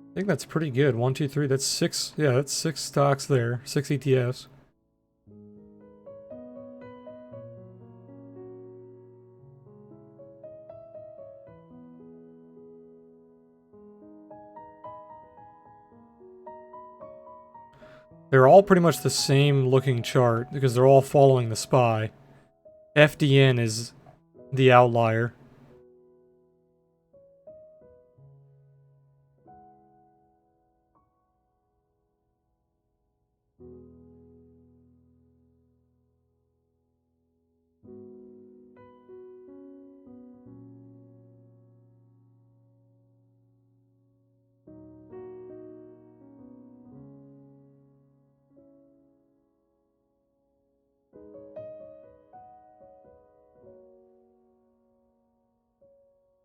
I think that's pretty good. 1, 2, 3. That's 6. Yeah, that's 6 stocks there. 6 ETFs. They're all pretty much the same looking chart because they're all following the SPY. FDN is the outlier.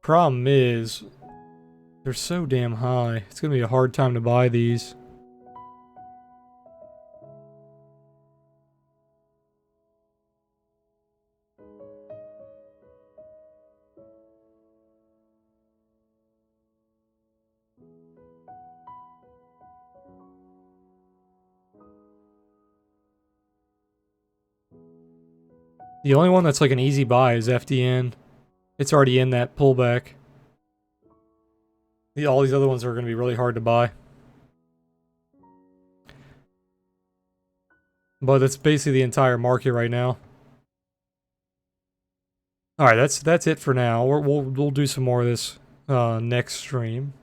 Problem is, they're so damn high. It's gonna be a hard time to buy these. The only one that's like an easy buy is FDN. It's already in that pullback. All these other ones are going to be really hard to buy. But that's basically the entire market right now. All right, that's it for now. We'll do some more of this next stream.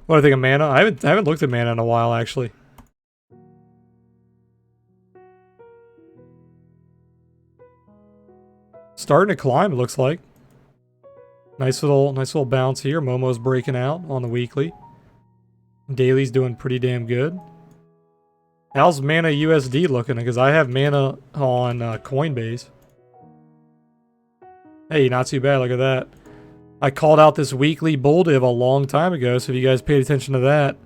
What do I think of Mana? I haven't looked at Mana in a while actually. Starting to climb, it looks like. Nice little bounce here. Momo's breaking out on the weekly. Daily's doing pretty damn good. How's Mana USD looking? Because I have Mana on Coinbase. Hey, not too bad. Look at that. I called out this weekly bull div a long time ago, so if you guys paid attention to that,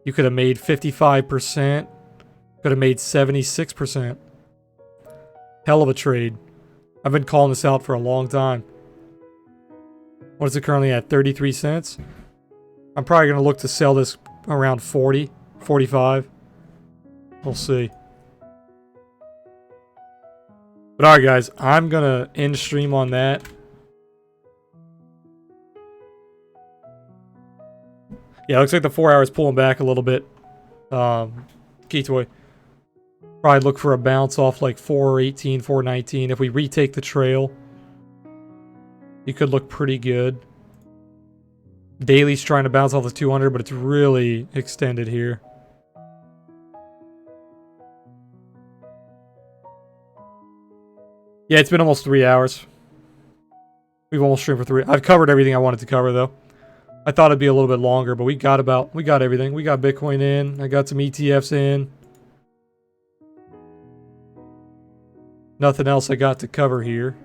you could have made 55%. Could have made 76%. Hell of a trade. I've been calling this out for a long time. What is it currently at? 33 cents. I'm probably going to look to sell this around 40, 45. We'll see. But alright guys, I'm going to end stream on that. Yeah, looks like the 4 hours pulling back a little bit. Key toy. Probably look for a bounce off like 418, 419. If we retake the trail, you could look pretty good. Daily's trying to bounce off the 200, but it's really extended here. Yeah, it's been almost 3 hours. We've almost streamed for 3. I've covered everything I wanted to cover, though. I thought it'd be a little bit longer, but we got everything. We got Bitcoin in. I got some ETFs in. Nothing else I got to cover here.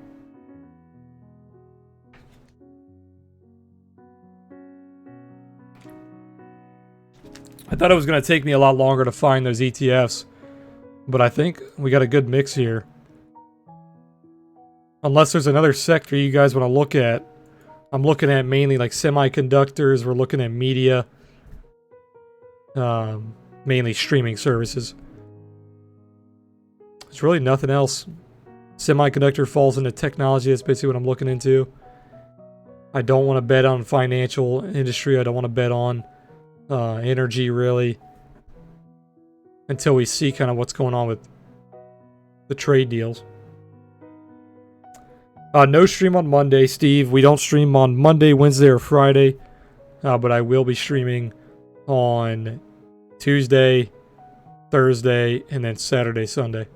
I thought it was going to take me a lot longer to find those ETFs, but I think we got a good mix here. Unless there's another sector you guys want to look at. I'm looking at mainly like semiconductors. We're looking at media. Mainly streaming services. There's really nothing else. Semiconductor falls into technology. That's basically what I'm looking into. I don't want to bet on financial industry. I don't want to bet on energy really until we see kind of what's going on with the trade deals. No stream on Monday, Steve. We don't stream on Monday, Wednesday, or Friday, but I will be streaming on Tuesday, Thursday, and then Saturday, Sunday.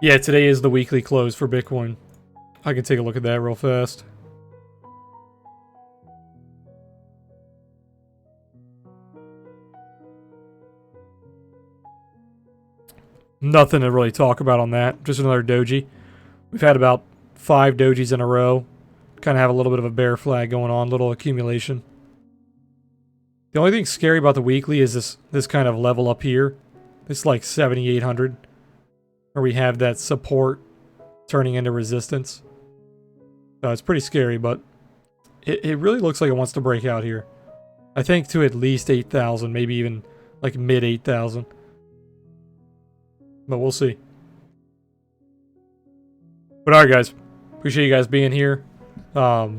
Yeah, today is the weekly close for Bitcoin. I can take a look at that real fast. Nothing to really talk about on that. Just another doji. We've had about 5 dojis in a row. Kind of have a little bit of a bear flag going on. Little accumulation. The only thing scary about the weekly is this kind of level up here. It's like 7,800. Where we have that support turning into resistance. It's pretty scary, but it really looks like it wants to break out here. I think to at least 8,000, maybe even like mid 8,000. But we'll see. But alright guys, appreciate you guys being here. Like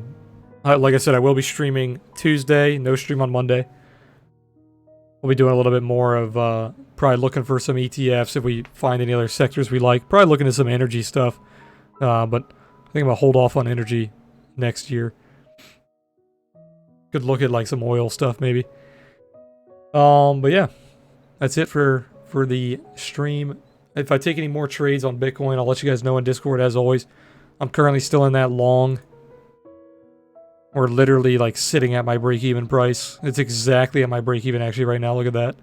I said, I will be streaming Tuesday, no stream on Monday. We'll be doing a little bit more of probably looking for some ETFs if we find any other sectors we like. Probably looking at some energy stuff. But I think I'm going to hold off on energy next year. Could look at like some oil stuff maybe. But yeah, that's it for the stream. If I take any more trades on Bitcoin, I'll let you guys know in Discord as always. I'm currently still in that long. We're literally like sitting at my break-even price. It's exactly at my break-even actually right now. Look at that.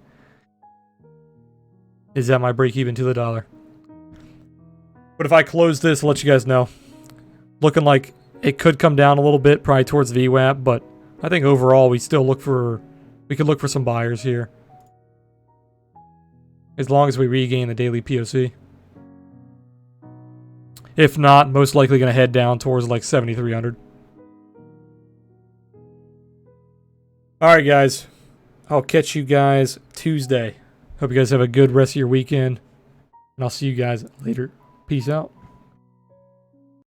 Is at my break-even to the dollar. But if I close this, I'll let you guys know. Looking like it could come down a little bit, probably towards VWAP, but I think overall we still we could look for some buyers here. As long as we regain the daily POC. If not, most likely going to head down towards like 7,300. Alright guys, I'll catch you guys Tuesday. Hope you guys have a good rest of your weekend. And I'll see you guys later. Peace out.